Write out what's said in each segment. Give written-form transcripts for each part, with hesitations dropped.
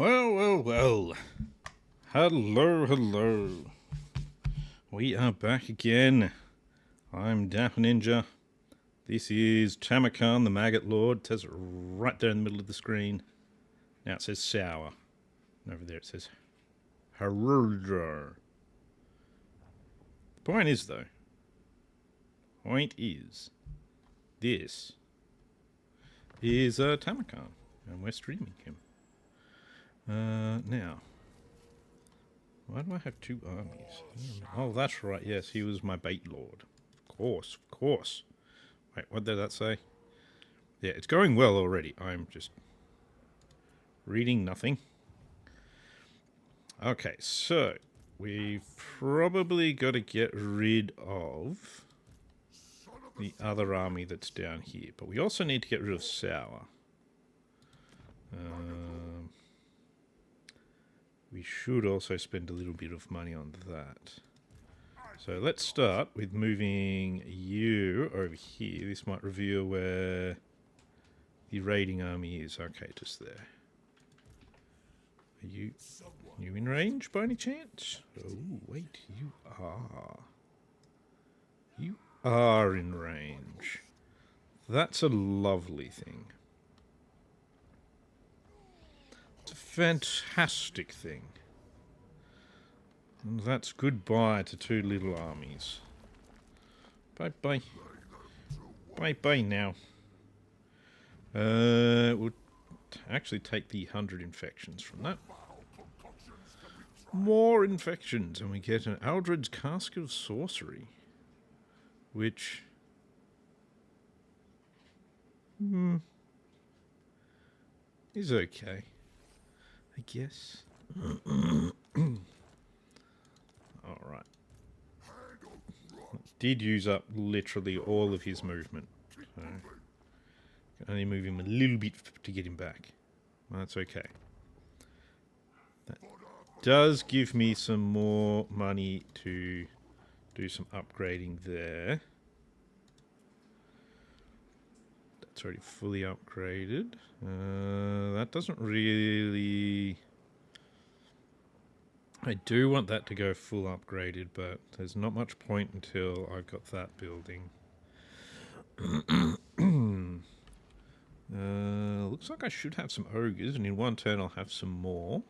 Well, well, well. Hello, hello. We are back again. I'm Dapper Ninja. This is Tamurkhan, the Maggot Lord. It says it right there in the middle of the screen. Now it says sour. And over there it says Harudra. Point is, though. Point is, this is Tamurkhan, and we're streaming him. Now, why do I have two armies? Oh, that's right. Yes, he was my bait lord. Of course, of course. Wait, what did that say? Yeah, it's going well already. I'm just reading nothing. Okay, so we've probably got to get rid of the other army that's down here, but we also need to get rid of Sour. We should also spend a little bit of money on that. So let's start with moving you over here. This might reveal where the raiding army is. Okay, just there. Are you in range by any chance? Oh, wait, you are. You are in range. That's a lovely thing. It's a fantastic thing. And that's goodbye to two little armies. Bye-bye. Bye-bye now. We'll actually take the 100 infections from that. More infections, and we get an Aldred's Casket of Sorcery. Which... is okay. I guess. Alright. Did use up literally all of his movement. So can only move him a little bit to get him back. Well, that's okay. That does give me some more money to do some upgrading there. That's already fully upgraded. That doesn't really... I do want that to go full upgraded, but there's not much point until I've got that building. Looks like I should have some ogres, and in one turn I'll have some more.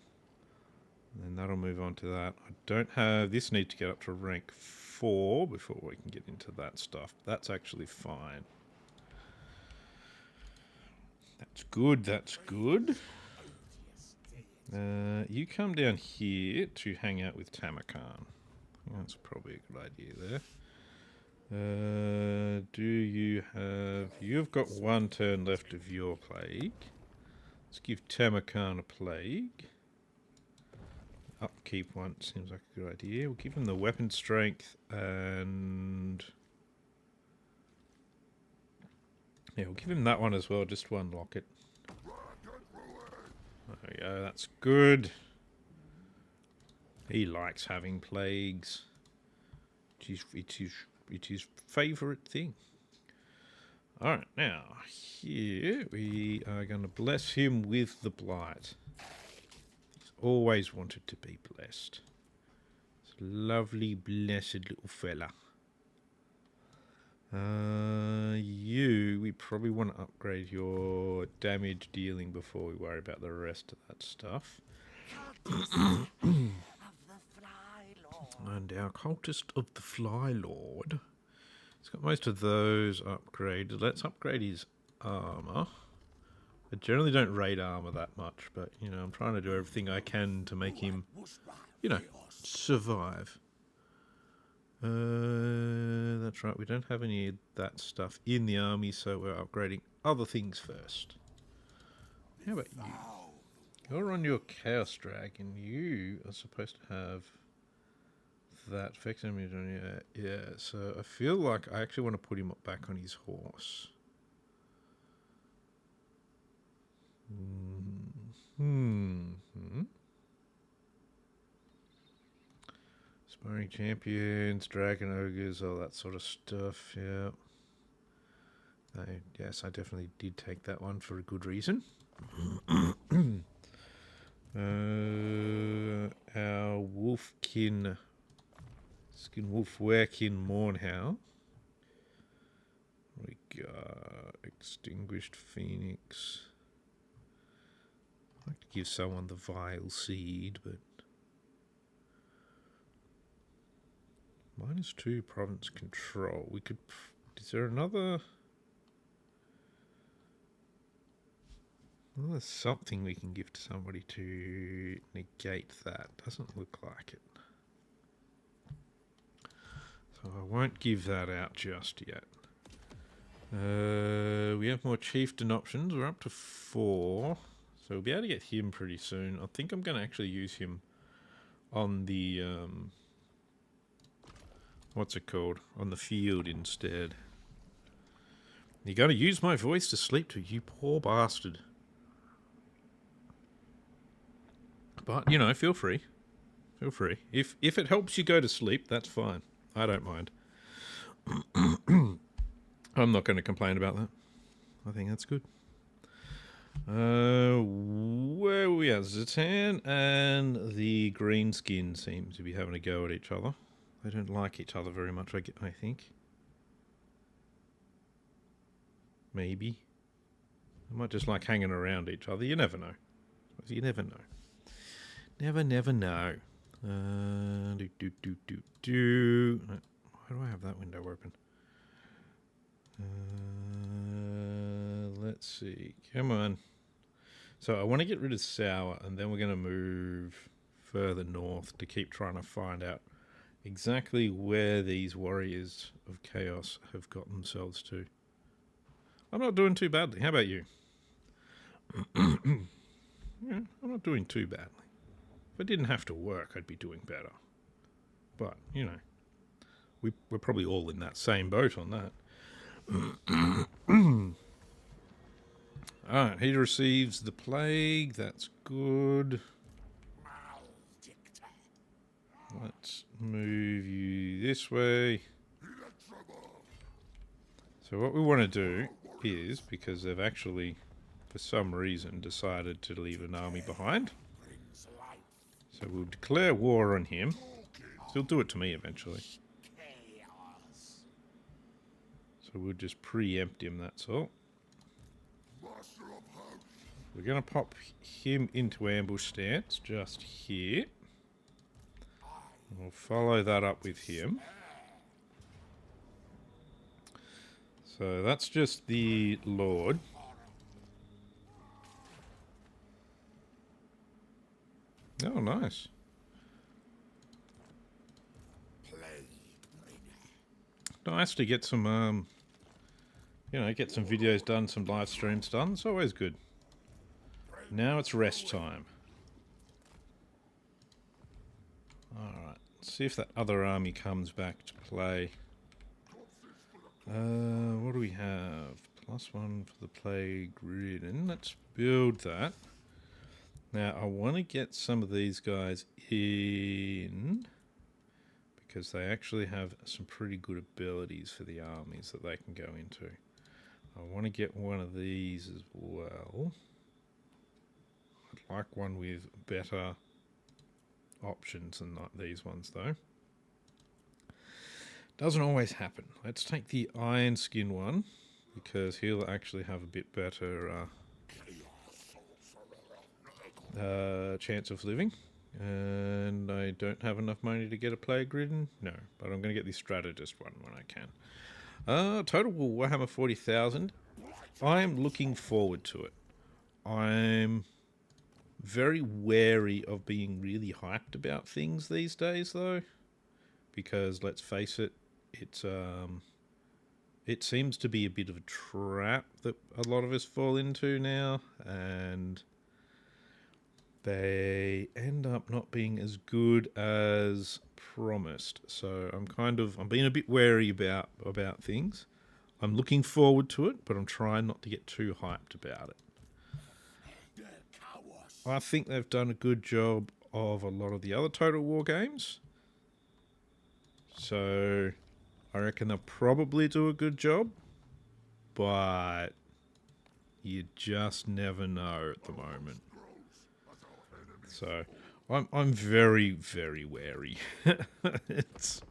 And then that'll move on to that. I don't have... This needs to get up to rank 4 before we can get into that stuff. That's actually fine. That's good, that's good. You come down here to hang out with Tamurkhan. That's probably a good idea there. Do you have... You've got one turn left of your plague. Let's give Tamurkhan a plague. Upkeep one seems like a good idea. We'll give him the weapon strength and... Yeah, we'll give him that one as well, just one locket. There we go, that's good. He likes having plagues. It's his favourite thing. Alright, now, here we are going to bless him with the blight. He's always wanted to be blessed. This lovely, blessed little fella. We probably want to upgrade your damage dealing before we worry about the rest of that stuff. And our cultist of the Fly Lord. He's got most of those upgraded. Let's upgrade his armor. I generally don't raid armor that much, but, you know, I'm trying to do everything I can to make him, you know, survive. That's right, we don't have any of that stuff in the army, so we're upgrading other things first. How about you? You're on your Chaos Dragon. You are supposed to have that effect on you. Yeah, so I feel like I actually want to put him back on his horse. Sparring champions, dragon ogres, all that sort of stuff, yeah. Yes, I definitely did take that one for a good reason. Our wolfkin, skin wolfwarekin Mornhow. We got extinguished phoenix. I'd like to give someone the vile seed, but -2 province control. We could. Is there another? Well, there's something we can give to somebody to negate that. Doesn't look like it. So I won't give that out just yet. We have more chieftain options. We're up to 4. So we'll be able to get him pretty soon. I think I'm going to actually use him on the... what's it called? On the field instead. You're going to use my voice to sleep to, you poor bastard. But, you know, feel free. Feel free. If it helps you go to sleep, that's fine. I don't mind. I'm not going to complain about that. I think that's good. Where are we at? Zatan and the Greenskin seem to be having a go at each other. They don't like each other very much, I think. Maybe. They might just like hanging around each other. You never know. You never know. Never know. Why do I have that window open? Let's see. Come on. So I want to get rid of Sour, and then we're going to move further north to keep trying to find out exactly where these warriors of chaos have got themselves to. I'm not doing too badly. How about you? Yeah, I'm not doing too badly. If I didn't have to work, I'd be doing better. But, you know, we're probably all in that same boat on that. Alright, he receives the plague. That's good. Let's move you this way. So what we want to do is, because they've actually, for some reason, decided to leave an army behind. So we'll declare war on him. He'll do it to me eventually. So we'll just preempt him, that's all. We're going to pop him into ambush stance just here. We'll follow that up with him. So that's just the Lord. Oh, nice. Nice to get some, you know, get some videos done, some live streams done. It's always good. Now it's rest time. Alright, see if that other army comes back to play. What do we have? +1 for the plague ridden. Let's build that. Now, I want to get some of these guys in, because they actually have some pretty good abilities for the armies that they can go into. I want to get one of these as well. I'd like one with better options than these ones, though. Doesn't always happen. Let's take the Iron Skin one, because he'll actually have a bit better chance of living. And I don't have enough money to get a plague ridden? No, but I'm going to get the strategist one when I can. Total Warhammer 40,000. I'm looking forward to it. I'm very wary of being really hyped about things these days, though, because let's face it, it seems to be a bit of a trap that a lot of us fall into now, and they end up not being as good as promised. So I'm being a bit wary about things. I'm looking forward to it, but I'm trying not to get too hyped about it. I think they've done a good job of a lot of the other Total War games. So I reckon they'll probably do a good job, but you just never know at the moment. So I'm very, very wary. It's,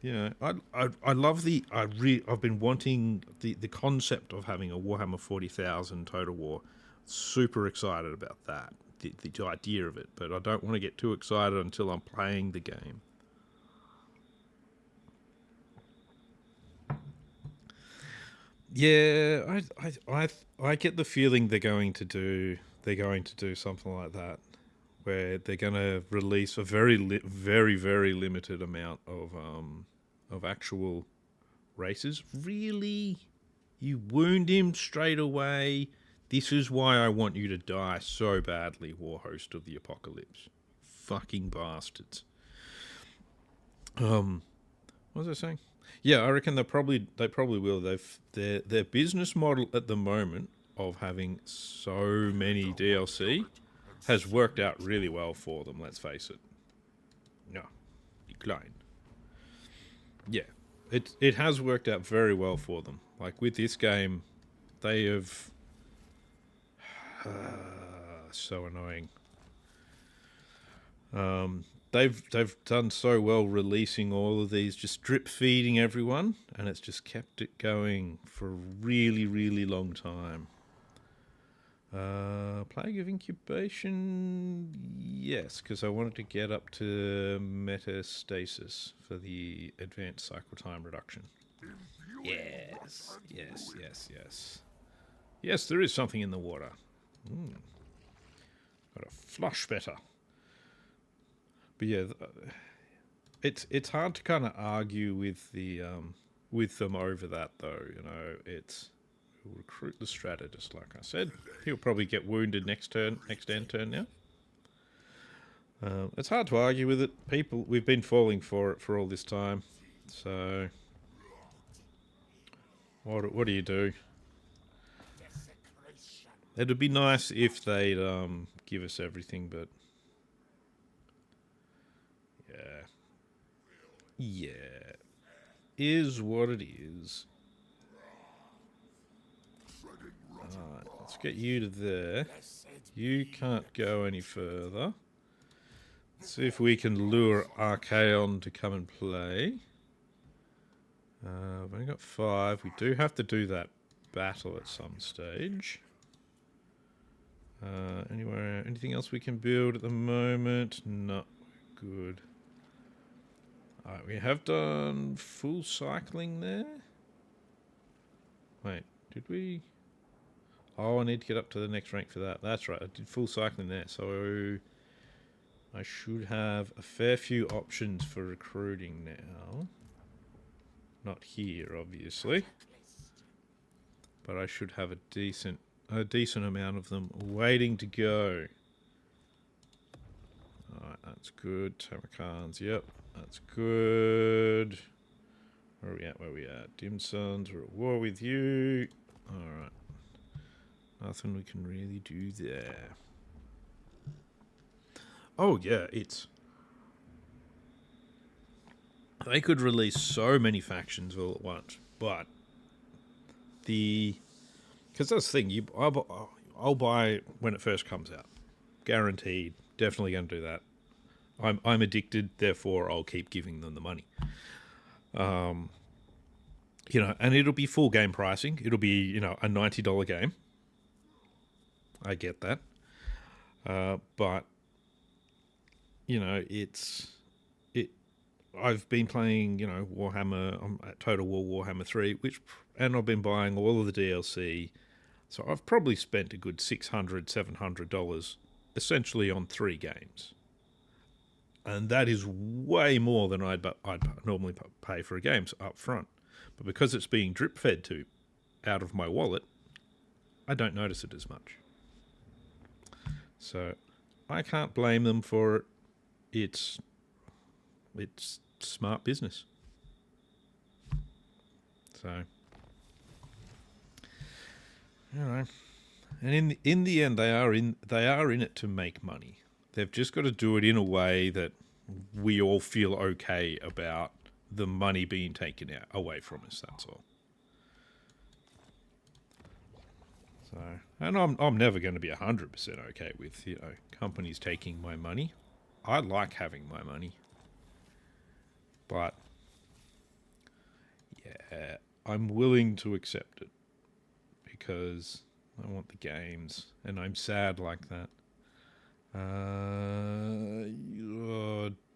I love I've been wanting the concept of having a Warhammer 40,000 Total War. Super excited about that, the idea of it, but I don't want to get too excited until I'm playing the game. Yeah, I get the feeling they're going to do something like that, where they're going to release a very very limited amount of actual races. Really, you wound him straight away. This is why I want you to die so badly, War Host of the Apocalypse. Fucking bastards. What was I saying? Yeah, I reckon they probably will. Their business model at the moment of having so many DLC has worked out really well for them. Let's face it. No, decline. Yeah, it has worked out very well for them. Like with this game, they have so annoying. They've done so well releasing all of these, just drip feeding everyone, and it's just kept it going for a really, really long time. Plague of Incubation, yes, because I wanted to get up to metastasis for the advanced cycle time reduction. Yes. Yes, there is something in the water. Got a flush better. But yeah, it's hard to kind of argue with with them over that, though. It's recruit the strategist, like I said. He'll probably get wounded next end turn now. It's hard to argue with it. We've been falling for it for all this time. So what do you do? It'd be nice if they'd give us everything, but yeah, is what it is. Alright, let's get you to there. You can't go any further. Let's see if we can lure Archaon to come and play. We've only got 5. We do have to do that battle at some stage. Anything else we can build at the moment? Not good. Alright, we have done full cycling there. Wait, did we? Oh, I need to get up to the next rank for that. That's right, I did full cycling there, so I should have a fair few options for recruiting now. Not here, obviously, but I should have a decent amount of them waiting to go. Alright, that's good. Tamurkhans, yep, that's good. Where are we at? Dim Suns, we're at war with you. Alright. Nothing we can really do there. Oh yeah, they could release so many factions all at once, but because that's the thing, I'll buy when it first comes out, guaranteed. Definitely going to do that. I'm addicted, therefore I'll keep giving them the money. And it'll be full game pricing. It'll be a $90 game. I get that, but I've been playing, Warhammer, at Total War Warhammer 3, and I've been buying all of the DLC, so I've probably spent a good $600, $700 essentially on 3 games. And that is way more than I'd normally pay for a game up front. But because it's being drip-fed to out of my wallet, I don't notice it as much. So I can't blame them for it. It's smart business. So, and in the end, they are in it to make money. They've just got to do it in a way that we all feel okay about the money being taken away from us. That's all. So, and I'm never going to be 100% okay with, you know, companies taking my money. I like having my money. But, yeah, I'm willing to accept it. Because I want the games. And I'm sad like that.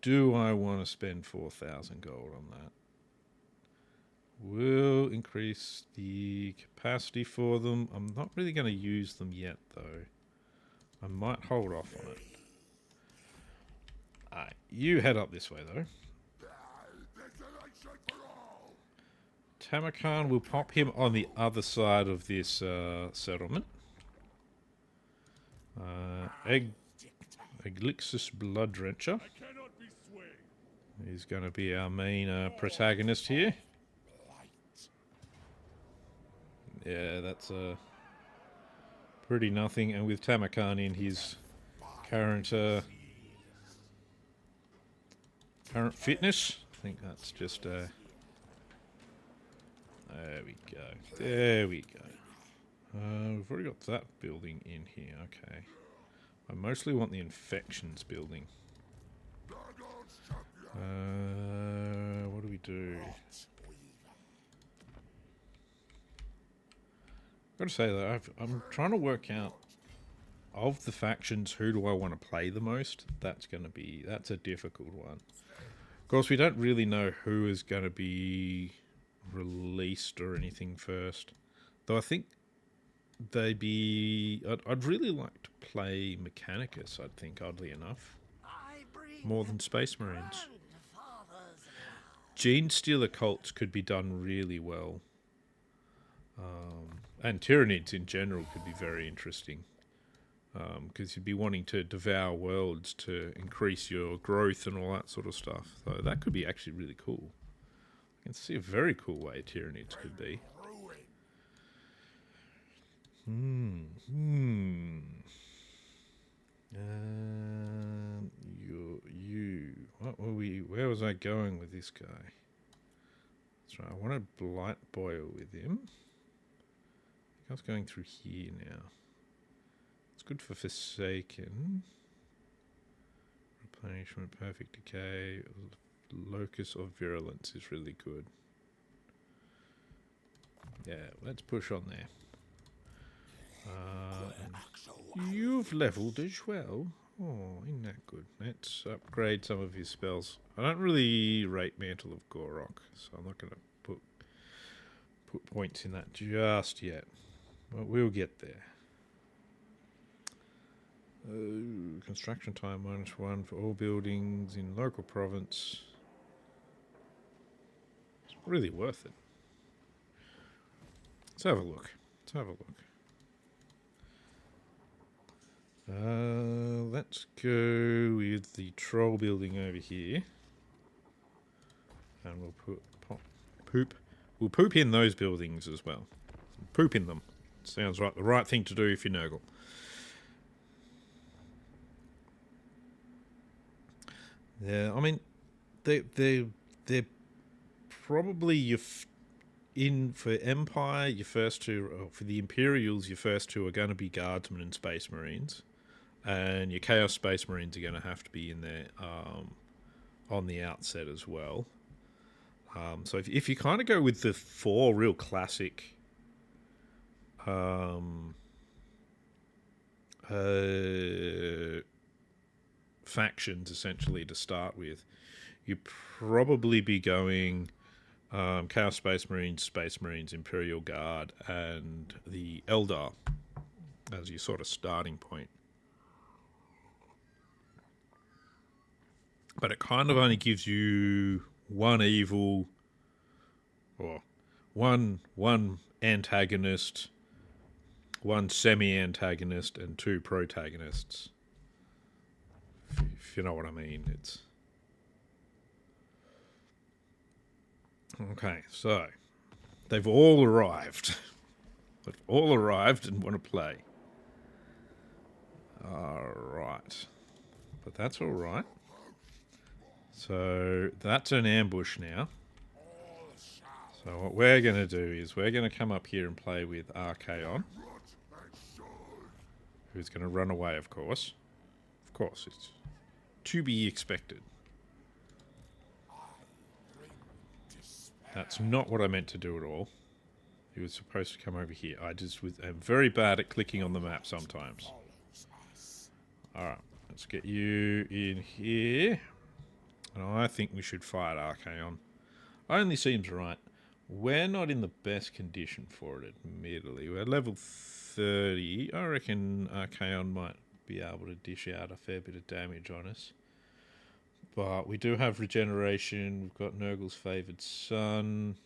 Do I want to spend 4,000 gold on that? Will increase the capacity for them. I'm not really going to use them yet, though. I might hold off on it. Alright, you head up this way, though. Tamurkhan will pop him on the other side of this settlement. Eglixis Blood Drencher. He's going to be our main protagonist here. Yeah, that's pretty nothing. And with Tamurkhan in his current fitness, I think that's just there we go. There we go. We've already got that building in here. Okay. I mostly want the infections building. What do we do? I've got to say though, I'm trying to work out of the factions who do I want to play the most. That's a difficult one. Of course, we don't really know who is going to be released or anything first. Though I think they'd be... I'd really like to play Mechanicus, I think, oddly enough. More than Space Marines. Gene Stealer cults could be done really well. And Tyranids in general could be very interesting. Because you'd be wanting to devour worlds to increase your growth and all that sort of stuff. So that could be actually really cool. I can see a very cool way Tyranids could be. What were we? Where was I going with this guy? That's right. I want to Blight Boil with him. I was going through here now. It's good for Forsaken. Replenishment, Perfect Decay, Locus of Virulence is really good. Yeah, let's push on there. And you've leveled as well. Oh, isn't that good? Let's upgrade some of his spells. I don't really rate Mantle of Gorok, so I'm not going to put points in that just yet. But we'll get there. Construction time -1 for all buildings in local province. It's really worth it. Let's have a look. Let's go with the troll building over here. And we'll We'll poop in those buildings as well. Poop in them. Sounds right. The right thing to do if you Nurgle. Yeah, I mean, they're probably for Empire, your first two, or for the Imperials, your first two are going to be Guardsmen and Space Marines, and your Chaos Space Marines are going to have to be in there on the outset as well. So if you kind of go with the four real classic factions essentially to start with, you'd probably be going Chaos Space Marines, Imperial Guard, and the Eldar as your sort of starting point. But it kind of only gives you one evil, or one antagonist, one semi-antagonist, and two protagonists. If you know what I mean. It's okay. So they've all arrived. They've all arrived and want to play. All right, but that's all right. So that's an ambush now. So what we're going to do is we're going to come up here and play with Archaon. who's going to run away, of course. Of course, it's to be expected. That's not what I meant to do at all. He was supposed to come over here. I'm very bad at clicking on the map sometimes. Alright, let's get you in here. And I think we should fight Archaon. Only seems right. We're not in the best condition for it, admittedly. We're level 30. I reckon Archaon might be able to dish out a fair bit of damage on us. But we do have regeneration. We've got Nurgle's favoured son.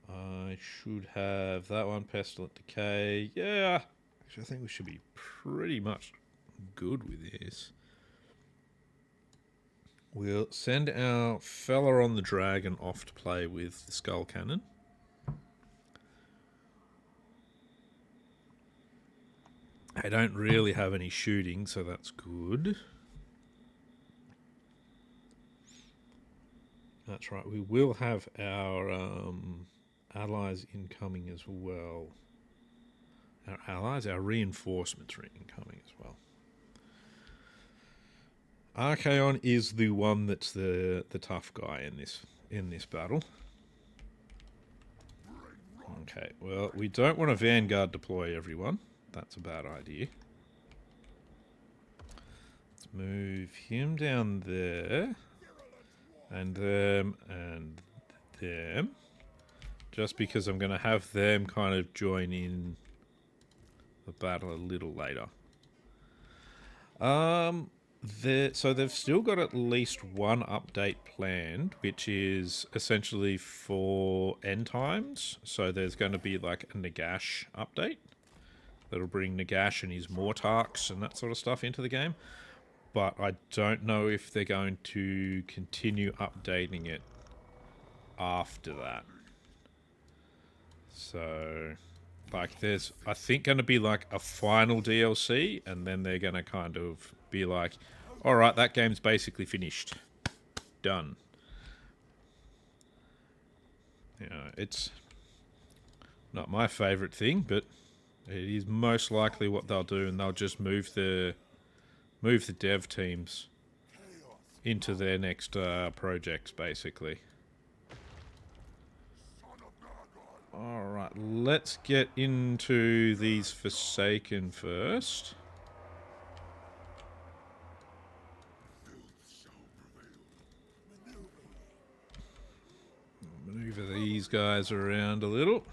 I should have that one, Pestilent Decay. Yeah, actually I think we should be pretty much good with this. We'll send our fella on the dragon off to play with the Skull Cannon. I don't really have any shooting, so that's good. That's right, we will have our allies incoming as well. Our allies, our reinforcements are incoming as well. Archaon is the one that's the tough guy in this battle. Okay, well, we don't want to Vanguard deploy everyone. That's a bad idea. Let's move him down there. And them, and them. Just because I'm going to have them kind of join in the battle a little later. So they've still got at least one update planned, which is essentially for end times. So there's going to be like a Nagash update. That'll bring Nagash and his Mortarks and that sort of stuff into the game. But I don't know if they're going to continue updating it after that. So, like, there's, I think, going to be like a final DLC, and then they're going to kind of be like, alright, that game's basically finished. Done. You know, it's not my favourite thing, but it is most likely what they'll do, and they'll just move the dev teams into their next projects, basically. Alright, let's get into these Forsaken first. Maneuver these guys around a little.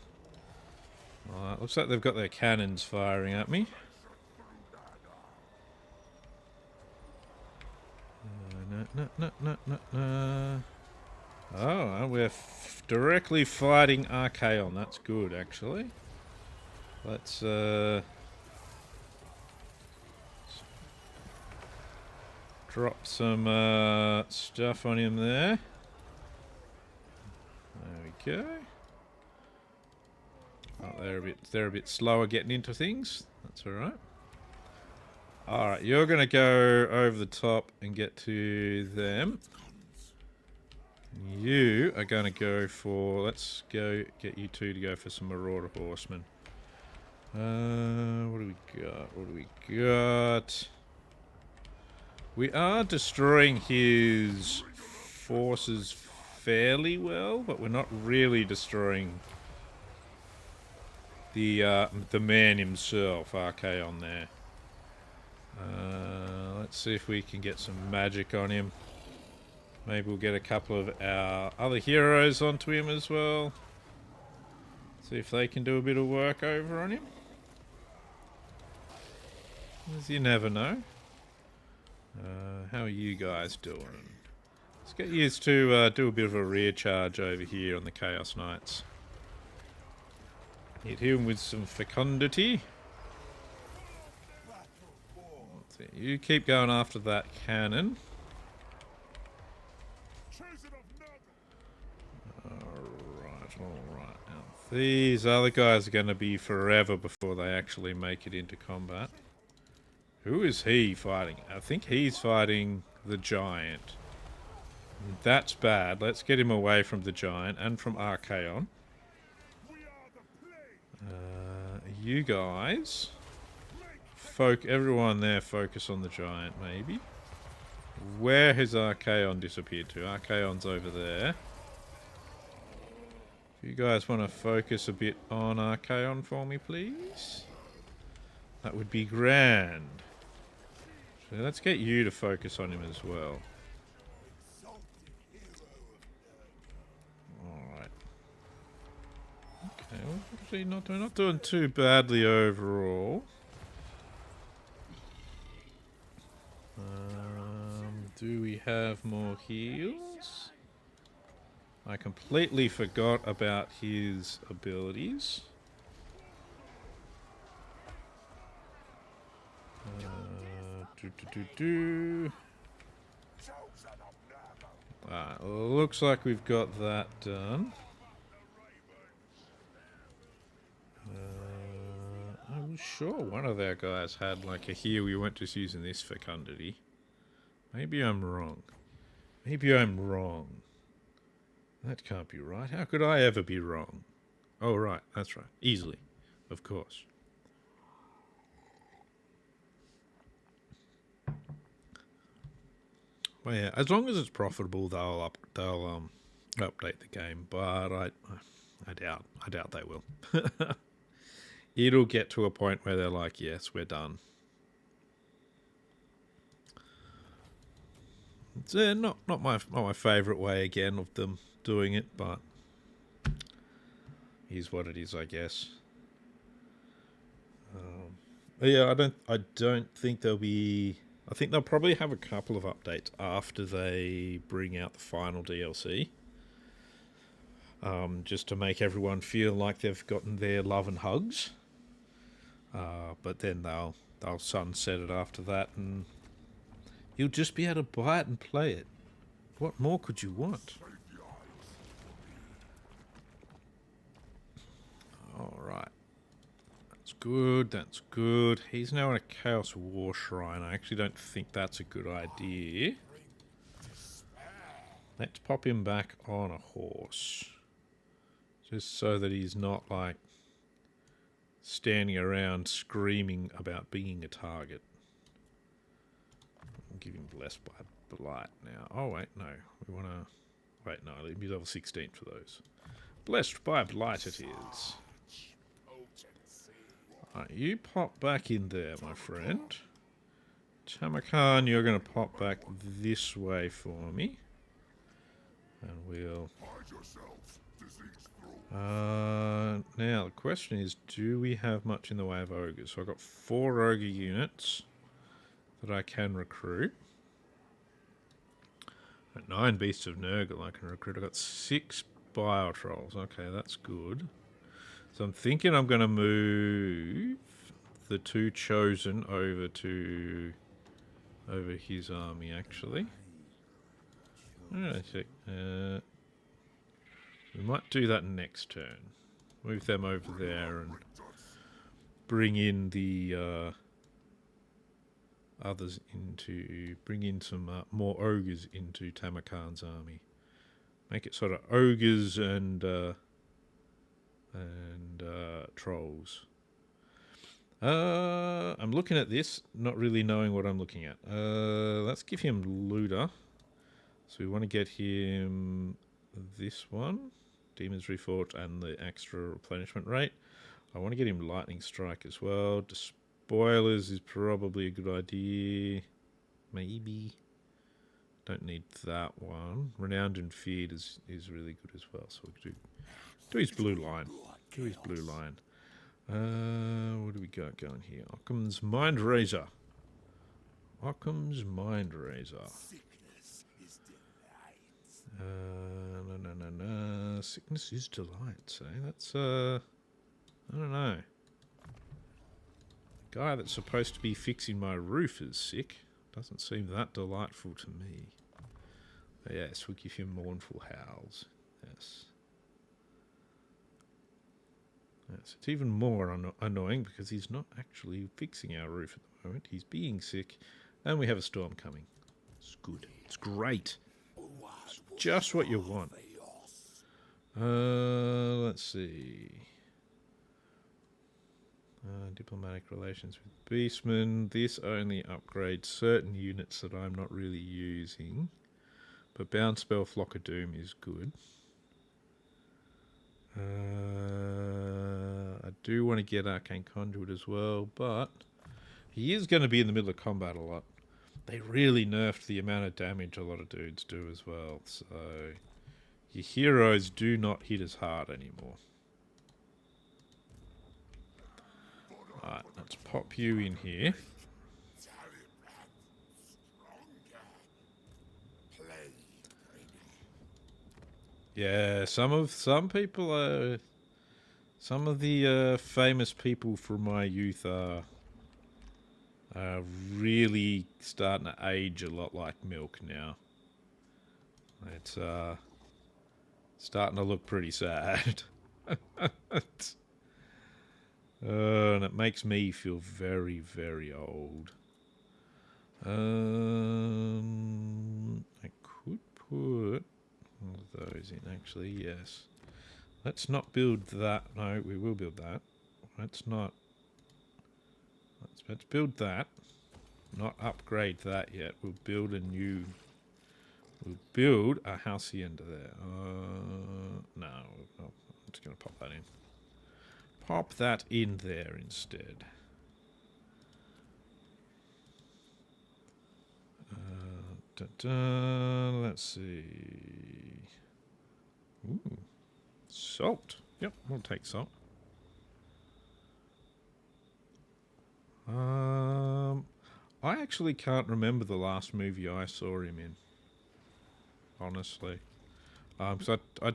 Alright, looks like they've got their cannons firing at me. No. Oh, we're directly fighting Archaon. That's good, actually. Let's drop some stuff on him there. There we go. Oh, they're a bit slower getting into things. That's all right. Alright, you're going to go over the top and get to them. You are going to go for... Let's go get you two to go for some Marauder Horsemen. What do we got? What do we got? We are destroying his forces fairly well, but we're not really destroying the man himself, Archaon there. Let's see if we can get some magic on him. Maybe we'll get a couple of our other heroes onto him as well. See if they can do a bit of work over on him. As you never know. How are you guys doing? Let's get used to do a bit of a rear charge over here on the Chaos Knights. Hit him with some fecundity. You keep going after that cannon. Alright. Now, these other guys are going to be forever before they actually make it into combat. Who is he fighting? I think he's fighting the giant. That's bad. Let's get him away from the giant and from Archaon. You guys... Everyone there, focus on the giant, maybe. Where has Archaon disappeared to? Archaon's over there. If you guys want to focus a bit on Archaon for me, please. That would be grand. So let's get you to focus on him as well. Alright. Okay, well, actually we're not doing too badly overall. Do we have more heals? I completely forgot about his abilities. Looks like we've got that done. I'm sure one of our guys had like a heal. We weren't just using this fecundity. Maybe I'm wrong. Maybe I'm wrong. That can't be right. How could I ever be wrong? Oh, right. That's right. Easily. Of course. Well, yeah. As long as it's profitable, they'll update the game. But I doubt they will. It'll get to a point where they're like, yes, we're done. It's not my favourite way again of them doing it, but here's what it is, I guess. But yeah, I don't think there'll be. I think they'll probably have a couple of updates after they bring out the final DLC, just to make everyone feel like they've gotten their love and hugs. But then they'll sunset it after that, and you'll just be able to buy it and play it. What more could you want? Alright. That's good, that's good. He's now in a Chaos War Shrine. I actually don't think that's a good idea. Let's pop him back on a horse. Just so that he's not, like, standing around screaming about being a target. I'll give him Blessed by Blight now. Oh, wait, no. We want to... Wait, no, he'll be level 16 for those. Blessed by Blight it is. Alright, you pop back in there, my friend. Tamurkhan, you're going to pop back this way for me. And we'll... now, the question is, do we have much in the way of ogres? So I've got 4 ogre units that I can recruit. 9 beasts of Nurgle I can recruit. I've got 6 bio trolls. Okay, that's good. So I'm thinking I'm going to move the 2 chosen over his army, actually. We might do that next turn. Move them over there and bring in the others into... Bring in some more ogres into Tamurkhan's army. Make it sort of ogres and trolls. I'm looking at this, not really knowing what I'm looking at. Let's give him Looter. So we want to get him this one. Demon's Reforged and the extra replenishment rate. I want to get him Lightning Strike as well. Despoilers is probably a good idea. Maybe. Don't need that one. Renowned and Feared is really good as well. So we'll do his blue line. Do his blue line. What do we got going here? Occam's Mind Razor. Occam's Mind Razor. No. Sickness is delight, eh? That's, I don't know. The guy that's supposed to be fixing my roof is sick. Doesn't seem that delightful to me. But yes, we'll give him Mournful Howls. Yes. Yes, it's even more annoying because he's not actually fixing our roof at the moment. He's being sick, and we have a storm coming. It's good. It's great. It's just what you want. Let's see. diplomatic relations with beastmen. This only upgrades certain units that I'm not really using. But bound spell Flock of Doom is good. I do want to get Arcane Conduit as well, but he is going to be in the middle of combat a lot. They really nerfed the amount of damage a lot of dudes do as well, so your heroes do not hit as hard anymore. Alright, let's pop you in here. Yeah, some of the famous people from my youth are really starting to age a lot like milk now. It's starting to look pretty sad. And it makes me feel very, very old. I could put all of those in, actually, yes. Let's not build that. No, we will build that. Let's build that. Not upgrade that yet. We'll build a new... We'll build a hacienda there. No, I'm just going to pop that in. Pop that in there instead. Let's see. Ooh. Salt. Yep, we'll take salt. I actually can't remember the last movie I saw him in. Honestly. So I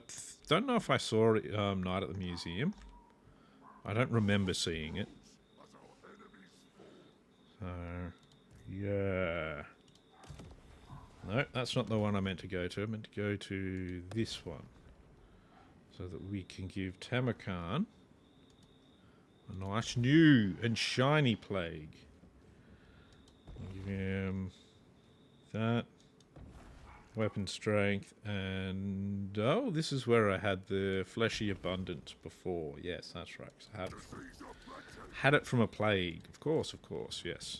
don't know if I saw it Night at the Museum. I don't remember seeing it. So, yeah. No, that's not the one I meant to go to. I meant to go to this one. So that we can give Tamurkhan a nice new and shiny plague. Give him that. Weapon strength and... Oh, this is where I had the fleshy abundance before. Yes, that's right. I had it from a plague. Of course, yes.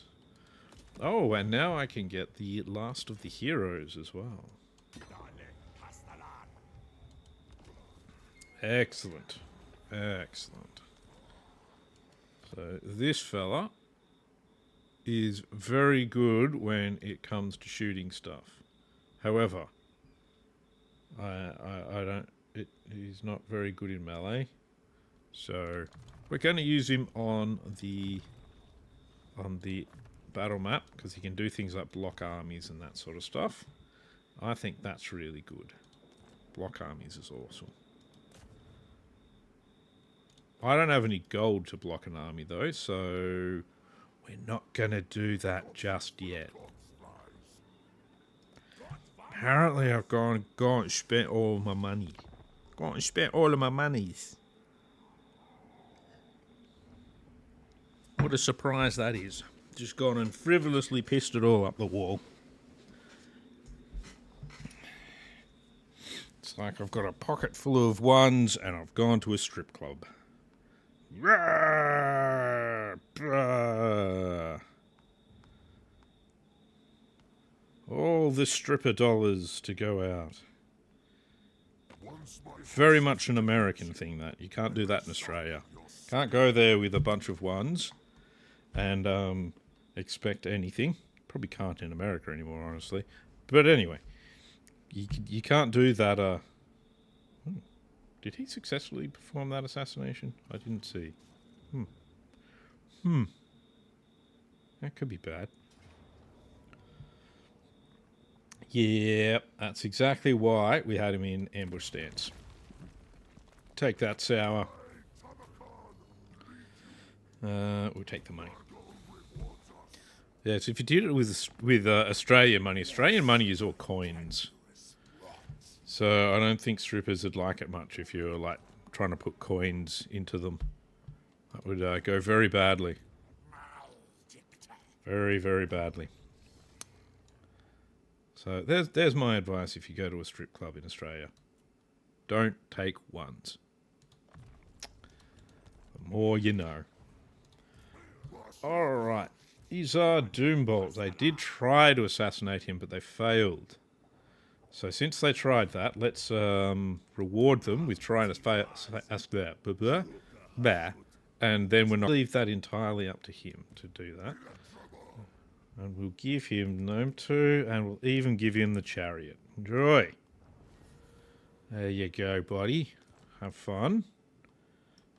Oh, and now I can get the last of the heroes as well. Excellent. Excellent. So this fella is very good when it comes to shooting stuff. However, he's not very good in melee. So we're going to use him on the battle map because he can do things like block armies and that sort of stuff. I think that's really good. Block armies is awesome. I don't have any gold to block an army though, so we're not going to do that just yet. Apparently I've gone and spent all my money. Gone and spent all of my monies. What a surprise that is. Just gone and frivolously pissed it all up the wall. It's like I've got a pocket full of ones and I've gone to a strip club. All the stripper dollars to go out. Very much an American thing, that. You can't do that in Australia. Can't go there with a bunch of ones and expect anything. Probably can't in America anymore, honestly. But anyway, you can't do that. Did he successfully perform that assassination? I didn't see. That could be bad. Yeah, that's exactly why we had him in ambush stance. Take that, Sour. We'll take the money. Yeah, so if you did it with Australian money is all coins. So I don't think strippers would like it much if you were like trying to put coins into them. That would go very badly. Very, very badly. So there's my advice if you go to a strip club in Australia. Don't take ones. The more you know. Alright. Izar Doombolt. They did try to assassinate him, but they failed. So since they tried that, let's reward them with trying to ask that. And then we're not leave that entirely up to him to do that. And we'll give him Gnome 2, and we'll even give him the chariot. Enjoy. There you go, buddy. Have fun.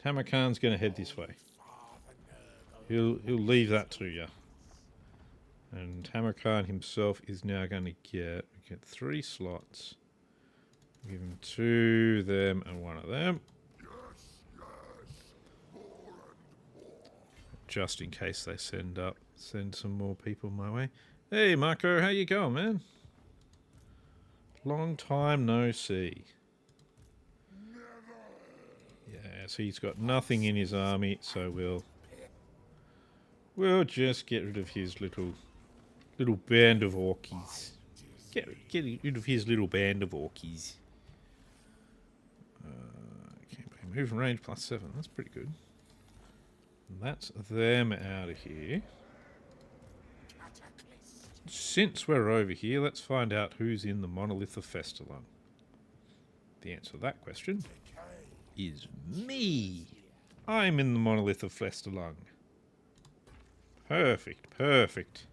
Tamurkhan's going to head this way. He'll leave that to you. And Tamurkhan himself is now going to get 3 slots. Give him 2 of them and 1 of them. Just in case they send some more people my way. Hey Marco, how you going, man? Long time no see. Yeah, so he's got nothing in his army, so we'll just get rid of his little band of orkies. Get rid of his little band of orkies. Campaign movement range +7. That's pretty good. That's them out of here. Since we're over here, let's find out who's in the Monolith of Festalung. The answer to that question is me. I'm in the Monolith of Festalung. Perfect, perfect.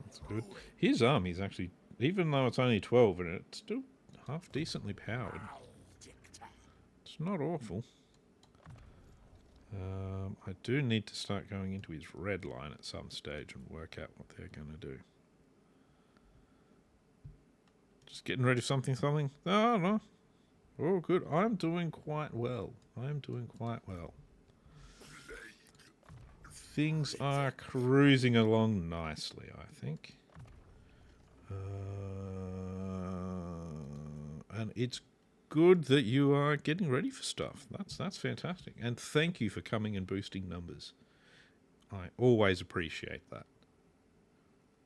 That's good. His army's actually, even though it's only 12 in it, it's still half decently powered. It's not awful. I do need to start going into his red line at some stage and work out what they're going to do. Just getting ready for something? No, no. Oh, good. I'm doing quite well. Things are cruising along nicely, I think. And it's good that you are getting ready for stuff. That's fantastic. And thank you for coming and boosting numbers. I always appreciate that.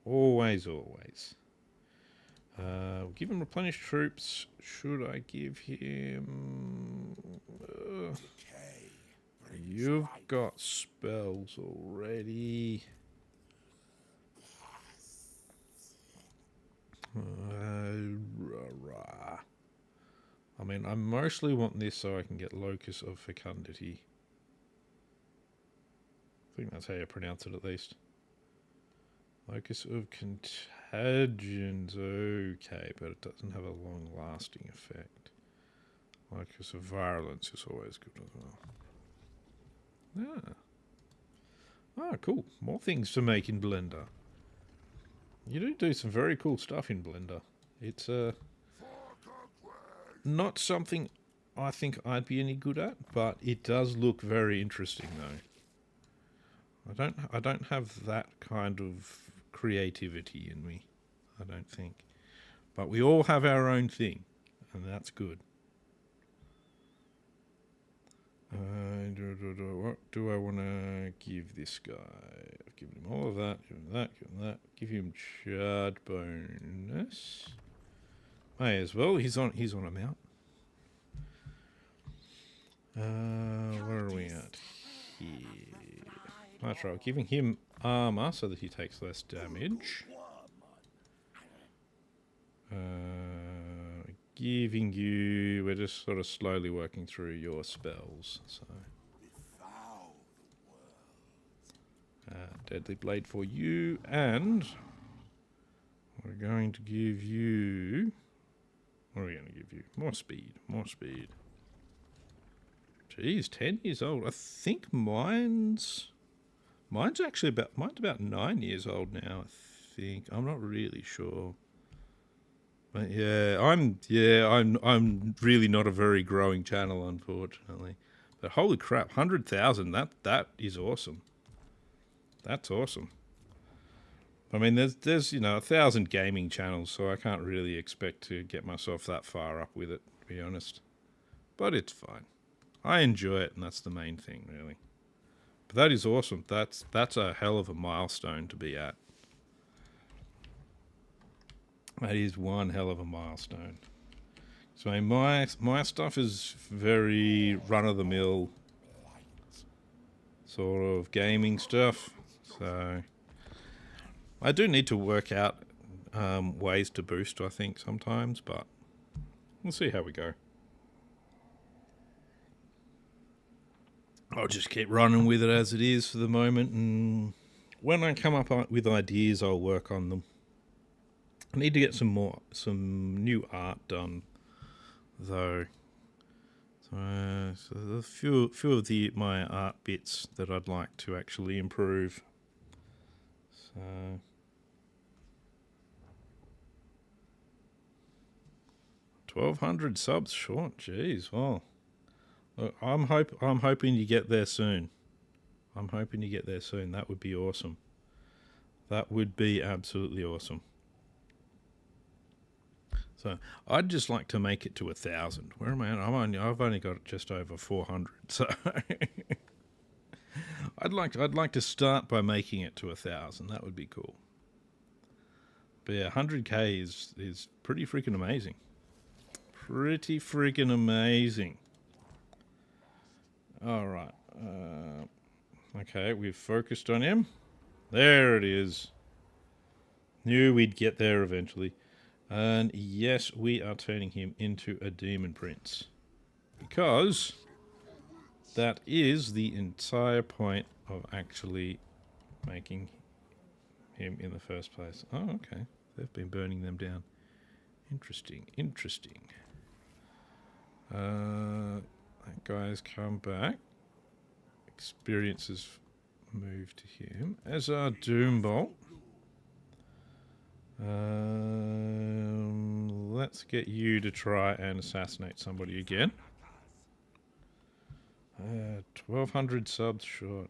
Always. Give him replenished troops. Should I give him... you've got spells already. I mean, I mostly want this so I can get Locus of Fecundity. I think that's how you pronounce it, at least. Locus of Contagions, okay, but it doesn't have a long-lasting effect. Locus of Virulence is always good as well. Ah, cool. More things to make in Blender. You do some very cool stuff in Blender. It's not something I think I'd be any good at, but it does look very interesting though. I don't have that kind of creativity in me, I don't think. But we all have our own thing, and that's good. What do I want to give this guy? I've given him all of that, give him that, give him that. Give him charge bonus. May as well. He's on a mount. Where are we at here? That's right. Giving him armor so that he takes less damage. Giving you... We're just sort of slowly working through your spells. So, Deadly Blade for you, and we're going to give you... What are we going to give you? More speed. Jeez, 10 years old. I think mine's actually about 9 years old now, I think. I'm not really sure. But yeah, I'm really not a very growing channel, unfortunately. But holy crap, 100,000, that is awesome. That's awesome. I mean, there's 1,000 gaming channels, so I can't really expect to get myself that far up with it, to be honest. But it's fine. I enjoy it, and that's the main thing, really. But that is awesome. That's a hell of a milestone to be at. That is one hell of a milestone. So my stuff is very run-of-the-mill. sort of gaming stuff. So I do need to work out ways to boost, I think, sometimes, but we'll see how we go. I'll just keep running with it as it is for the moment, and when I come up with ideas, I'll work on them. I need to get some new art done, though. So a few of my art bits that I'd like to actually improve. So 1,200 subs short. Jeez, well, look, I'm hoping you get there soon. I'm hoping you get there soon. That would be awesome. That would be absolutely awesome. So I'd just like to make it to 1,000. Where am I at? I've only got just over 400. So I'd like to start by making it to 1,000. That would be cool. But yeah, 100k is pretty freaking amazing. Pretty freaking amazing. All right. Okay, we've focused on him. There it is. Knew we'd get there eventually. And yes, we are turning him into a demon prince. Because that is the entire point of actually making him in the first place. Oh, okay. They've been burning them down. Interesting, interesting. That guy's come back. Experience has moved to him. As our Doombolt. Let's get you to try and assassinate somebody again. 1,200 subs short.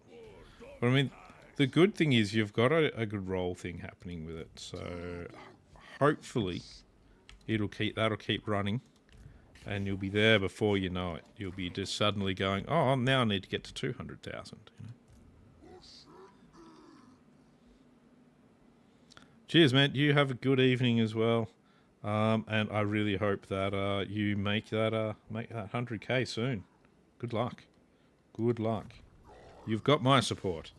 But I mean, the good thing is you've got a good roll thing happening with it. So hopefully that'll keep running, and you'll be there before you know it. You'll be just suddenly going, oh, now I need to get to 200,000. You know? Cheers, man. You have a good evening as well, and I really hope that you make that 100k soon. Good luck. Good luck. You've got my support.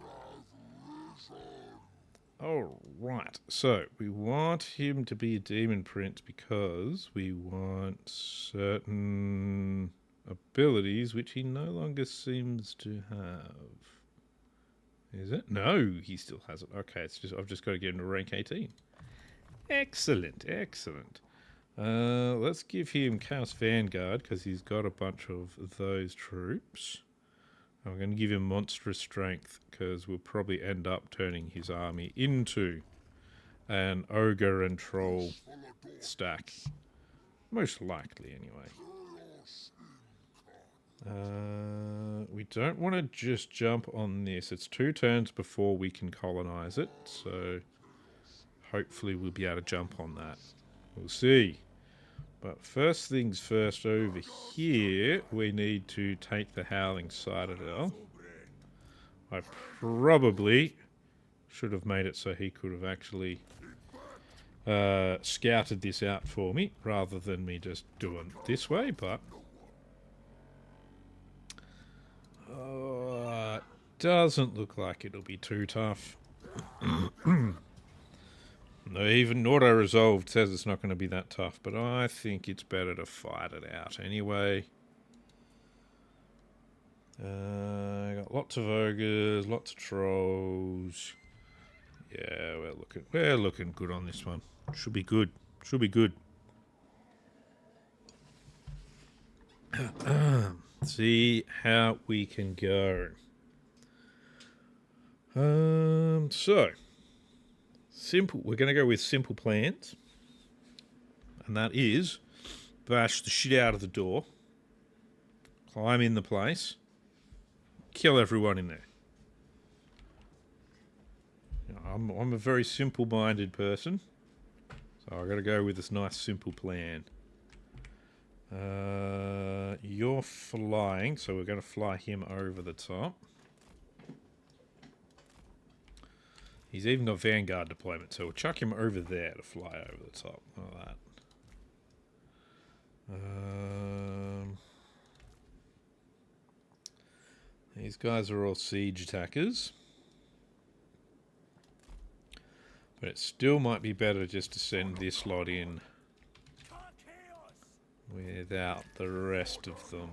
All right. So we want him to be a demon prince because we want certain abilities which he no longer seems to have. Is it? No, he still has it. Okay, I've just got to get him to rank 18. Excellent, excellent. Let's give him Chaos Vanguard because he's got a bunch of those troops. I'm going to give him Monstrous Strength because we'll probably end up turning his army into an Ogre and Troll stack. Most likely, anyway. We don't want to just jump on this. It's 2 turns before we can colonize it, so hopefully we'll be able to jump on that. We'll see. But first things first, over here, we need to take the Howling Citadel. I probably should have made it so he could have actually scouted this out for me, rather than me just doing it this way, but doesn't look like it'll be too tough. No, even Auto Resolved says it's not going to be that tough, but I think it's better to fight it out anyway. Got lots of ogres, lots of trolls. Yeah, we're looking good on this one. Should be good. Should be good. See how we can go. So simple. We're going to go with simple plans, and that is bash the shit out of the door, climb in the place, kill everyone in there. I'm a very simple-minded person, so I've got to go with this nice simple plan. You're flying, so we're going to fly him over the top. He's even got Vanguard deployment, so we'll chuck him over there to fly over the top. Like that. These guys are all siege attackers. But it still might be better just to send this lot in without the rest of them.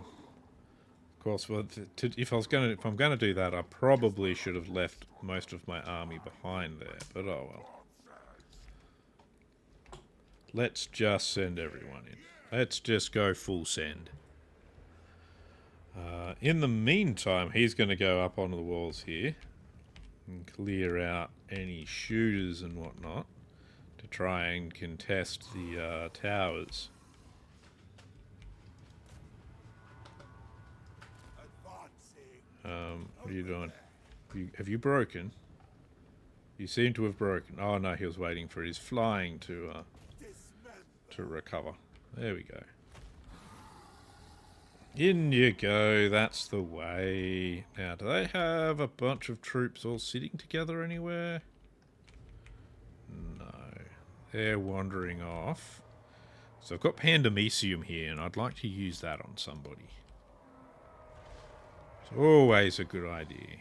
Of course, well, if I'm going to do that, I probably should have left most of my army behind there. But oh well. Let's just send everyone in. Let's just go full send. In the meantime, he's going to go up onto the walls here and clear out any shooters and whatnot to try and contest the towers. What are you doing? Have you broken? You seem to have broken. Oh no, he was waiting for his flying to recover. There we go. In you go, that's the way. Now, do they have a bunch of troops all sitting together anywhere? No. They're wandering off. So I've got Pandemisium here, and I'd like to use that on somebody. It's always a good idea.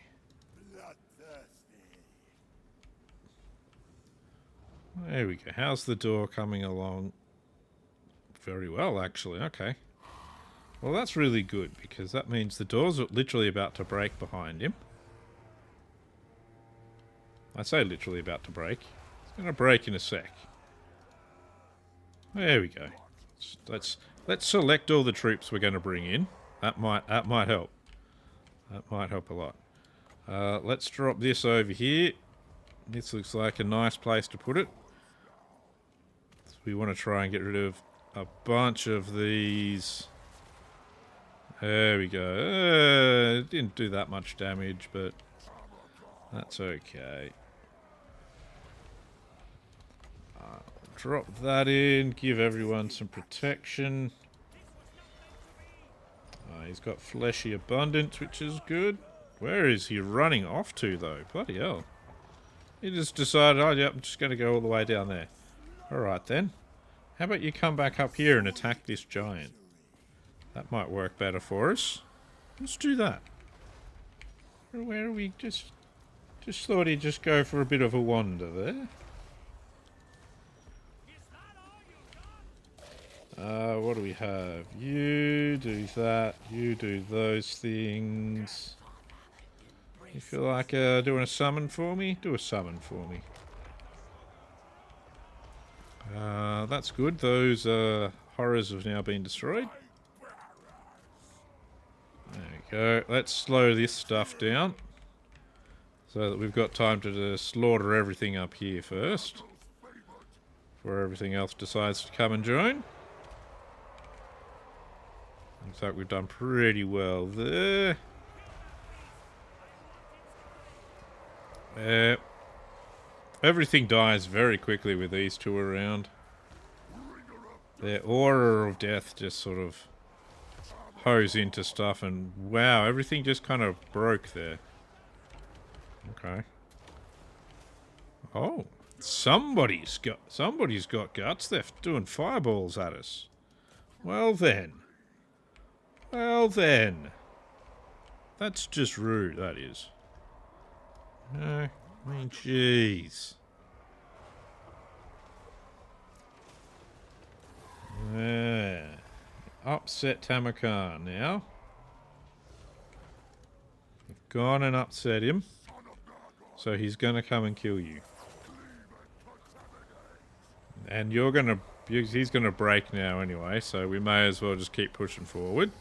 There we go. How's the door coming along? Very well, actually. Okay. Well, that's really good, because that means the doors are literally about to break behind him. I say literally about to break. It's going to break in a sec. There we go. Let's select all the troops we're going to bring in. That might help. That might help a lot. Let's drop this over here. This looks like a nice place to put it. So we want to try and get rid of a bunch of these. There we go. Didn't do that much damage, but that's okay. Drop that in. Give everyone some protection. He's got fleshy abundance, which is good. Where is he running off to, though? Bloody hell. He just decided, oh, yeah, I'm just going to go all the way down there. Alright, then. How about you come back up here and attack this giant? That might work better for us. Let's do that. Where are we? Just thought he'd just go for a bit of a wander there. What do we have? You do that. You do those things. You feel like doing a summon for me? Do a summon for me. That's good. Those horrors have now been destroyed. There we go. Let's slow this stuff down so that we've got time to slaughter everything up here first before everything else decides to come and join. Looks like we've done pretty well there. Everything dies very quickly with these two around. Their aura of death just sort of hose into stuff, and wow, everything just kind of broke there. Okay. Oh, somebody's got guts. They're doing fireballs at us. Well then. Well then. That's just rude, that is. I mean, jeez. Yeah. Upset Tamurkhan now. We've gone and upset him. So he's going to come and kill you. And you're going to... He's going to break now anyway, so we may as well just keep pushing forward.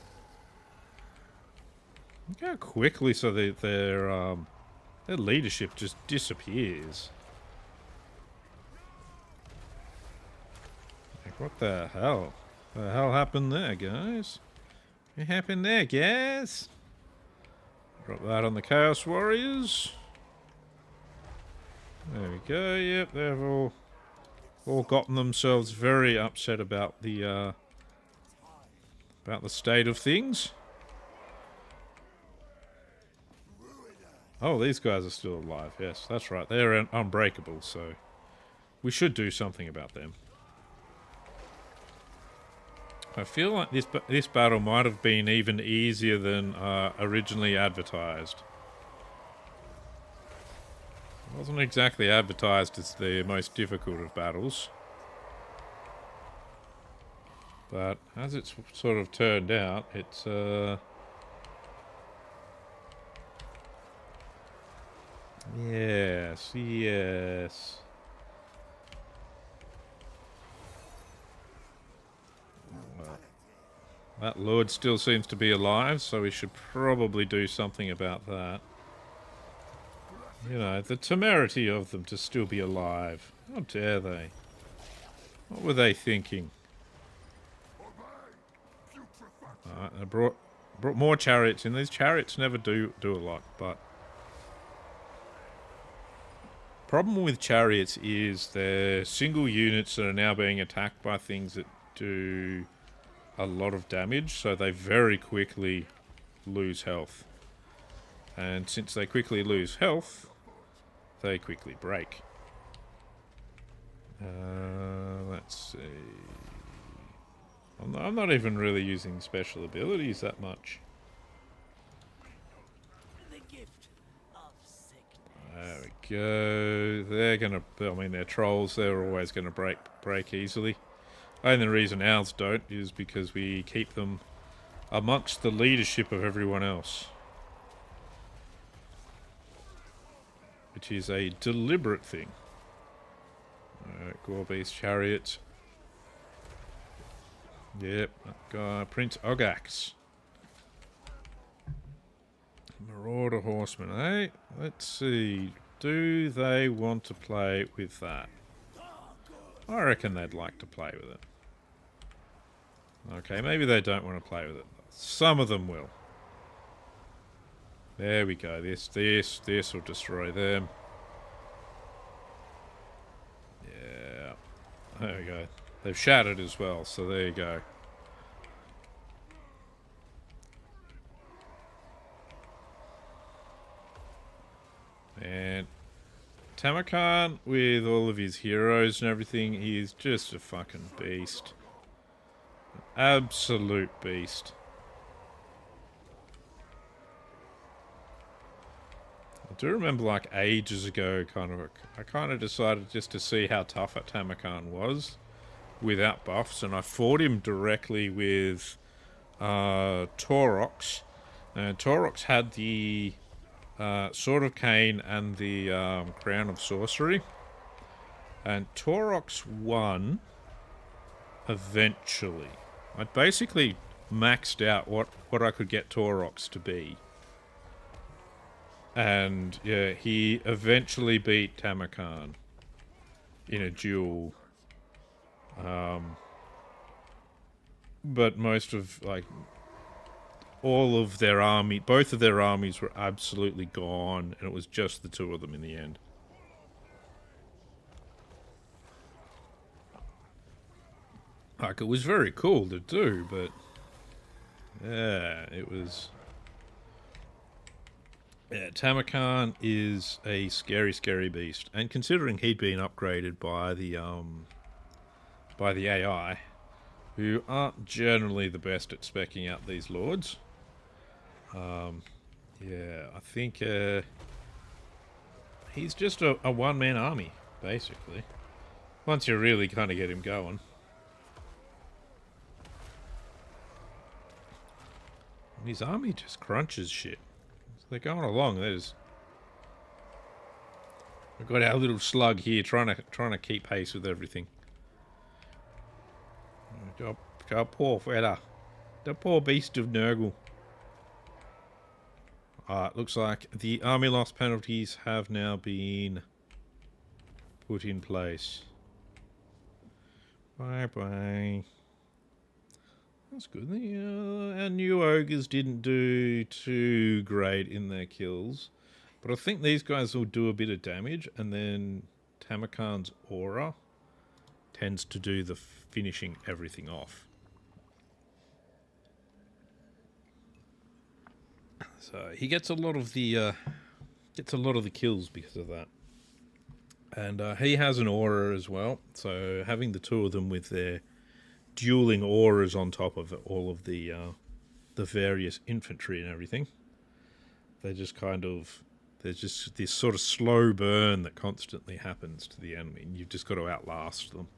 Look how quickly their leadership just disappears. Like, what the hell? What the hell happened there, guys? What happened there, guys? Drop that on the Chaos Warriors. There we go. Yep, they've all gotten themselves very upset about the state of things. Oh, these guys are still alive. Yes, that's right. They're unbreakable, so we should do something about them. I feel like this battle might have been even easier than originally advertised. It wasn't exactly advertised as the most difficult of battles. But as it's sort of turned out, it's yes, yes. Well, that Lord still seems to be alive, so we should probably do something about that. You know, the temerity of them to still be alive. How dare they? What were they thinking? I brought more chariots in. These chariots never do a lot, but problem with chariots is they're single units that are now being attacked by things that do a lot of damage, so they very quickly lose health. And since they quickly lose health, they quickly break. Let's see. I'm not even really using special abilities that much. There we go. They're gonna. I mean, they're trolls. They're always gonna break easily. Only reason ours don't is because we keep them amongst the leadership of everyone else, which is a deliberate thing. Alright, Gorbeast chariots. Yep, that guy, Prince Ogax. Marauder Horseman, eh? Let's see. Do they want to play with that? I reckon they'd like to play with it. Okay, maybe they don't want to play with it. Some of them will. There we go. This will destroy them. Yeah. There we go. They've shattered as well, so there you go. And Tamurkhan, with all of his heroes and everything, he's just a fucking beast. An absolute beast. I do remember, like, ages ago, I kind of decided just to see how tough Tamurkhan was without buffs, and I fought him directly with Taurox. And Taurox had the Sword of Cain and the Crown of Sorcery, and Taurox won eventually. I basically maxed out what I could get Taurox to be. And yeah, he eventually beat Tamurkhan in a duel. But most of, like, all of their army, both of their armies were absolutely gone, and it was just the two of them in the end. Like, it was very cool to do, but yeah, it was. Yeah, Tamurkhan is a scary, scary beast, and considering he'd been upgraded by the AI, who aren't generally the best at speccing out these lords. Yeah, I think he's just a one-man army, basically. Once you really kind of get him going. And his army just crunches shit. So they're going along. We've got our little slug here trying to keep pace with everything. Poor fella. The poor beast of Nurgle. It looks like the army loss penalties have now been put in place. Bye-bye. That's good. Our new ogres didn't do too great in their kills, but I think these guys will do a bit of damage, and then Tamurkhan's aura tends to do the finishing everything off. So he gets a lot of the kills because of that, and he has an aura as well. So having the two of them with their dueling auras on top of all of the various infantry and everything. They just kind of, there's just this sort of slow burn that constantly happens to the enemy, and you've just got to outlast them.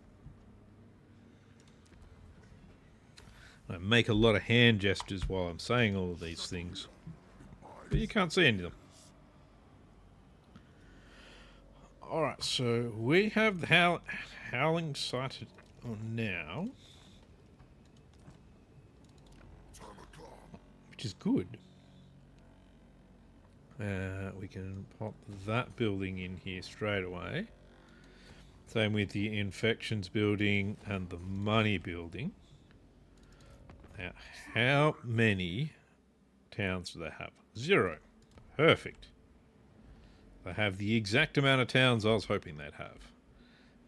I make a lot of hand gestures while I'm saying all of these things, but you can't see any of them. Alright, so we have the howling sighted on now, which is good. We can pop that building in here straight away. Same with the infections building and the money building. Now, how many towns do they have? 0. Perfect. They have the exact amount of towns I was hoping they'd have.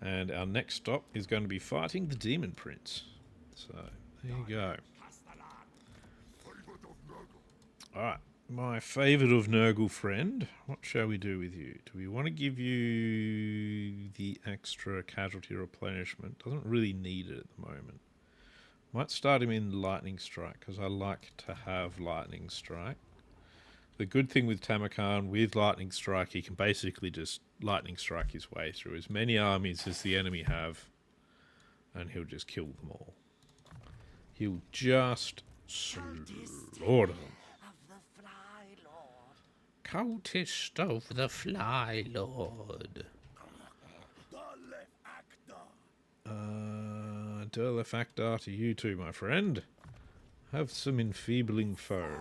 And our next stop is going to be fighting the Demon Prince. So, there you go. Alright, my favourite of Nurgle friend. What shall we do with you? Do we want to give you the extra casualty replenishment? Doesn't really need it at the moment. Might start him in Lightning Strike, because I like to have Lightning Strike. The good thing with Tamurkhan, with Lightning Strike, he can basically just Lightning Strike his way through as many armies as the enemy have, and he'll just kill them all. He'll just slaughter them. Cultist of the Fly Lord. Derlefactar to you too, my friend. Have some enfeebling foe.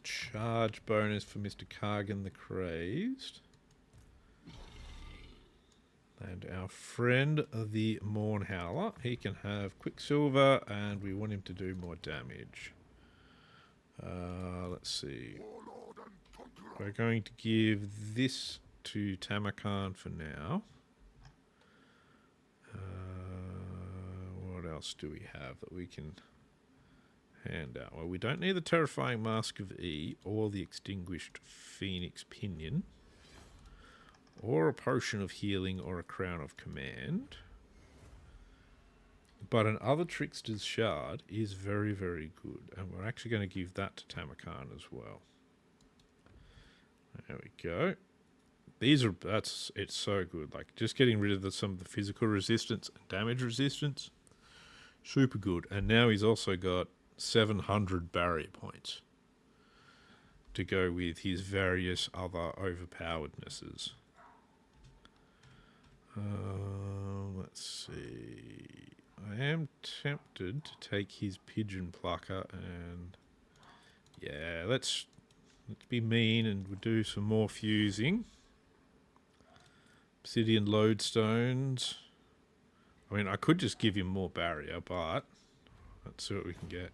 Charge bonus for Mr. Kargan the Crazed. And our friend, the Morn Howler, he can have Quicksilver, and we want him to do more damage. Let's see. We're going to give this to Tamurkhan for now. What else do we have that we can hand out? Well, we don't need the Terrifying Mask of E, or the Extinguished Phoenix Pinion, or a Potion of Healing, or a Crown of Command. But an Other Trickster's Shard is very, very good, and we're actually going to give that to Tamurkhan as well. There we go. It's so good. Like, just getting rid of some of the physical resistance and damage resistance, super good. And now he's also got 700 barrier points to go with his various other overpowerednesses. Let's see. I am tempted to take his Pigeon Plucker and yeah, let's be mean and we'll do some more fusing. Obsidian Lodestones. I mean, I could just give him more barrier, but let's see what we can get.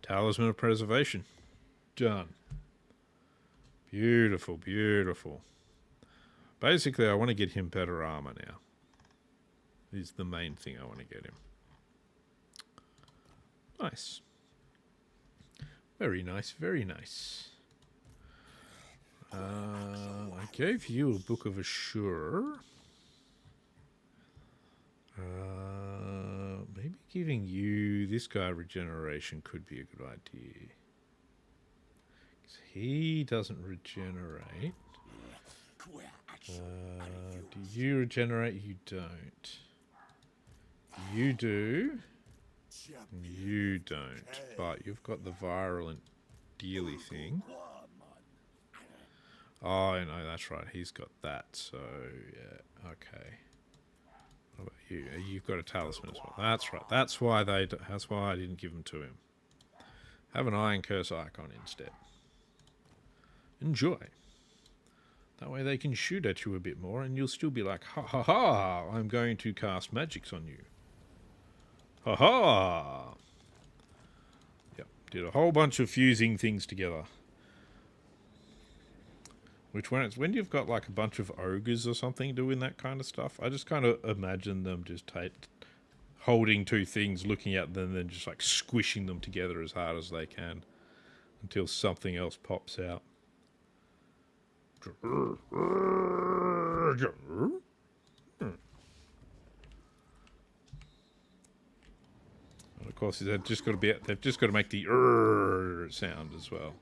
Talisman of Preservation. Done. Beautiful, beautiful. Basically, I want to get him better armor now. Is the main thing I want to get him. Nice. Very nice, very nice. I gave you a Book of Assure. Maybe giving you this guy regeneration could be a good idea. 'Cause he doesn't regenerate. Do you regenerate? You don't. You do. You don't. But you've got the virulent dealy thing. Oh, no, that's right. He's got that. So, yeah. Okay. What about you? You've got a talisman as well. That's right. That's why I didn't give them to him. Have an Iron Curse icon instead. Enjoy. That way they can shoot at you a bit more and you'll still be like, ha ha ha, I'm going to cast magics on you. Ha ha! Yep, did a whole bunch of fusing things together. Which when you've got like a bunch of ogres or something doing that kind of stuff, I just kind of imagine them just holding two things, looking at them, and then just like squishing them together as hard as they can until something else pops out. And of course, they've just got to make the sound as well.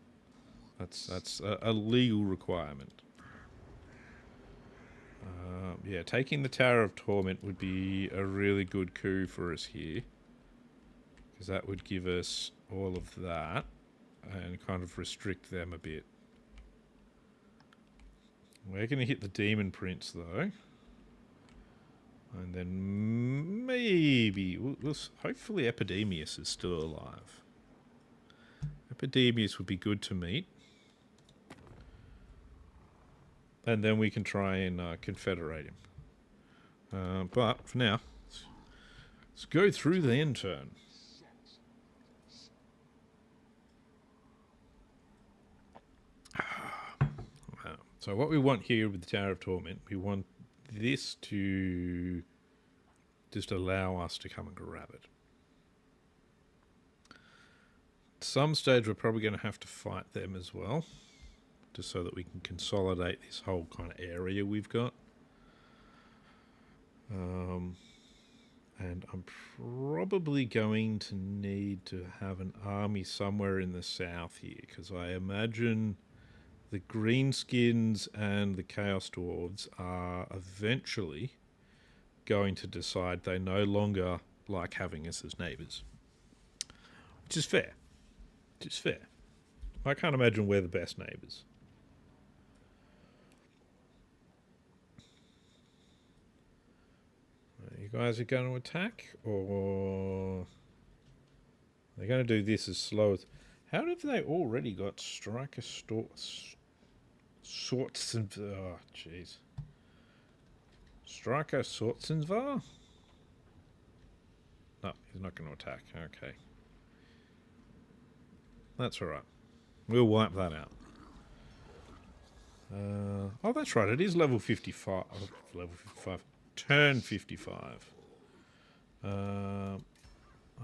That's a legal requirement. Yeah, taking the Tower of Torment would be a really good coup for us here, because that would give us all of that and kind of restrict them a bit. We're going to hit the Demon Prince though, and then maybe hopefully Epidemius is still alive. Epidemius would be good to meet. And then we can try and confederate him. But for now, let's go through the end turn. So what we want here with the Tower of Torment, we want this to just allow us to come and grab it. At some stage, we're probably going to have to fight them as well, just so that we can consolidate this whole kind of area we've got. And I'm probably going to need to have an army somewhere in the south here, because I imagine the Greenskins and the Chaos Dwarves are eventually going to decide they no longer like having us as neighbours. Which is fair. Which is fair. I can't imagine we're the best neighbours. You guys are going to attack, or they're going to do this as slow as... How have they already got Striker Sorts and... Oh, jeez. Striker Sortsenvar? No, he's not going to attack. Okay. That's alright. We'll wipe that out. Oh, that's right. It is level 55. Level 55. Turn 55. I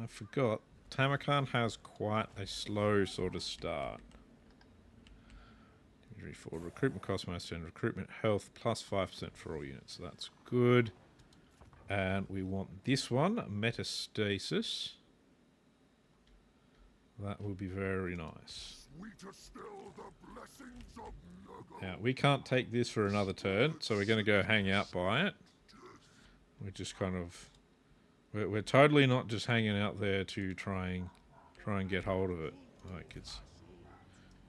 forgot. Tamurkhan has quite a slow sort of start. Injury forward. Recruitment cost -10. Recruitment health plus 5% for all units. So that's good. And we want this one. Metastasis. That will be very nice. Now, we can't take this for another turn, so we're going to go hang out by it. We're just kind of... We're totally not just hanging out there to try and get hold of it. Like, it's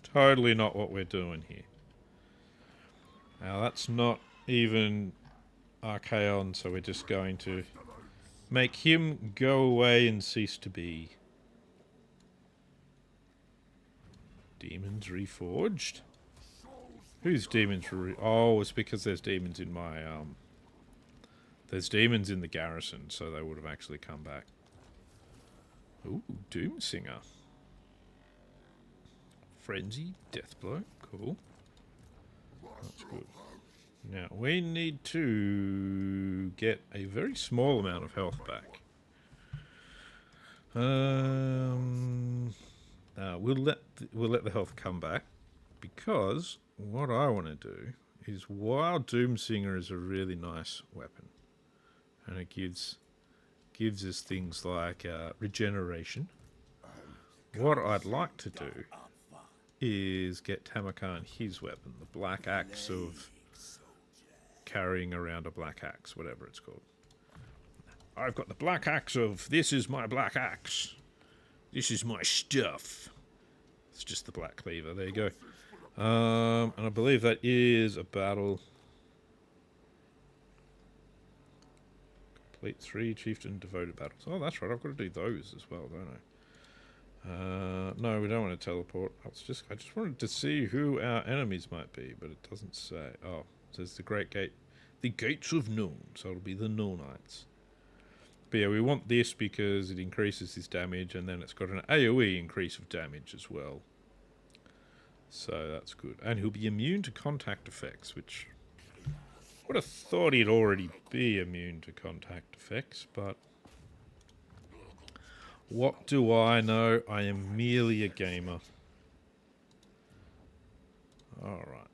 totally not what we're doing here. Now, that's not even Archaon, so we're just going to make him go away and cease to be. Demons Reforged? Who's Demons Oh, it's because there's demons in my... There's demons in the garrison, so they would have actually come back. Ooh, Doomsinger. Frenzy, Deathblow, cool. That's good. Now, we need to get a very small amount of health back. We'll let the health come back, because what I want to do is, while Doomsinger is a really nice weapon, and it gives us things like regeneration, what I'd like to do is get Tamurkhan his weapon, the Black Axe of carrying around a Black Axe, whatever it's called. I've got the Black Axe of, this is my Black Axe. This is my stuff. It's just the Black Cleaver, there you go. And I believe that is a battle. Complete 3 Chieftain Devoted battles. Oh, that's right, I've got to do those as well, don't I? No, we don't want to teleport. I just wanted to see who our enemies might be, but it doesn't say. Oh, it says the Great Gate. The Gates of Noon, so it'll be the Noonites. But yeah, we want this because it increases his damage, and then it's got an AoE increase of damage as well. So that's good. And he'll be immune to contact effects, which... I would have thought he'd already be immune to contact effects, but... What do I know? I am merely a gamer. Alright.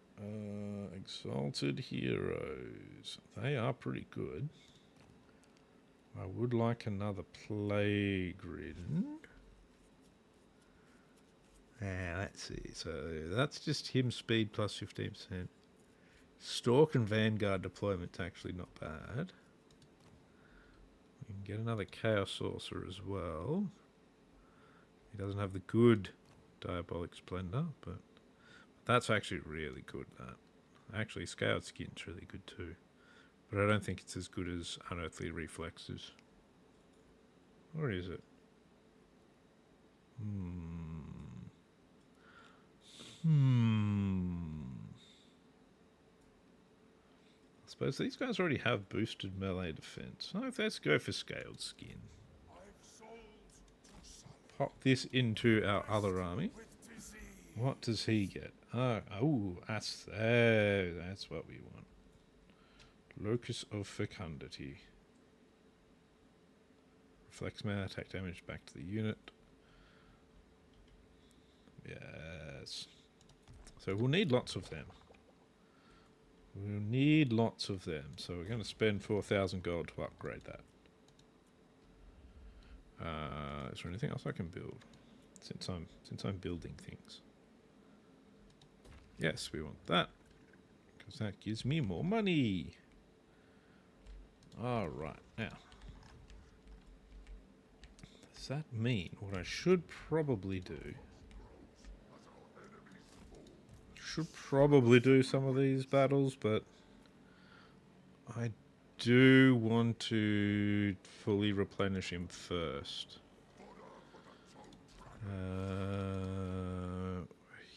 Exalted Heroes. They are pretty good. I would like another Plague Ridden. Let's see. So that's just him speed plus 15%. Stalk and Vanguard deployment's actually not bad. We can get another Chaos Sorcerer as well. He doesn't have the good Diabolic Splendor, but that's actually really good, that. Actually, Scaled Skin's really good too. But I don't think it's as good as Unearthly Reflexes. Or is it? I suppose these guys already have boosted melee defense. Oh, let's go for Scaled Skin. Pop this into our other army. What does he get? Oh, that's what we want. Locus of Fecundity. Reflects mana, attack damage back to the unit. Yes. So we'll need lots of them. We'll need lots of them. So we're going to spend 4,000 gold to upgrade that. Is there anything else I can build? Since I'm building things. Yes, we want that. Because that gives me more money. Alright, now. Does that mean what I should probably do? Should probably do some of these battles, but I do want to fully replenish him first.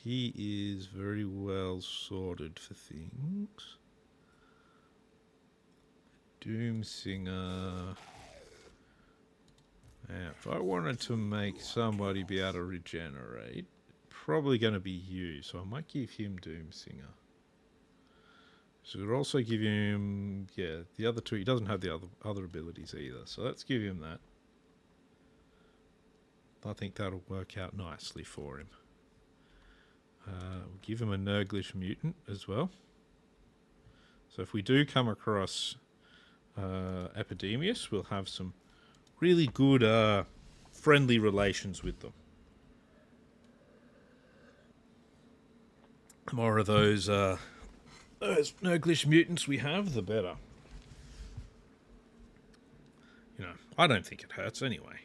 He is very well sorted for things. Doomsinger. Now, if I wanted to make somebody be able to regenerate, probably going to be you, so I might give him Doomsinger. So we'll also give him, yeah, the other two. He doesn't have the other abilities either, so let's give him that. I think that'll work out nicely for him. We'll give him a Nurglish Mutant as well. So if we do come across Epidemius, we'll have some really good friendly relations with them. The more of those Nurglish Mutants we have, the better. You know, I don't think it hurts anyway.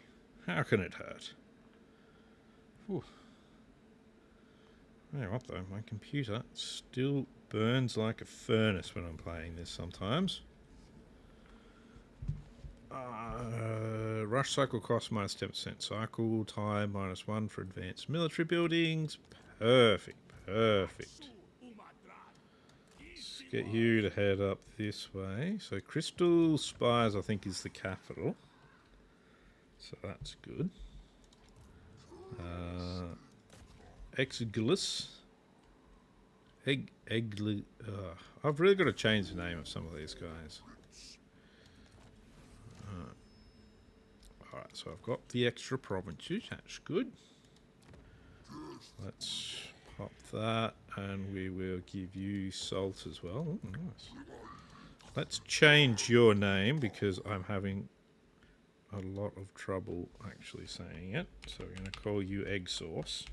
How can it hurt? Whew. You know what though, my computer still burns like a furnace when I'm playing this sometimes. Rush cycle cost minus 10%. Cycle time -1 for advanced military buildings. Perfect, perfect. Let's get you to head up this way. So Crystal Spires, I think, is the capital. So that's good. Exigilus. I've really got to change the name of some of these guys. Alright, so I've got the extra provinces. That's good. Let's pop that, and we will give you salt as well. Ooh, nice. Let's change your name because I'm having a lot of trouble actually saying it. So we're going to call you Egg Sauce.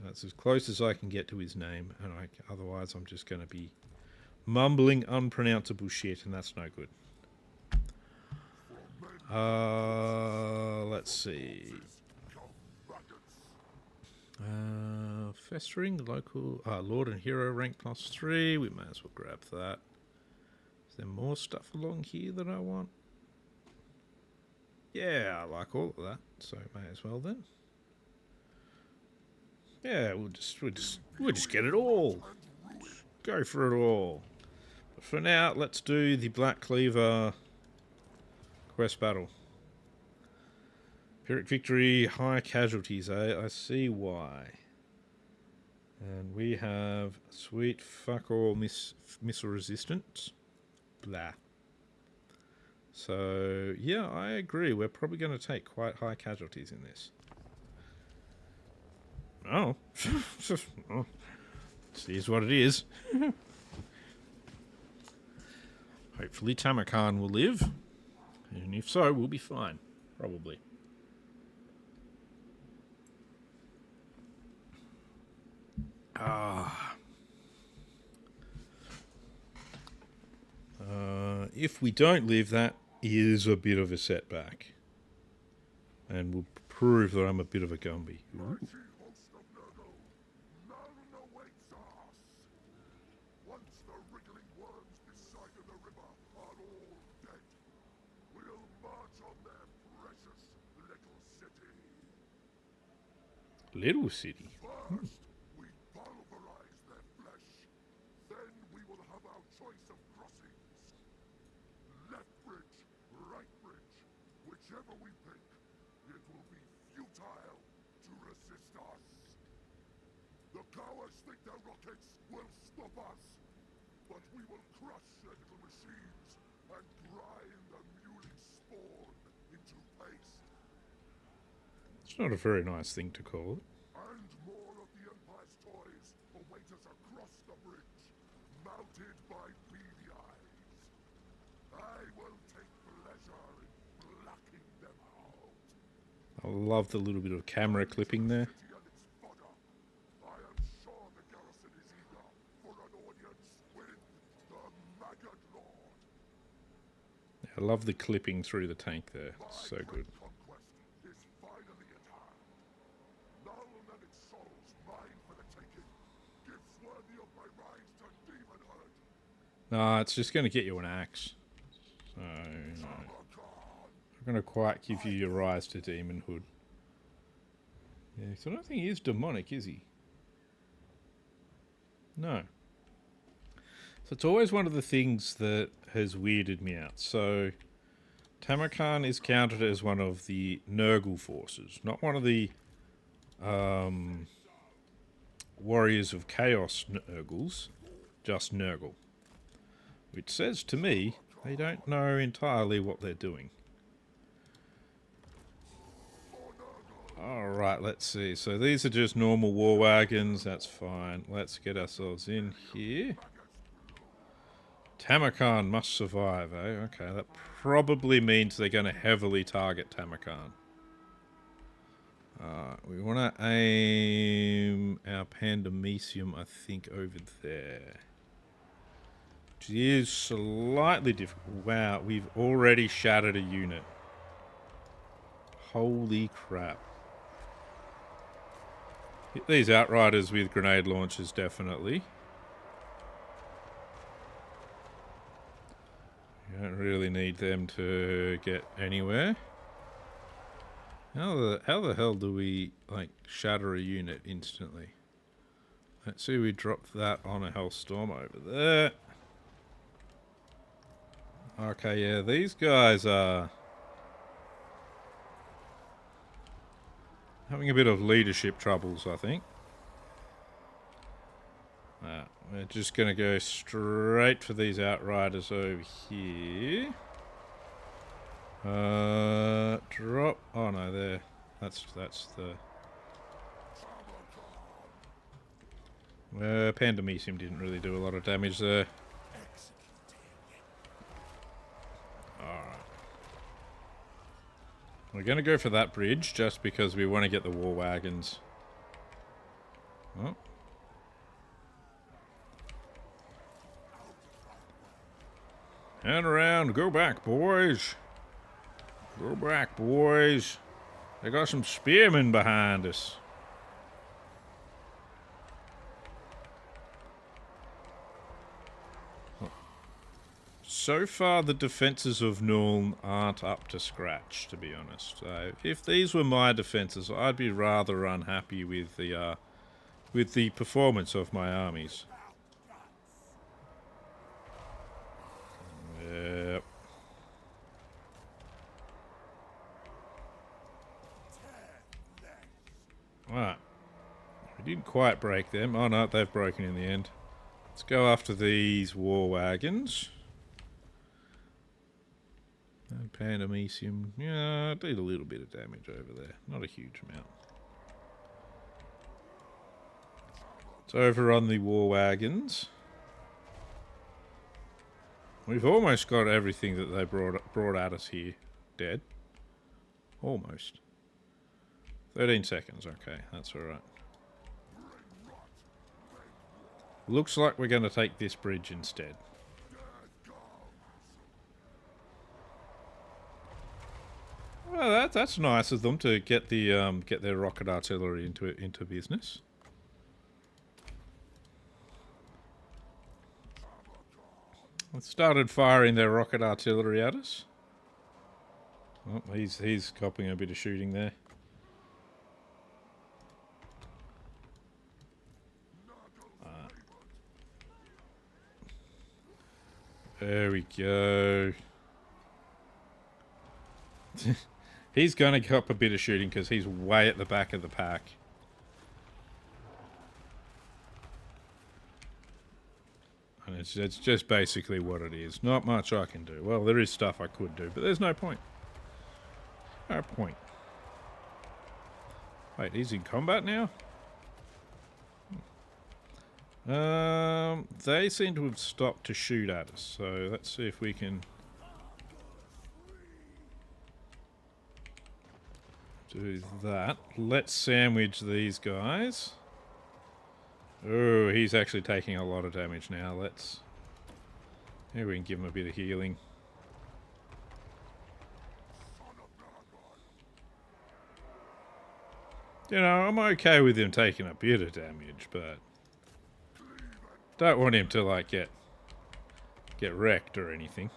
That's as close as I can get to his name, and otherwise I'm just going to be mumbling unpronounceable shit, and that's no good. Let's see. Festering, local, Lord and Hero rank +3. We may as well grab that. Is there more stuff along here that I want? Yeah, I like all of that, so may as well then. Yeah, we'll just get it all. Just go for it all. But for now, let's do the Black Cleaver quest battle. Pyrrhic victory, high casualties, eh? I see why. And we have sweet fuck all missile resistance. Blah. So, yeah, I agree. We're probably going to take quite high casualties in this. Oh. This is what it is. Hopefully Tamurkhan will live. And if so, we'll be fine. Probably. If we don't live, that is a bit of a setback. And will prove that I'm a bit of a Gumby. Ooh. Little city. First, we pulverize their flesh. Then we will have our choice of crossings. Left bridge, right bridge. Whichever we pick, it will be futile to resist us. The cowards think their rockets will stop us. But we will crush their little machines and grind the mewling spawn into paste. It's not a very nice thing to call it. And more of the Empire's toys await us across the bridge, mounted by beady eyes. I will take pleasure in blacking them out. I love the little bit of camera clipping there. City and its fodder. I am sure the garrison is eager for an audience with the Maggot Lord. I love the clipping through the tank there. It's so good. Conquest is finally at hand. Null and its souls mine for the taking. Gifts worthy of my rise to demonhood. Nah, it's just going to get you an axe. So, no. I'm going to quite give you your rise to demonhood. Yeah, so I don't think he is demonic, is he? No. So it's always one of the things that has weirded me out. So Tamurkhan is counted as one of the Nurgle forces, not one of the Warriors of Chaos Nurgles, just Nurgle. Which says to me, they don't know entirely what they're doing. Alright, let's see. So these are just normal war wagons, that's fine. Let's get ourselves in here. Tamurkhan must survive, eh? Okay, that probably means they're going to heavily target Tamurkhan. We want to aim our Pandemicium, I think, over there. Which is slightly difficult. Wow, we've already shattered a unit. Holy crap. Hit these Outriders with grenade launchers, definitely. You don't really need them to get anywhere. How the hell do we, like, shatter a unit instantly? Let's see, we dropped that on a Hellstorm over there. Okay, yeah, these guys are having a bit of leadership troubles, I think. We're just going to go straight for these Outriders over here. Drop. Oh no, there. That's the. Pandemicium didn't really do a lot of damage there. Alright. We're going to go for that bridge just because we want to get the war wagons. Oh. Turn around, go back, boys. Go back, boys. They got some spearmen behind us. So far, the defences of Nuln aren't up to scratch, to be honest. If these were my defences, I'd be rather unhappy with the performance of my armies. Yep. Right. We didn't quite break them. Oh no, they've broken in the end. Let's go after these war wagons. And Pandemicium. Yeah, I did a little bit of damage over there. Not a huge amount. It's over on the war wagons. We've almost got everything that they brought at us here dead. Almost. 13 seconds, okay, that's alright. Looks like we're going to take this bridge instead. Well, that's nice of them to get the get their rocket artillery into business. They started firing their rocket artillery at us. Oh, he's copying a bit of shooting there. There we go. He's going to cop a bit of shooting because he's way at the back of the pack. And it's just basically what it is. Not much I can do. Well, there is stuff I could do, but there's no point. No point. Wait, he's in combat now? They seem to have stopped to shoot at us, so let's see if we can do that. Let's sandwich these guys. Oh, he's actually taking a lot of damage now. Let's... Here we can give him a bit of healing. You know, I'm okay with him taking a bit of damage, but... Don't want him to, like, get wrecked or anything.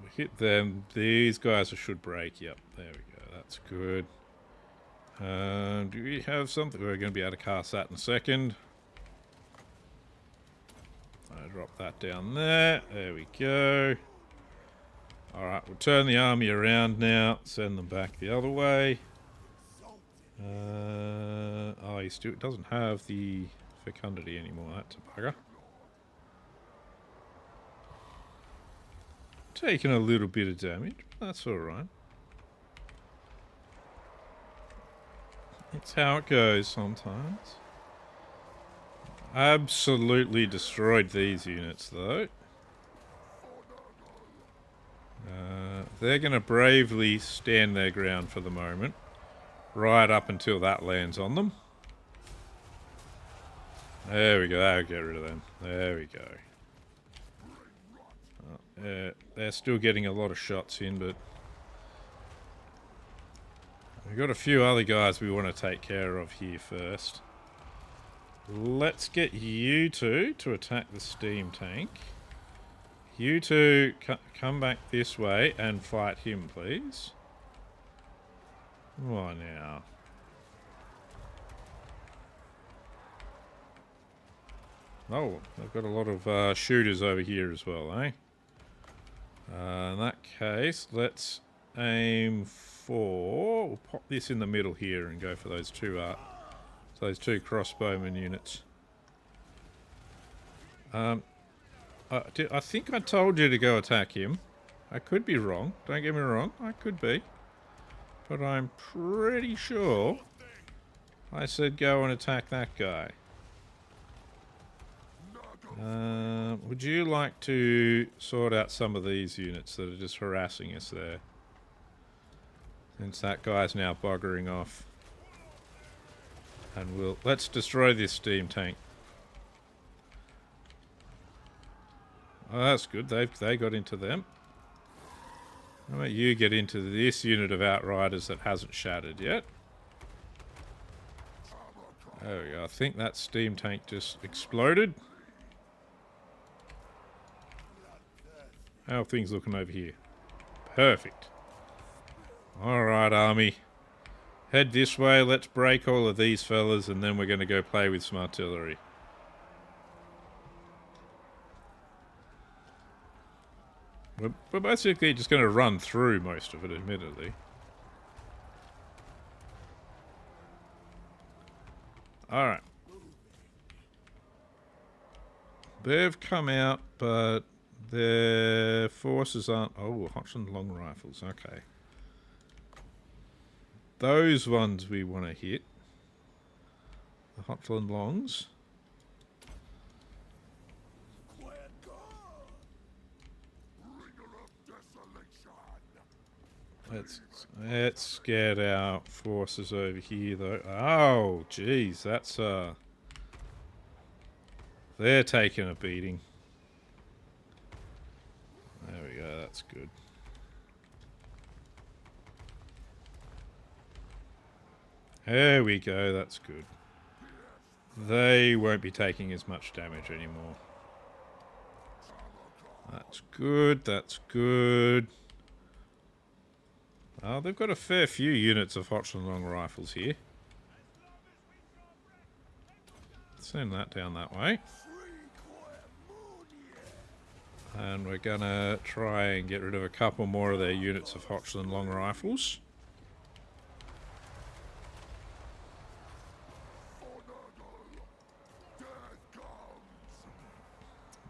We hit them. These guys should break. Yep, there we go. That's good. Do we have something? We're going to be able to cast that in a second. I drop that down there. There we go. Alright, we'll turn the army around now. Send them back the other way. Oh, he still doesn't have the fecundity anymore. That's a bugger. Taking a little bit of damage. That's alright. It's how it goes sometimes. Absolutely destroyed these units, though. They're going to bravely stand their ground for the moment. Right up until that lands on them. There we go. That'll get rid of them. There we go. They're still getting a lot of shots in, but... We've got a few other guys we want to take care of here first. Let's get you two to attack the steam tank. You two come back this way and fight him, please. Come on now. Oh, they've got a lot of shooters over here as well, eh? In that case, let's aim for... We'll pop this in the middle here and go for those two crossbowman units. I think I told you to go attack him. I could be wrong. Don't get me wrong. I could be. But I'm pretty sure I said go and attack that guy. Would you like to sort out some of these units that are just harassing us there? Since that guy's now buggering off. And let's destroy this steam tank. Oh, that's good. They got into them. How about you get into this unit of outriders that hasn't shattered yet? There we go. I think that steam tank just exploded. How are things looking over here? Perfect. Alright, army. Head this way. Let's break all of these fellas, and then we're going to go play with some artillery. We're basically just going to run through most of it, admittedly. Alright. They've come out, but their forces aren't... Oh, Hodgson long rifles, okay. Those ones we want to hit. the Hotland Longs. Let's get our forces over here, though. Oh, geez, that's they're taking a beating. There we go. That's good. There we go. That's good. They won't be taking as much damage anymore. That's good. That's good. Oh, they've got a fair few units of Hotland long rifles here. Send that down that way. And we're gonna try and get rid of a couple more of their units of Hotland long rifles.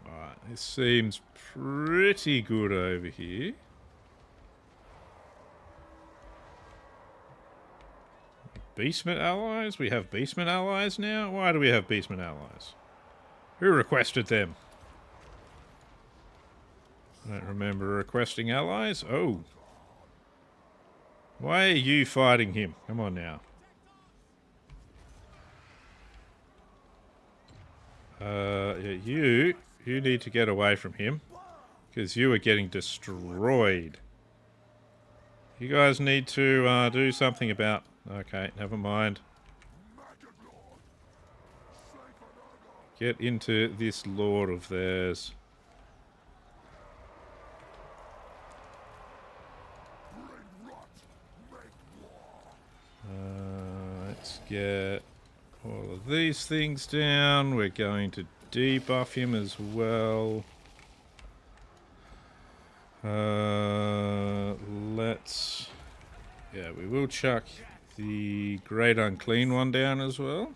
Alright, this seems pretty good over here. Beastmen allies? We have Beastmen allies now? Why do we have Beastmen allies? Who requested them? I don't remember requesting allies. Oh. Why are you fighting him? Come on now. Yeah, you need to get away from him. Because you are getting destroyed. You guys need to do something about... Okay, never mind. Get into this lord of theirs. Let's get all of these things down. We're going to debuff him as well. Let's... Yeah, we will chuck the Great Unclean One down as well.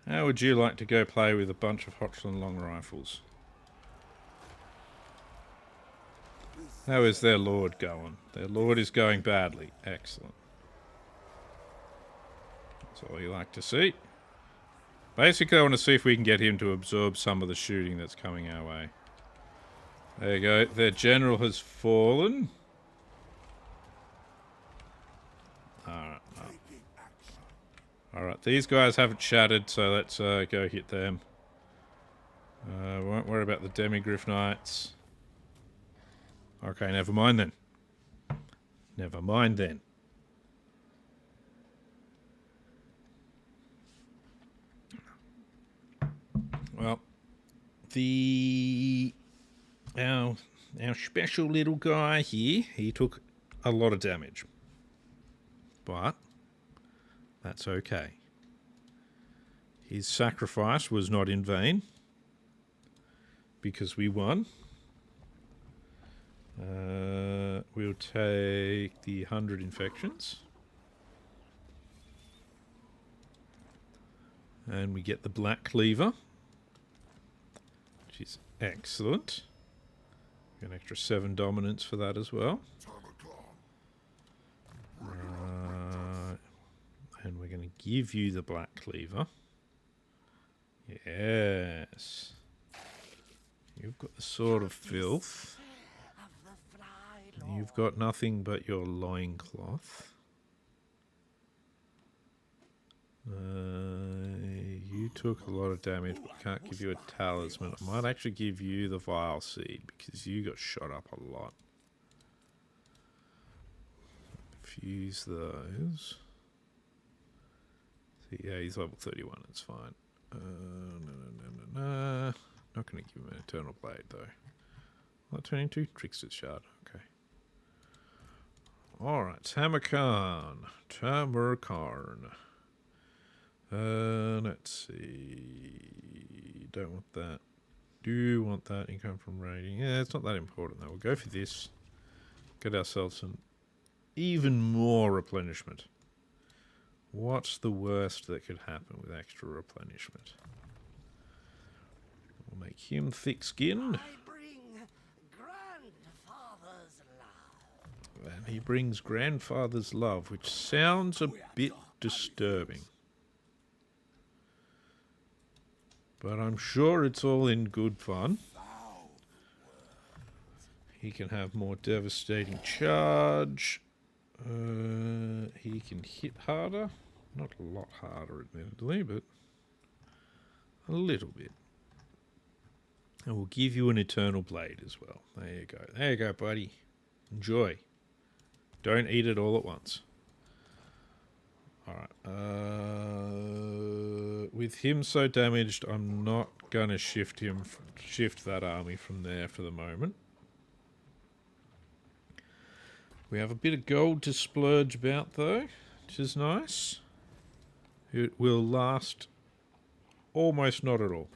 How would you like to go play with a bunch of Hotland long rifles? How is their lord going? Their lord is going badly. Excellent. That's all you like to see. Basically, I want to see if we can get him to absorb some of the shooting that's coming our way. There you go. Their general has fallen. Alright. Alright, these guys haven't shattered, so let's go hit them. Won't worry about the Demigryph Knights. Okay, never mind then. Never mind then. Well, our special little guy here, he took a lot of damage. But that's okay. His sacrifice was not in vain. Because we won. We'll take the 100 infections. And we get the Black Cleaver. Which is excellent. An extra 7 dominance for that as well. And we're going to give you the Black Cleaver. Yes. You've got the Sword of Filth. You've got nothing but your loincloth. You took a lot of damage, but can't give you a talisman. I might actually give you the Vile Seed, because you got shot up a lot. Fuse those. Yeah, he's level 31, it's fine. No. Not going to give him an Eternal Blade, though. What turn into? Trickster's Shard, okay. Alright, Tamurkhan. Let's see. Don't want that. Do want that. Income from raiding. Yeah, it's not that important, though. We'll go for this. Get ourselves some even more replenishment. What's the worst that could happen with extra replenishment? We'll make him thick-skinned. He brings grandfather's love, which sounds a bit disturbing. But I'm sure it's all in good fun. He can have more devastating charge. He can hit harder. Not a lot harder, admittedly, but a little bit. And we'll give you an eternal blade as well. There you go. There you go, buddy. Enjoy. Don't eat it all at once. Alright. With him so damaged, I'm not going to shift that army from there for the moment. We have a bit of gold to splurge about, though, which is nice. It will last almost not at all.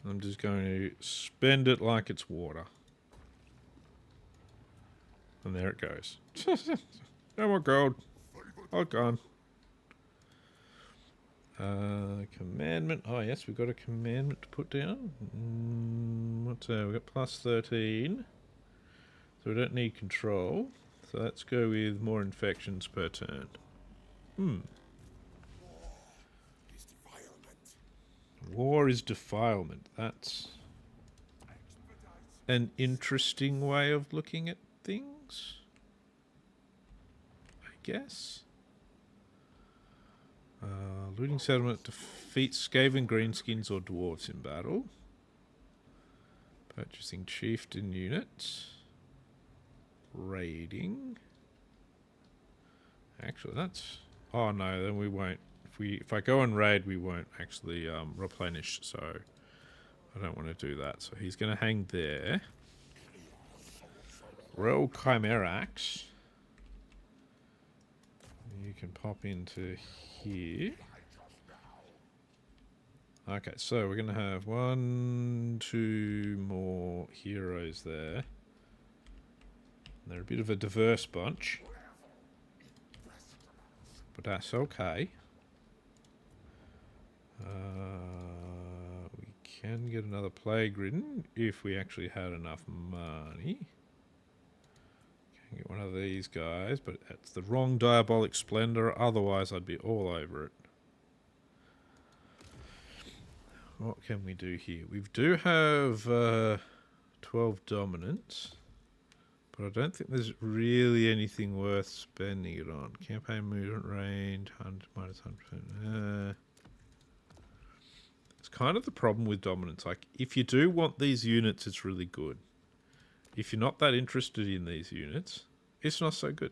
I'm just going to spend it like it's water. And there it goes. No more gold. All gone. Commandment. Oh, yes, we've got a commandment to put down. What's that? We've got plus 13. So we don't need control. So let's go with more infections per turn. War is defilement. That's an interesting way of looking at things, I guess. Looting settlement defeats Skaven greenskins or dwarves in battle. Purchasing chieftain units. Raiding. Actually, that's... Oh no, then we won't. If I go and raid, we won't actually replenish, so I don't want to do that. So he's going to hang there. Royal Chimerax. You can pop into here. Okay, so we're going to have 1, 2 more heroes there. They're a bit of a diverse bunch. But that's okay. We can get another plague ridden if we actually had enough money. Can get one of these guys, but it's the wrong diabolic splendor. Otherwise, I'd be all over it. What can we do here? We do have 12 dominance, but I don't think there's really anything worth spending it on. Campaign movement range, 100 minus 100%. It's kind of the problem with dominance. Like, if you do want these units, it's really good. If you're not that interested in these units, it's not so good.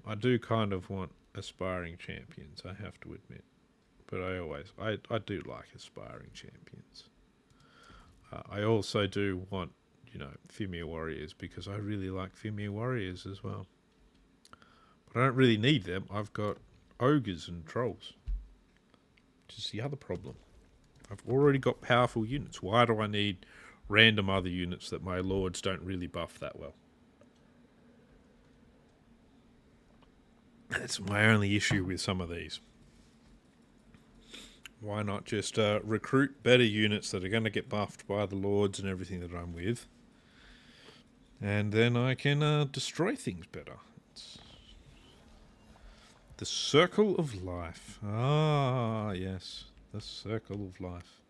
I do kind of want aspiring champions, I have to admit. But I do like aspiring champions. I also do want, you know, Fimir warriors, because I really like Fimir warriors as well. But I don't really need them. I've got ogres and trolls, which is the other problem. I've already got powerful units. Why do I need random other units that my lords don't really buff that well? That's my only issue with some of these. Why not just recruit better units that are going to get buffed by the lords and everything that I'm with, and then I can destroy things better. It's the circle of life. Ah, yes, the circle of life.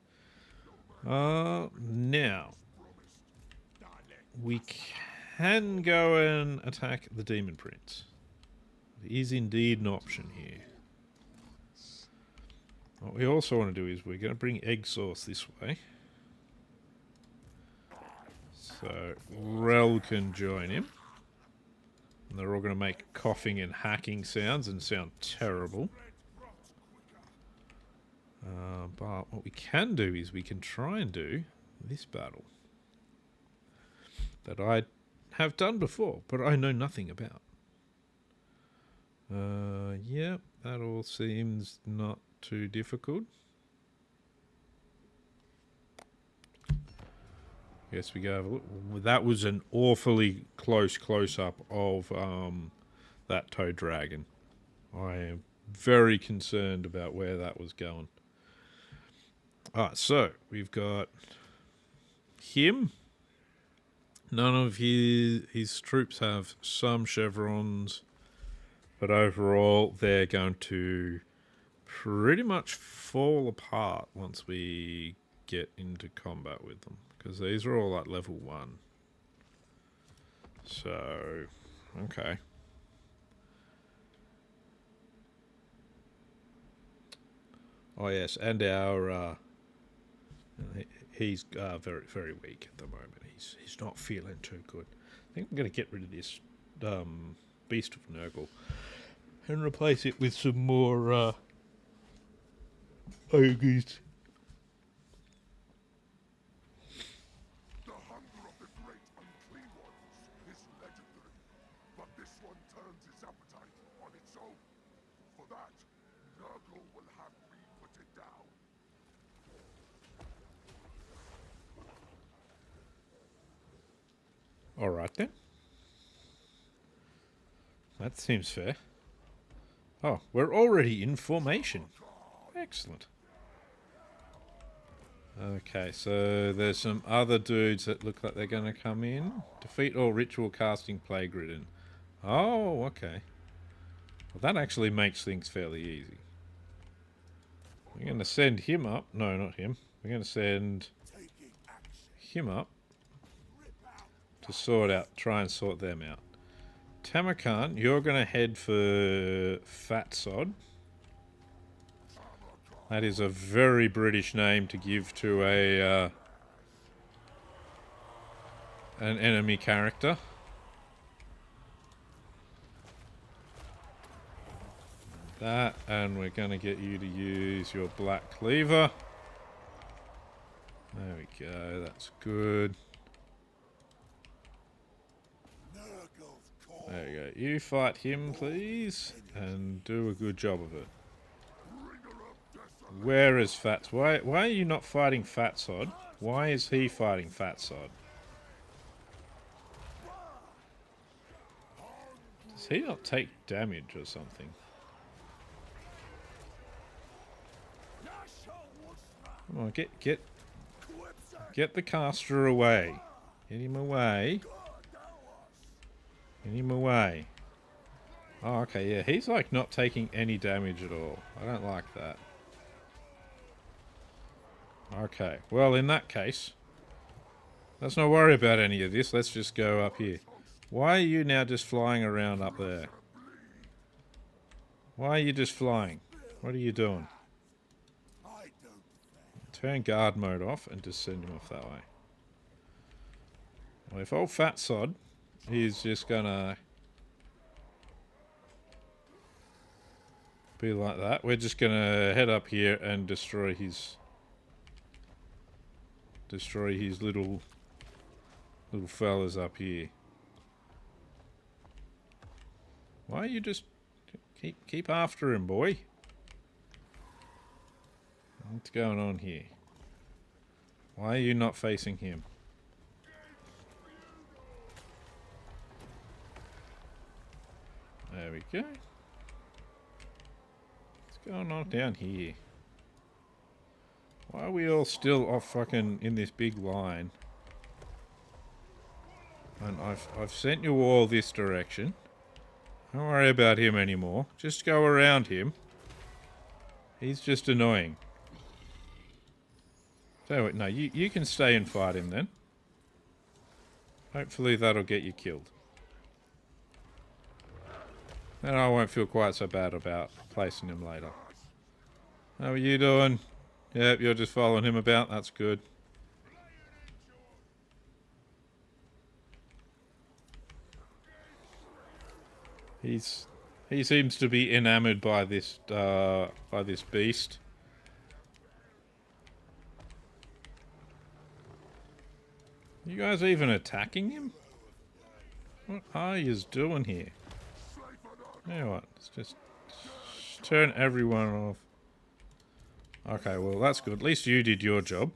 Now we can go and attack the Demon Prince. It is indeed an option here. What we also want to do is we're going to bring egg sauce this way. So Rel can join him. And they're all going to make coughing and hacking sounds and sound terrible. But what we can do is we can try and do this battle that I have done before, but I know nothing about. Yep, that all seems not too difficult. Yes, we go have a look. That was an awfully close up of that toad dragon. I am very concerned about where that was going. Alright, so we've got him. None of his troops have some chevrons, but overall they're going to pretty much fall apart once we get into combat with them, because these are all at level 1. So, okay. Oh yes, and our he's very, very weak at the moment. He's not feeling too good. I think I'm going to get rid of this Beast of Nurgle and replace it with some more ogres. The hunger of the great unclean ones is legendary, but this one turns its appetite on its own. For that, Nurgle will have me put it down. Alright then. That seems fair. Oh, we're already in formation. Excellent. Okay, so there's some other dudes that look like they're going to come in. Defeat all ritual casting plague ridden. Oh, okay. Well, that actually makes things fairly easy. We're going to send him up. No, not him. We're going to send him up to try and sort them out. Tamurkhan, you're going to head for Fat Sod. That is a very British name to give to an enemy character. That, and we're going to get you to use your Black Cleaver. There we go, that's good. There you go. You fight him, please, and do a good job of it. Where is Fats? Why are you not fighting Fatsod? Why is he fighting Fatsod? Does he not take damage or something? Come on, get the caster away. Get him away. Get him away. Oh, okay, yeah, he's like not taking any damage at all. I don't like that. Okay, well, in that case, let's not worry about any of this. Let's just go up here. Why are you now just flying around up there? Why are you just flying? What are you doing? Turn guard mode off and just send him off that way. Well, if old Fat Sod is just gonna be like that, we're just gonna head up here and destroy his little fellas up here. Why are you just keep after him, boy? What's going on here? Why are you not facing him? There we go. What's going on down here? Why are we all still off fucking in this big line? And I've sent you all this direction. Don't worry about him anymore. Just go around him. He's just annoying. So no, you can stay and fight him then. Hopefully that'll get you killed. Then I won't feel quite so bad about placing him later. How are you doing? Yep, you're just following him about. That's good. He seems to be enamored by this beast. You guys even attacking him? What are you doing here? You know what? Let's just turn everyone off. Okay, well that's good. At least you did your job.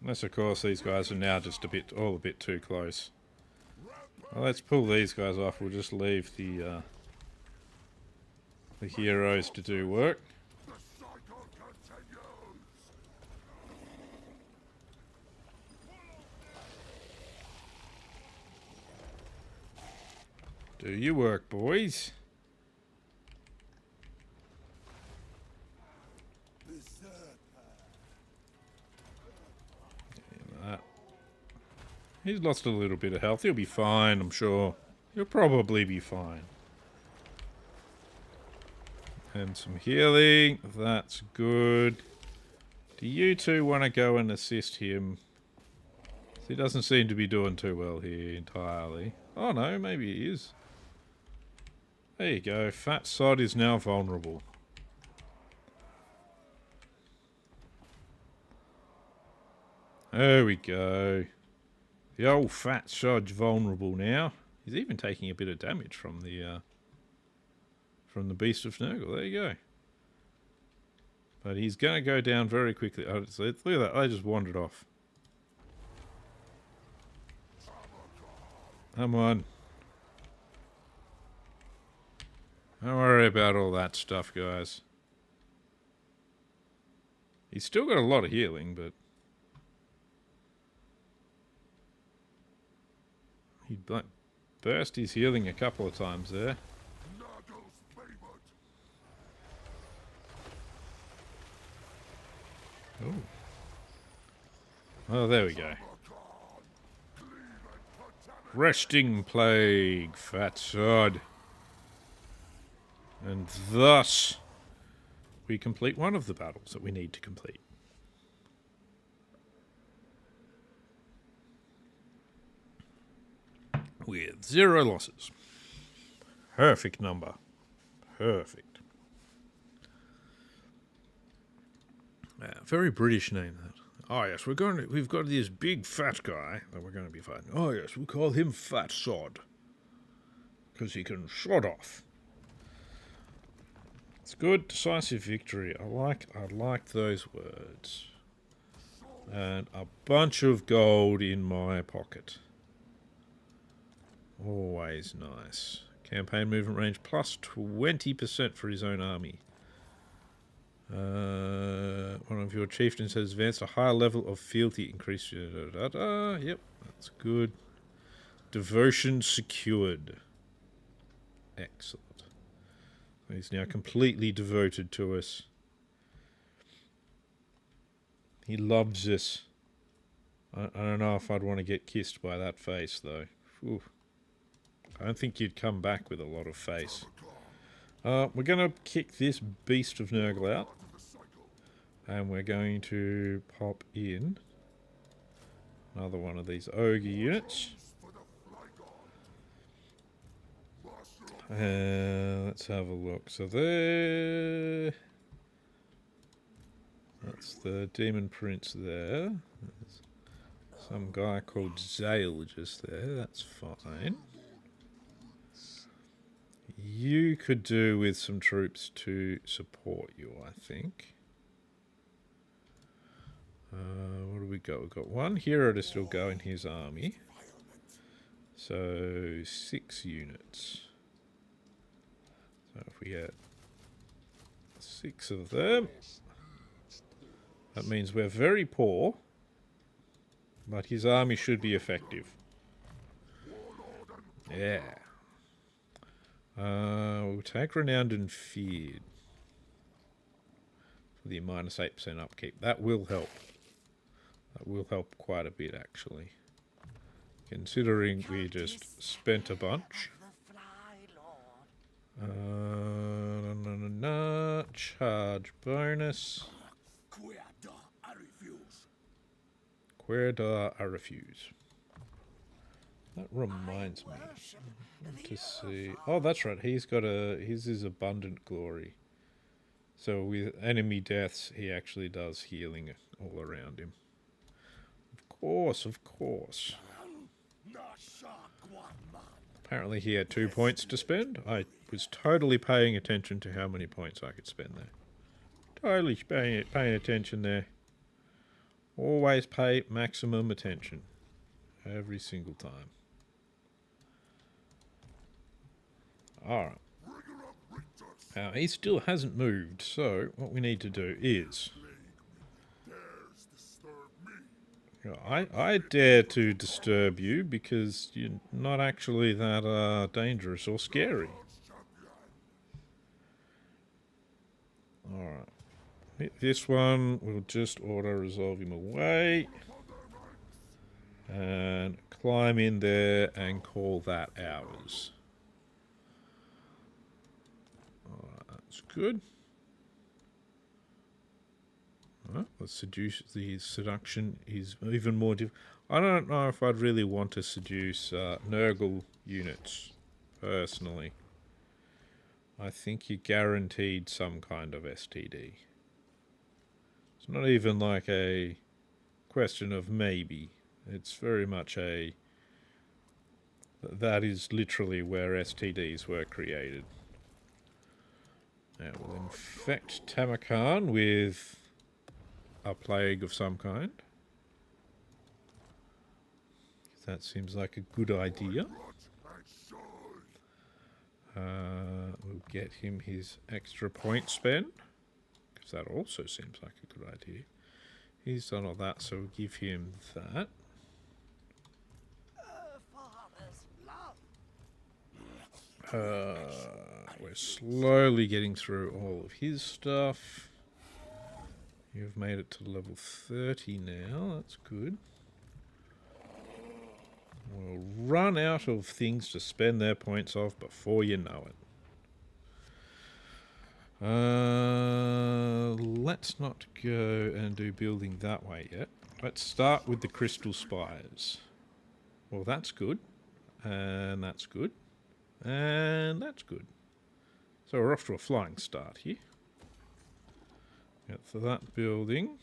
Unless of course these guys are now just all a bit too close. Well, let's pull these guys off. We'll just leave the heroes to do work. Do your work, boys. That. He's lost a little bit of health. He'll be fine, I'm sure. He'll probably be fine. And some healing. That's good. Do you two want to go and assist him? He doesn't seem to be doing too well here entirely. Oh no, maybe he is. There you go. Fat Sod is now vulnerable. There we go. The old Fat Sod's vulnerable now. He's even taking a bit of damage from the Beast of Nurgle. There you go. But he's going to go down very quickly. Oh, look at that. I just wandered off. Come on. Don't worry about all that stuff, guys. He's still got a lot of healing, but... he burst his healing a couple of times there. Oh. Oh, there we go. Resting Plague, Fat Sod. And thus, we complete one of the battles that we need to complete. With 0 losses. Perfect number. Perfect. Very British name, that. Oh yes, we've got this big fat guy that we're going to be fighting. Oh yes, we call him Fat Sod. Because he can sod off. It's good, decisive victory. I like those words. And a bunch of gold in my pocket. Always nice. Campaign movement range plus 20% for his own army. One of your chieftains has advanced a higher level of fealty. Increased. Yep, that's good. Devotion secured. Excellent. He's now completely devoted to us. He loves us. I don't know if I'd want to get kissed by that face, though. Ooh. I don't think you'd come back with a lot of face. We're going to kick this Beast of Nurgle out. And we're going to pop in another one of these Ogre units. Let's have a look. So there... that's the Demon Prince there. There's some guy called Zale just there. That's fine. You could do with some troops to support you, I think. What do we got? We've got one hero to still go in his army. So 6 units. So if we get 6 of them, that means we're very poor, but his army should be effective. Yeah. We'll take Renowned and Feared for the minus 8% upkeep. That will help. That will help quite a bit, actually. Considering we just spent a bunch. Charge bonus. Querda I refuse. That reminds me. To see. Oh, that's right. He's got his is abundant glory. So with enemy deaths, he actually does healing all around him. Of course. Apparently he had 2 points to spend. I was totally paying attention to how many points I could spend there. Totally paying attention there. Always pay maximum attention. Every single time. Alright. Now, he still hasn't moved, so what we need to do is... I dare to disturb you because you're not actually that dangerous or scary. Alright. This one, we'll just auto-resolve him away. And climb in there and call that ours. Alright, that's good. Alright, let's seduce. The seduction is even more difficult. I don't know if I'd really want to seduce Nurgle units, personally. I think you're guaranteed some kind of STD. It's not even like a question of maybe. It's very much a... That is literally where STDs were created. Now we'll infect Tamurkhan with a plague of some kind. That seems like a good idea. We'll get him his extra point spend, because that also seems like a good idea. He's done all that, so we'll give him that. We're slowly getting through all of his stuff. You've made it to level 30 now, that's good. We'll run out of things to spend their points off before you know it. Let's not go and do building that way yet. Let's start with the crystal spires. Well, that's good. And that's good. And that's good. So we're off to a flying start here. For that building.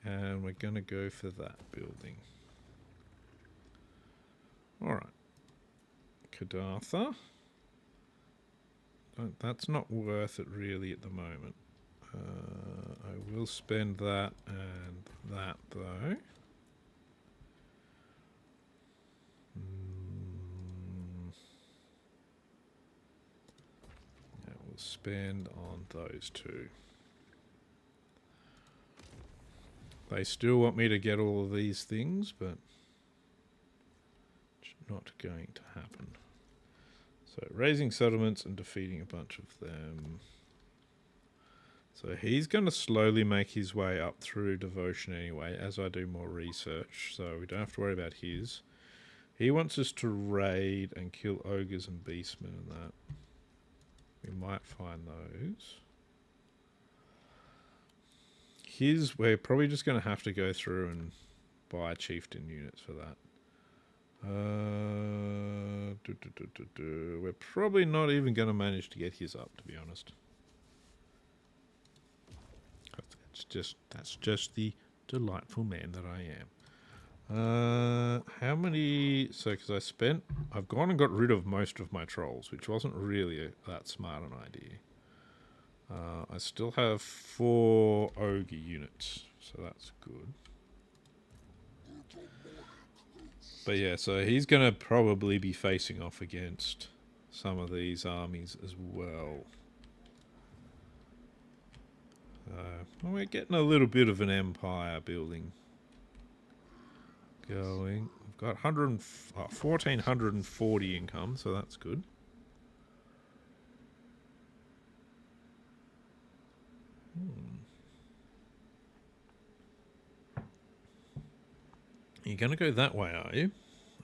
And we're going to go for that building. Alright. Kadartha. That's not worth it really at the moment. I will spend that and that though. Yeah, we'll spend on those two. They still want me to get all of these things, but it's not going to happen. So, raising settlements and defeating a bunch of them. So he's going to slowly make his way up through devotion anyway, as I do more research, so we don't have to worry about his. He wants us to raid and kill ogres and beastmen and that. We might find those. His, we're probably just going to have to go through and buy chieftain units for that. We're probably not even going to manage to get his up, to be honest. That's just the delightful man that I am. How many? So, because I've gone and got rid of most of my trolls, which wasn't really that smart an idea. I still have 4 ogre units, so that's good. But yeah, so he's going to probably be facing off against some of these armies as well. Well, we're getting a little bit of an empire building going. We've got 1,440 income, so that's good. You're going to go that way, are you?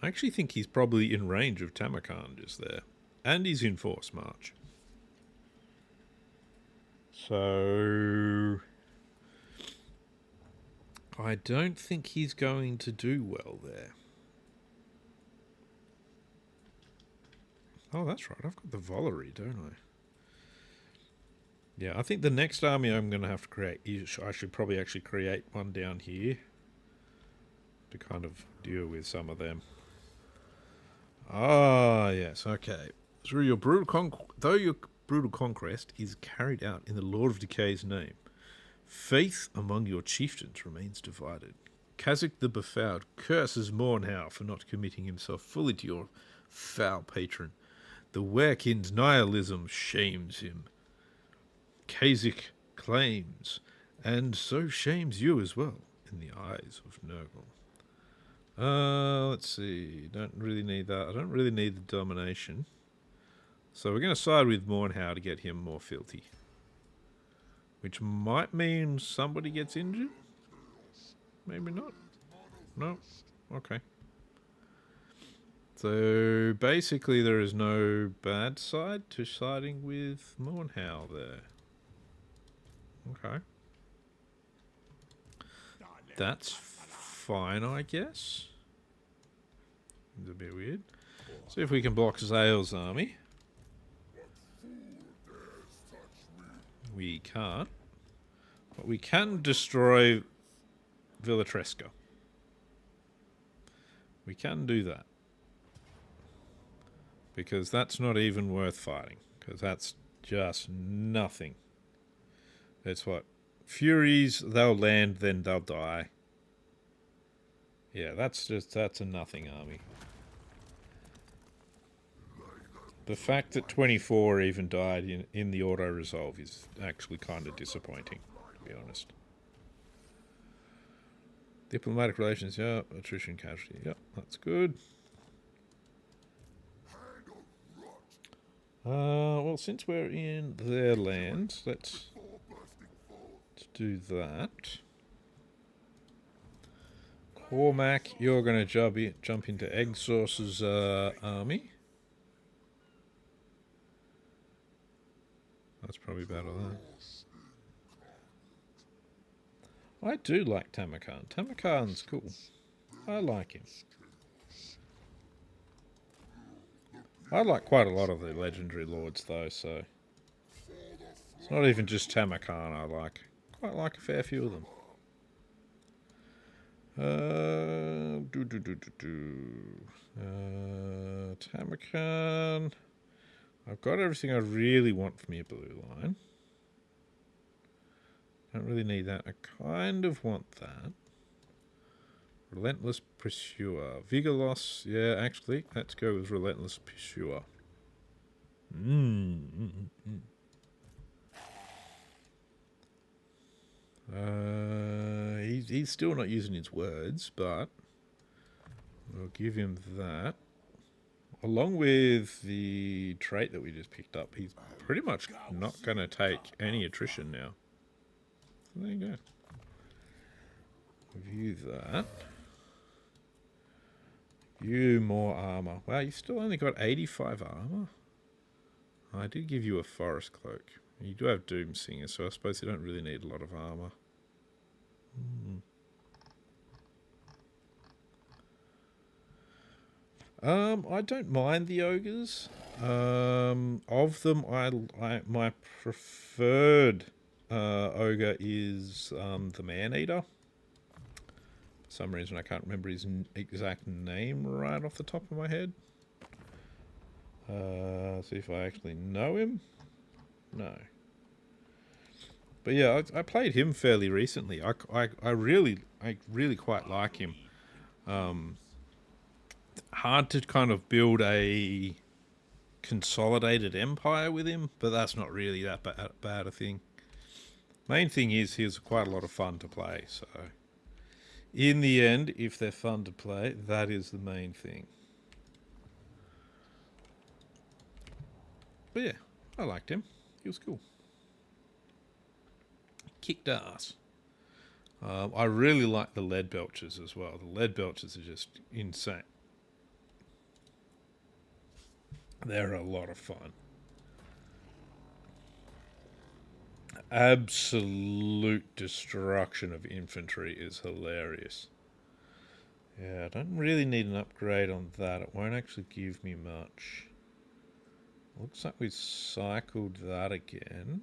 I actually think he's probably in range of Tamurkhan just there. And he's in force march. So I don't think he's going to do well there. Oh, that's right. I've got the Volary, don't I? Yeah, I think the next army I'm going to have to create, I should probably actually create one down here to kind of deal with some of them. Ah, yes, okay. Through your though your brutal conquest is carried out in the Lord of Decay's name, faith among your chieftains remains divided. Kazakh the Befouled curses Mornhow for not committing himself fully to your foul patron. The Werekin's nihilism shames him. Kazakh claims, and so shames you as well, in the eyes of Nurgle. Let's see. Don't really need that. I don't really need the domination. So we're going to side with Mornhow to get him more filthy. Which might mean somebody gets injured? Maybe not. No? Okay. So basically there is no bad side to siding with Mornhow there. Okay. That's fine, I guess. It's a bit weird. See if we can block Zale's army. We can't. But we can destroy Villatresca. We can do that. Because that's not even worth fighting. Because that's just nothing. It's what? Furies, they'll land, then they'll die. Yeah, that's a nothing army. The fact that 24 even died in the auto-resolve is actually kind of disappointing, to be honest. Diplomatic relations, yeah. Attrition, casualty, yeah. That's good. Well, since we're in their lands, let's do that. Cormac, you're going to jump into Eggsource's army. That's probably about all that. I do like Tamurkhan. Tamurkhan's cool. I like him. I like quite a lot of the legendary lords, though, so... It's not even just Tamurkhan I like. Quite like a fair few of them. Tamurkhan... I've got everything I really want from your blue line. Don't really need that. I kind of want that. Relentless Pursuer. Vigor loss. Yeah, actually, let's go with Relentless Pursuer. He's still not using his words, but we'll give him that. Along with the trait that we just picked up, he's pretty much not going to take any attrition now. So there you go. View that. View more armor. Wow, you've still only got 85 armor? I did give you a forest cloak. You do have Doomsinger, so I suppose you don't really need a lot of armor. I don't mind the ogres. Of them, my preferred ogre is the Man-Eater. For some reason, I can't remember his exact name right off the top of my head. See if I actually know him. No. But yeah, I played him fairly recently. I really quite like him. Hard to kind of build a consolidated empire with him, but that's not really that bad a thing. Main thing is he was quite a lot of fun to play, so in the end, if they're fun to play, that is the main thing. But yeah, I liked him. He was cool. Kicked ass. I really like the lead belchers as well. The lead belchers are just insane. They're a lot of fun. Absolute destruction of infantry is hilarious. Yeah, I don't really need an upgrade on that. It won't actually give me much. Looks like we cycled that again.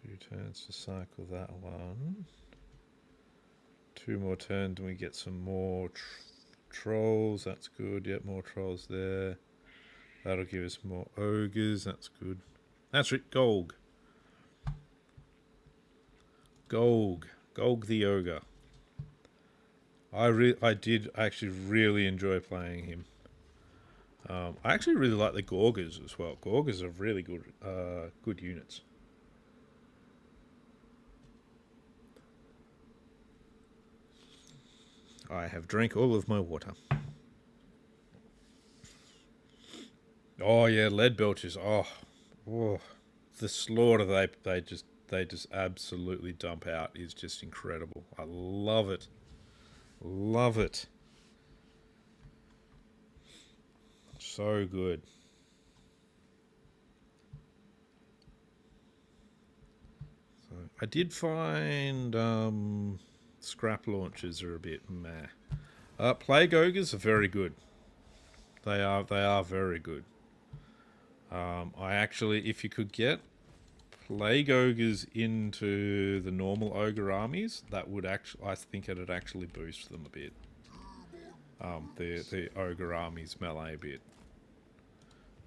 2 turns to cycle that one. 2 more turns and we get some more trolls. That's good. Yep, more trolls there. That'll give us more ogres. That's good. That's it. Golg the ogre. I did actually really enjoy playing him. I actually really like the Gorgers as well. Gorgers are really good units. I have drank all of my water. Oh yeah, lead belchers. Oh, the slaughter they just absolutely dump out is just incredible. I love it. Love it. So good. So I did find scrap launchers are a bit meh. Plague ogres are very good. They are very good. I actually, if you could get plague ogres into the normal ogre armies, that would actually, I think it'd actually boost them a bit. The ogre armies melee a bit,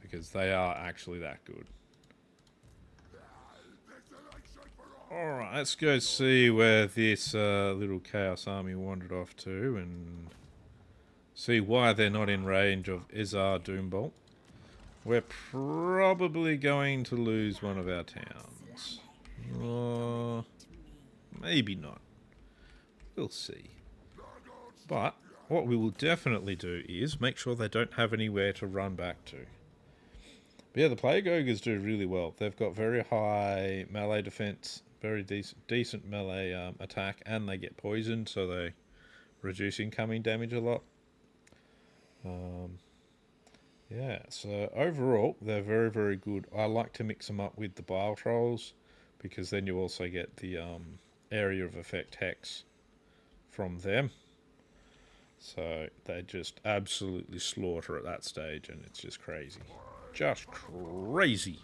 because they are actually that good. Alright, let's go see where this little chaos army wandered off to and see why they're not in range of Izar Doombolt. We're probably going to lose one of our towns. Or maybe not. We'll see. But what we will definitely do is make sure they don't have anywhere to run back to. But yeah, the Plague Ogres do really well. They've got very high melee defense, very decent melee attack, and they get poisoned, so they reduce incoming damage a lot. Yeah, so overall, they're very, very good. I like to mix them up with the Bile Trolls, because then you also get the area of effect hex from them. So they just absolutely slaughter at that stage, and it's just crazy. Just crazy.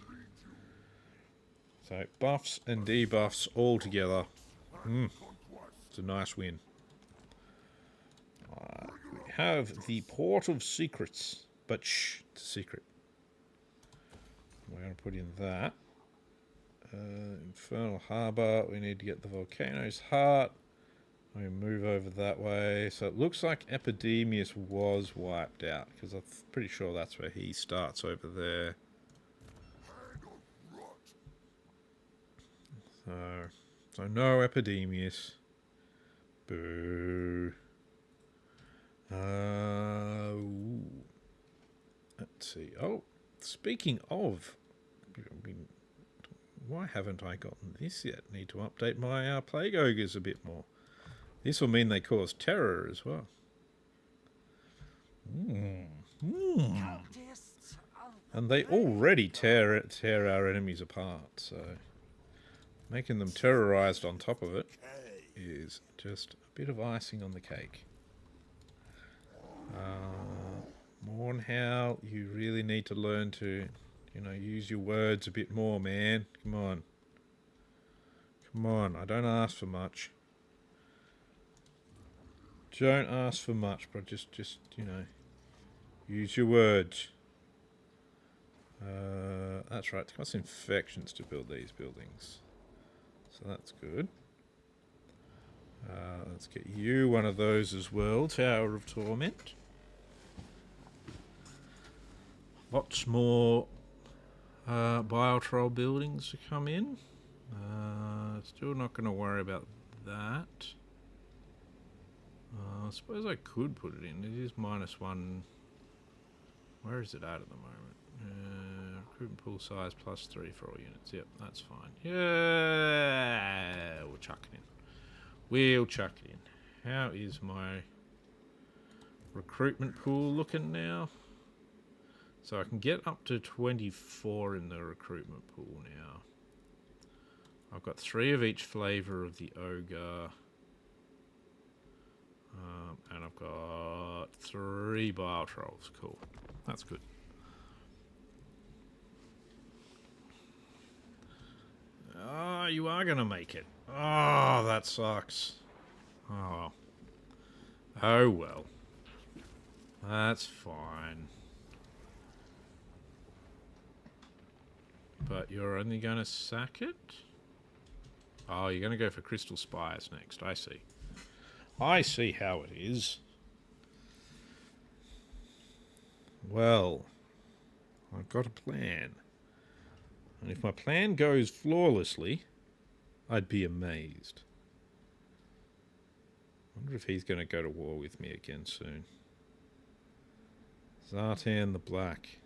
So buffs and debuffs all together. It's a nice win. We have the Port of Secrets. But shh, it's a secret. We're going to put in that. Infernal Harbour. We need to get the Volcano's Heart. We move over that way. So it looks like Epidemius was wiped out, because I'm pretty sure that's where he starts over there. So no Epidemius. Boo. Ooh. Let's see. Oh, speaking of, why haven't I gotten this yet? Need to update my Plague Ogres a bit more. This will mean they cause terror as well. And they already tear our enemies apart, so making them terrorized on top of it is just a bit of icing on the cake. Mornhowl, you really need to learn to, use your words a bit more, man. Come on. Come on, I don't ask for much. Don't ask for much, but just use your words. That's right, it costs infections to build these buildings. So that's good. Let's get you one of those as well, Tower of Torment. Lots more Bile Troll buildings to come in. Still not going to worry about that. I suppose I could put it in. It is -1. Where is it at the moment? Recruitment pool size +3 for all units. Yep, that's fine. Yeah, we'll chuck it in. We'll chuck it in. How is my recruitment pool looking now? So I can get up to 24 in the recruitment pool now. I've got 3 of each flavour of the ogre. And I've got 3 Bile Trolls. Cool. That's good. Oh, you are going to make it. Oh, that sucks. Oh, well. Oh, well. That's fine. But you're only going to sack it? Oh, you're going to go for Crystal Spires next. I see. I see how it is. Well, I've got a plan. And if my plan goes flawlessly, I'd be amazed. Wonder if he's going to go to war with me again soon. Zartan the Black.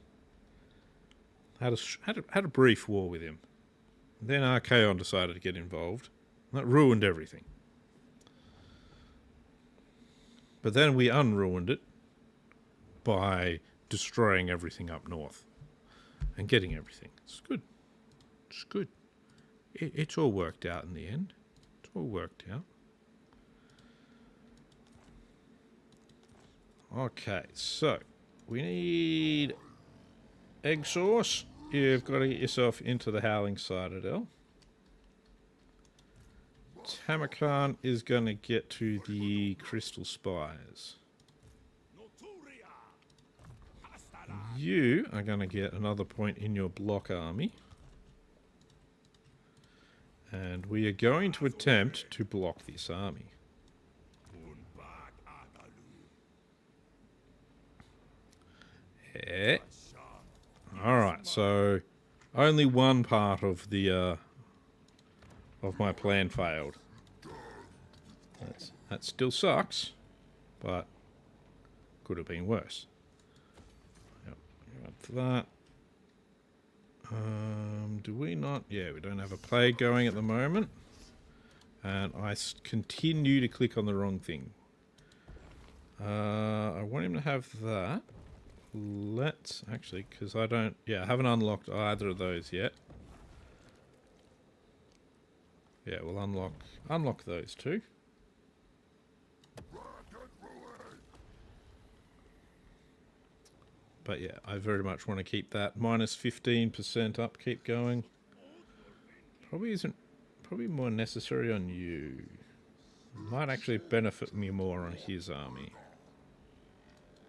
Had a brief war with him. Then Archaon decided to get involved. That ruined everything. But then we unruined it by destroying everything up north and getting everything. It's good. It's good. It's all worked out in the end. It's all worked out. Okay, so we need egg sauce. You've got to get yourself into the Howling Citadel. Tamurkhan is going to get to the Crystal Spires. You are going to get another point in your block army. And we are going to attempt to block this army. Yeah. Alright, so only one part of the of my plan failed. That still sucks, but could have been worse. Yep, up to that. Do we not? Yeah, we don't have a plague going at the moment. And I continue to click on the wrong thing. I want him to have that. Let's actually, because I don't, I haven't unlocked either of those yet. Yeah, we'll unlock those two. But yeah, I very much want to keep that minus 15% upkeep going. Probably more necessary on you. Might actually benefit me more on his army.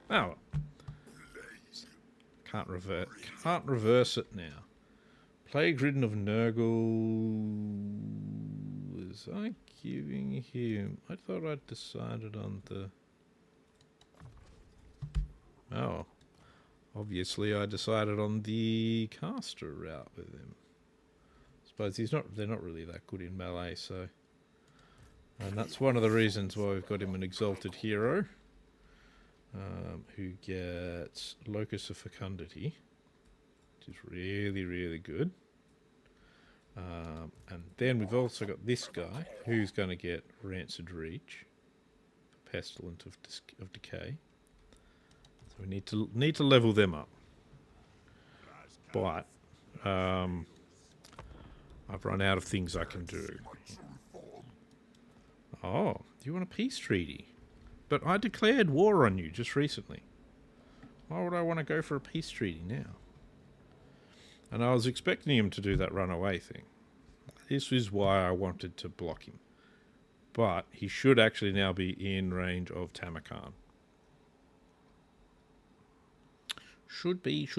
Oh. Can't reverse it now. Plague ridden of Nurgle. Was I giving him? I thought I'd decided on the. Oh, obviously I decided on the caster route with him. Suppose he's not. They're not really that good in melee, so. And that's one of the reasons why we've got him an exalted hero. Who gets Locus of Fecundity, which is really, really good. And then we've also got this guy, who's going to get Rancid Reach, Pestilent of Decay. So we need to level them up. But I've run out of things I can do. Oh, do you want a peace treaty? But I declared war on you just recently. Why would I want to go for a peace treaty now? And I was expecting him to do that runaway thing. This is why I wanted to block him. But he should actually now be in range of Tamurkhan. Should be.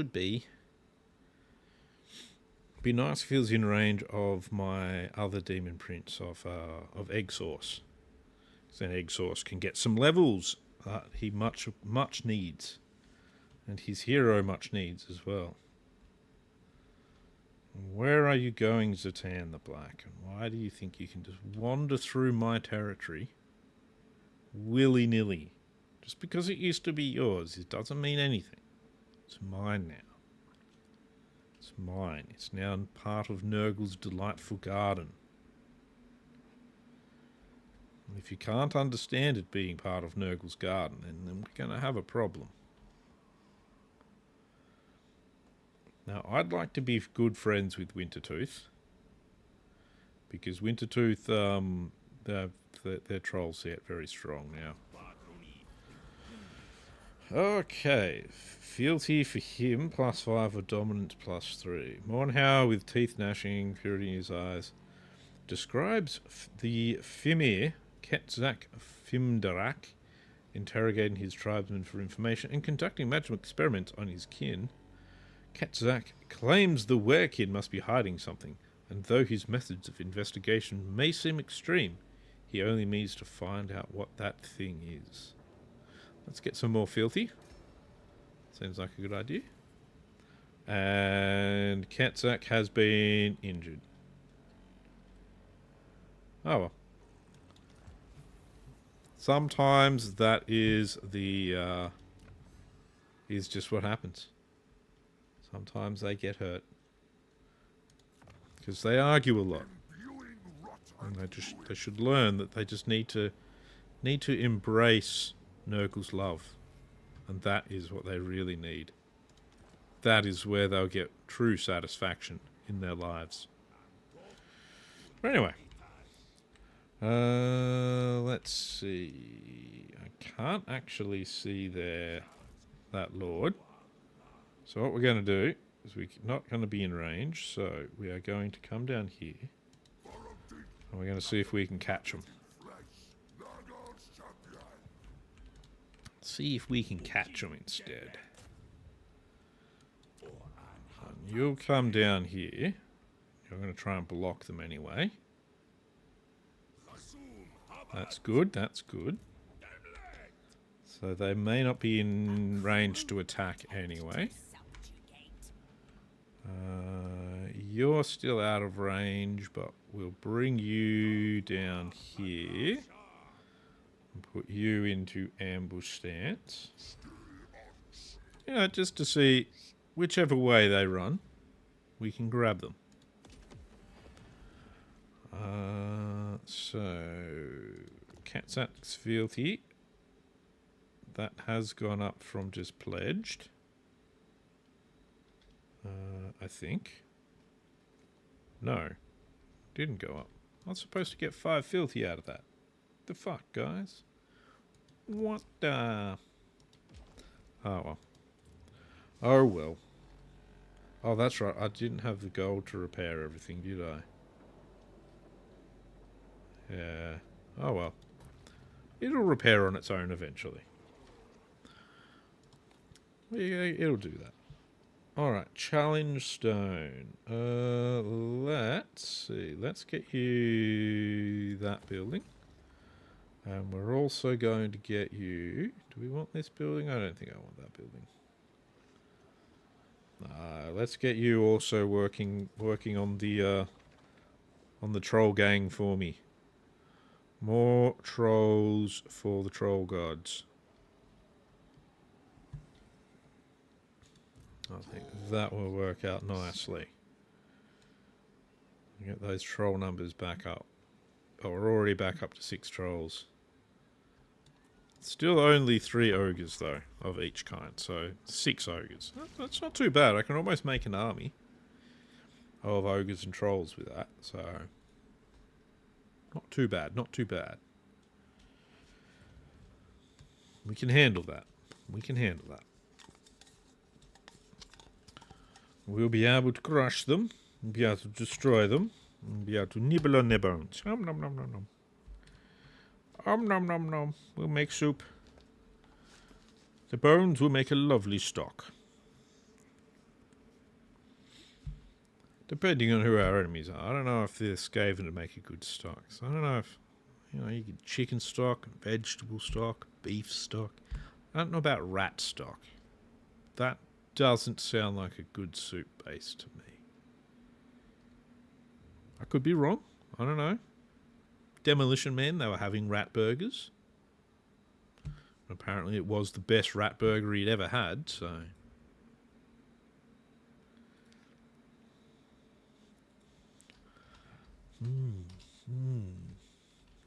Be nice if he was in range of my other demon prince of Egg Sauce. Then Egg Sauce can get some levels that he much needs. And his hero much needs as well. Where are you going, Zartan the Black? And why do you think you can just wander through my territory willy-nilly? Just because it used to be yours, it doesn't mean anything. It's mine now. It's mine. It's now part of Nurgle's delightful garden. If you can't understand it being part of Nurgle's garden, then we're going to have a problem. Now, I'd like to be good friends with Wintertooth. Because Wintertooth, their troll set very strong now. Okay. Fealty for him, +5 or dominance +3. Mornhow with teeth gnashing, purity in his eyes. Describes the Fimir, Ketzak Fimdarak, interrogating his tribesmen for information and conducting magical experiments on his kin. Ketzak claims the werekin must be hiding something, and though his methods of investigation may seem extreme, he only needs to find out what that thing is. Let's get some more fealty. Seems like a good idea. And Ketzak has been injured. Oh well. Sometimes that is the is just what happens. Sometimes they get hurt because they argue a lot, and they should learn that they just need to embrace Nurgle's love, and that is what they really need. That is where they'll get true satisfaction in their lives. But anyway, let's see. I can't actually see that lord. So what we're going to do is we're not going to be in range. So we are going to come down here, and we're going to see if we can catch him. See if we can catch him instead. And you'll come down here. You're going to try and block them anyway. That's good, that's good. So they may not be in range to attack anyway. You're still out of range, but we'll bring you down here. And put you into ambush stance. You know, just to see whichever way they run, we can grab them. So, Katzak's fealty. That has gone up from just pledged. I think. No. Didn't go up. I was supposed to get 5 fealty out of that. The fuck, guys? What the... Oh, well. Oh, well. Oh, that's right. I didn't have the gold to repair everything, did I? Yeah. Oh, well. It'll repair on its own eventually. Yeah, it'll do that. Alright, challenge stone. Let's see. Let's get you that building. And we're also going to get you... Do we want this building? I don't think I want that building. Let's get you also working on the troll gang for me. More trolls for the troll gods. I think that will work out nicely. Get those troll numbers back up. Oh, we're already back up to 6 trolls. Still only 3 ogres, though, of each kind. So, 6 ogres. That's not too bad. I can almost make an army of ogres and trolls with that. So, not too bad. Not too bad. We can handle that. We can handle that. We'll be able to crush them. We'll be able to destroy them. We'll be able to nibble on their bones. Nom nom nom nom nom. Nom nom nom. We'll make soup. The bones will make a lovely stock. Depending on who our enemies are. I don't know if they're Skaven to make a good stock. So I don't know if, you know, you get chicken stock, vegetable stock, beef stock. I don't know about rat stock. That doesn't sound like a good soup base to me. I could be wrong. I don't know. Demolition Men, they were having rat burgers. Apparently it was the best rat burger he'd ever had, so...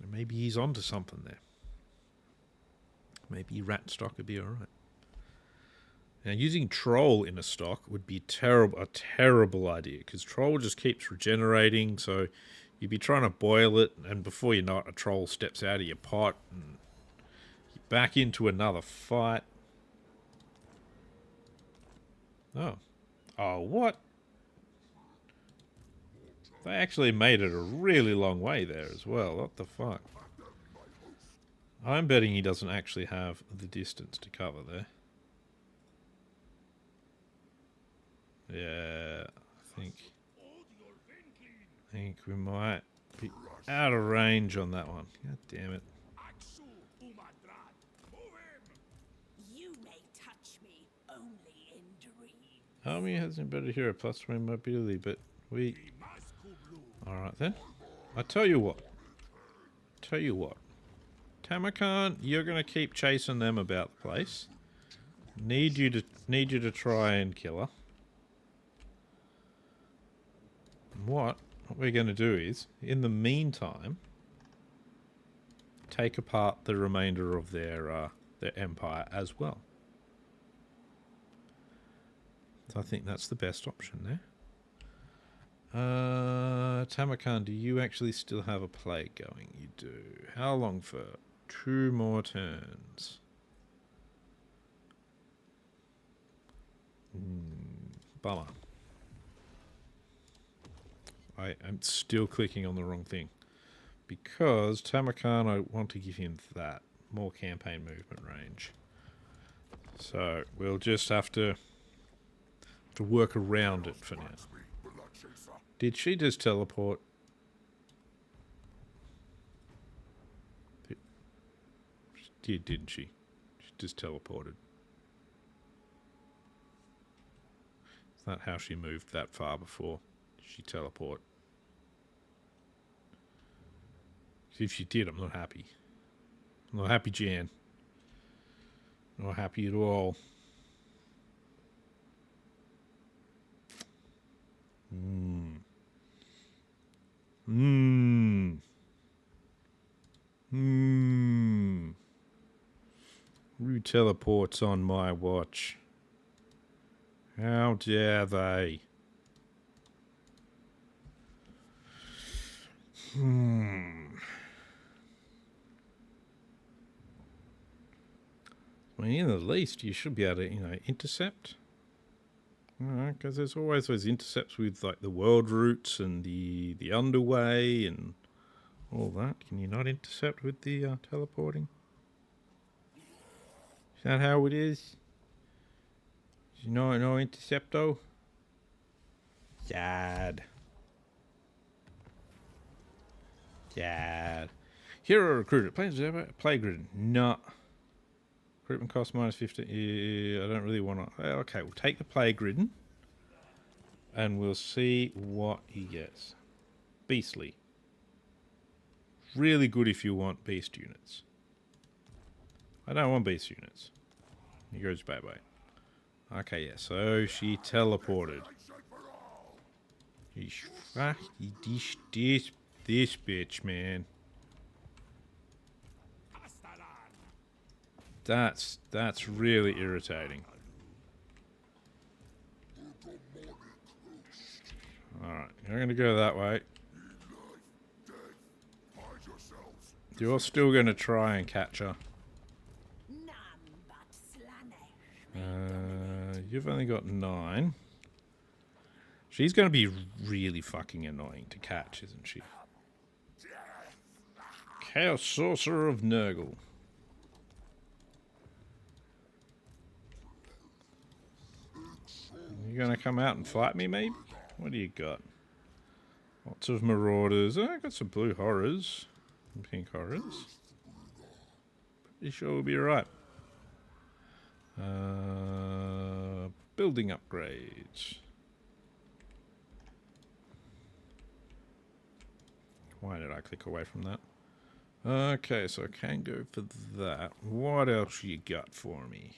Maybe he's onto something there. Maybe rat stock would be alright. Now, using troll in a stock would be a terrible idea, because troll just keeps regenerating, so you'd be trying to boil it, and before you know it, a troll steps out of your pot, and you're back into another fight. Oh. Oh, what? They actually made it a really long way there as well. What the fuck? I'm betting he doesn't actually have the distance to cover there. Yeah, I think we might be out of range on that one. God damn it. You may touch me only in dreams. Army hasn't better hero plus 3 mobility, but we... Alright then. I tell you what. Tamurkhan, you're going to keep chasing them about the place. Need you to try and kill her. And what we're going to do is, in the meantime, take apart the remainder of their empire as well. So I think that's the best option there. Tamurkhan, do you actually still have a plague going? You do. How long for? 2 more turns. Bummer. I'm still clicking on the wrong thing. Because Tamurkhan, I want to give him that. More campaign movement range. So we'll just have to work around it for now. Did she just teleport? She did, didn't she? She just teleported. Is that how she moved that far before? Did she teleport? If she did, I'm not happy. I'm not happy, Jan. Not happy at all. Who teleports on my watch? How dare they? Well, in the least, you should be able to, intercept. Because there's always those intercepts with, like, the world routes and the underway and all that. Can you not intercept with the teleporting? Is that how it is? Is no intercepto? Sad. Hero recruiter. Plague ridden. No. Recruitment cost minus 50. I don't really want to. Okay, we'll take the plague ridden. And we'll see what he gets. Beastly. Really good if you want beast units. I don't want beast units. He goes bye-bye. Okay, yeah, so she teleported. This bitch, man. That's really irritating. Alright, you're gonna go that way. You're still gonna try and catch her. You've only got 9. She's gonna be really fucking annoying to catch, isn't she? Chaos Sorcerer of Nurgle. You gonna come out and fight me, maybe? What do you got? Lots of marauders. Oh, I got some blue horrors. Some pink horrors. Pretty sure we'll be alright. Building upgrades. Why did I click away from that? Okay, so I can go for that. What else you got for me?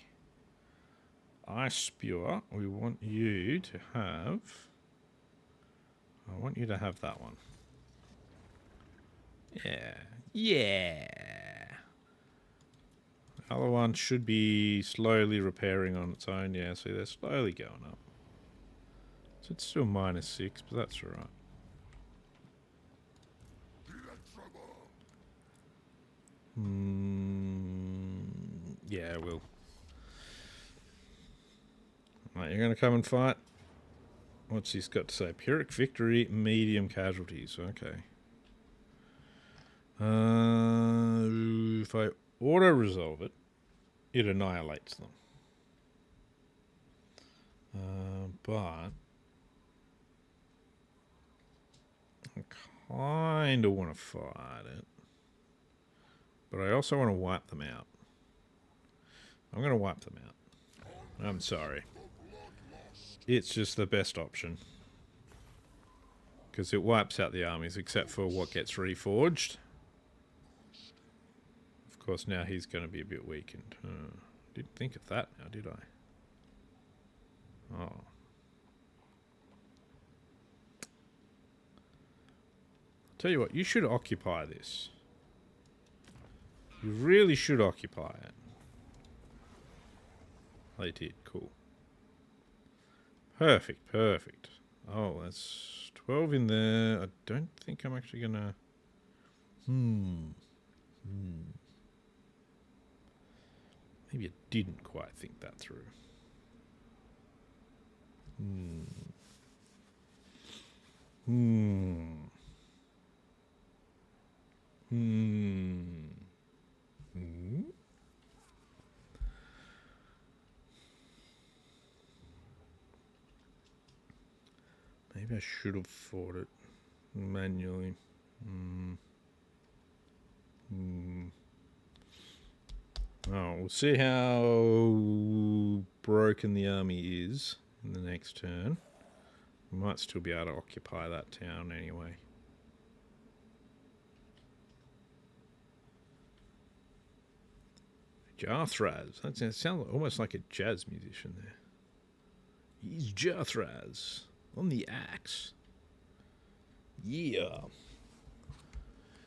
Ice Spewer. We want you to have... I want you to have that one. Yeah. The other one should be slowly repairing on its own. Yeah, see, they're slowly going up. So it's still -6, but that's alright. Yeah, I will. Right, you're going to come and fight? What's this got to say? Pyrrhic victory, medium casualties. Okay. If I auto-resolve it, it annihilates them. But I kind of want to fight it. But I also want to wipe them out. I'm going to wipe them out. I'm sorry. It's just the best option. Because it wipes out the armies except for what gets reforged. Of course, now he's going to be a bit weakened. Didn't think of that now, did I? Oh. Tell you what, you should occupy this. You really should occupy it. They did, cool. Perfect, perfect. Oh, that's 12 in there. I don't think I'm actually gonna... Maybe I didn't quite think that through. Maybe I should have fought it manually. Oh, we'll see how broken the army is in the next turn. We might still be able to occupy that town anyway. Jarthraz. That sounds almost like a jazz musician there. He's Jarthraz on the axe. Yeah.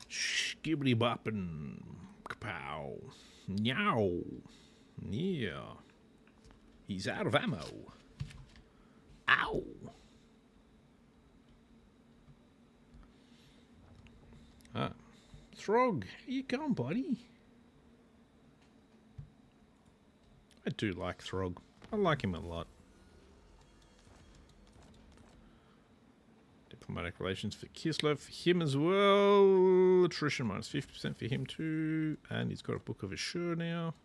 Skibbity boppin'. Kapow. Meow. Yeah. He's out of ammo. Ow. Ah. Throg, how you going, buddy? I do like Throg. I like him a lot. Diplomatic relations for Kislev, for him as well. Attrition minus 50% for him too. And he's got a Book of Assure now.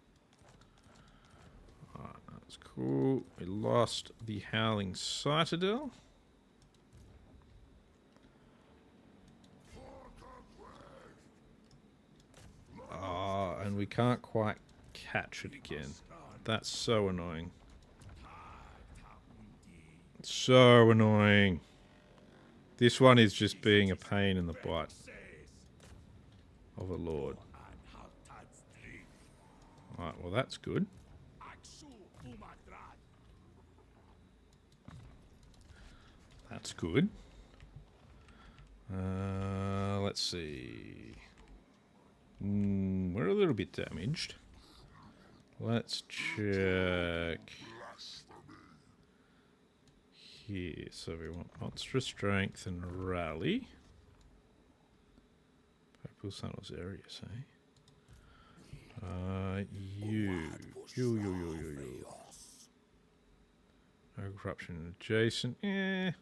Alright, that's cool. We lost the Howling Citadel. And we can't quite catch it again. That's so annoying. So annoying. This one is just being a pain in the butt of a lord. Alright, well that's good. That's good. Let's see. We're a little bit damaged. Let's check here. So we want monstrous strength and rally. Papal Tunnels area, say. You. No corruption adjacent. No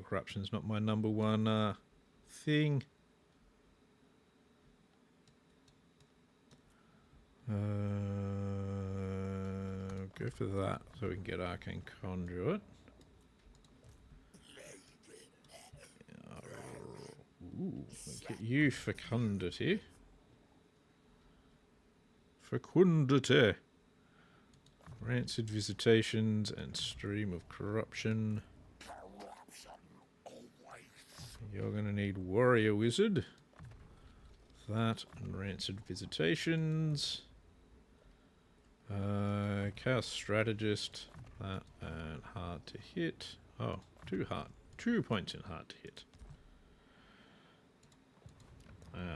corruption's not my number one thing. Go for that so we can get Arcane Conduit. Ooh, we'll get you Fecundity. Fecundity. Rancid Visitations and Stream of Corruption. You're going to need Warrior Wizard. That and Rancid Visitations. Chaos Strategist. That and Hard to Hit. Oh, 2 points in Hard to Hit.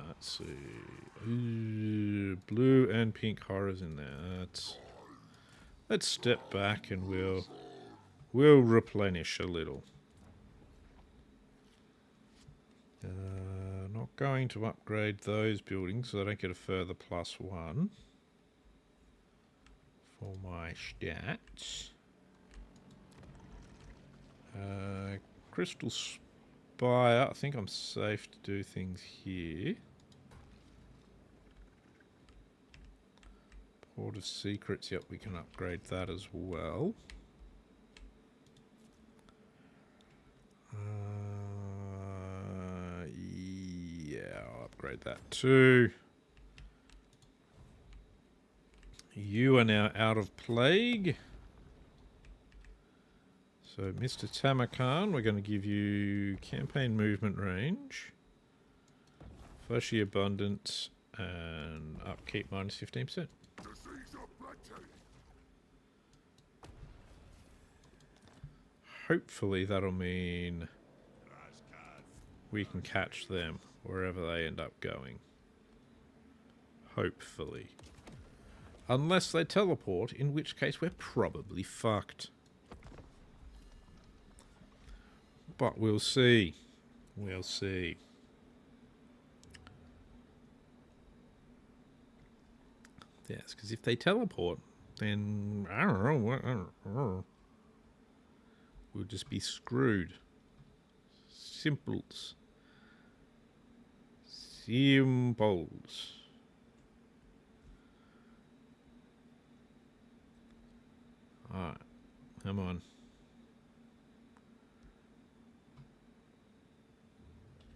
Let's see. Ooh, blue and pink horrors in there. Let's step back and we'll replenish a little. Not going to upgrade those buildings so I don't get a further +1 for my stats. Crystal Spire. I think I'm safe to do things here. Port of Secrets. Yep, we can upgrade that as well. Yeah, I'll upgrade that too. You are now out of plague. So, Mr. Tamurkhan, we're going to give you campaign movement range, fleshy abundance, And upkeep minus 15%. Disease aplenty. Hopefully that'll mean we can catch them wherever they end up going. Hopefully. Unless they teleport, in which case we're probably fucked. But we'll see. We'll see. Yes, because if they teleport, then I don't know. We'll just be screwed. Simples. Simples. Alright. Come on.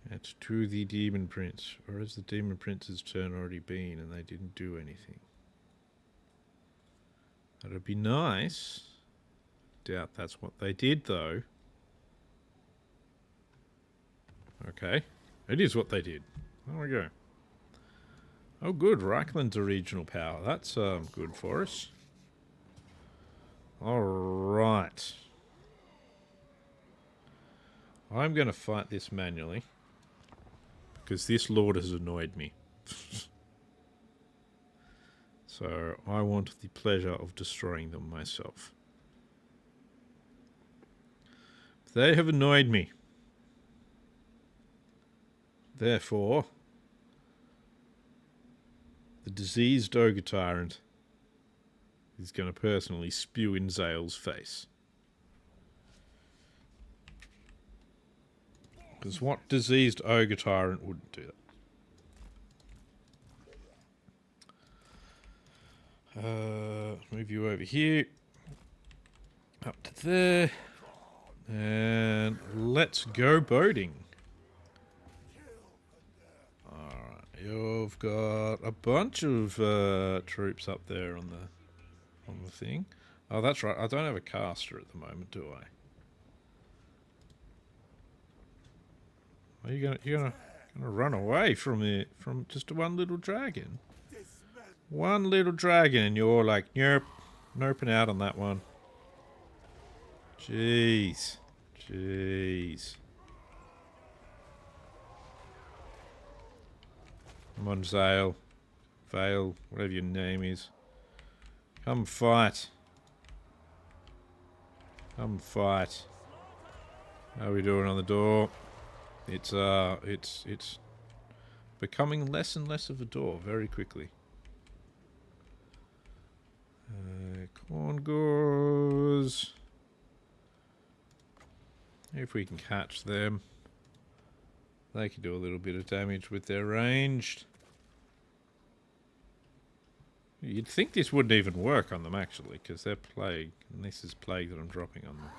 That's to the Demon Prince. Or has the Demon Prince's turn already been and they didn't do anything? That'd be nice. Doubt that's what they did, though. Okay. It is what they did. There we go. Oh, good. Reichland's a regional power. That's good for us. Alright. I'm going to fight this manually. Because this lord has annoyed me. So I want the pleasure of destroying them myself. They have annoyed me. Therefore, the diseased ogre tyrant is going to personally spew in Zale's face. Because what diseased ogre tyrant wouldn't do that? Move you over here. Up to there. And let's go boating. Alright, you've got a bunch of troops up there on the thing. Oh, that's right. I don't have a caster at the moment, do I? Are you gonna run away from just one little dragon? One little dragon, and you're like, nope, noping out on that one. Jeez. Jeez. Come on, Zale. Vale, whatever your name is. Come fight. Come fight. How are we doing on the door? It's becoming less and less of a door very quickly. Corn gores. If we can catch them, they can do a little bit of damage with their ranged. You'd think this wouldn't even work on them actually, because they're plague, and this is plague that I'm dropping on them.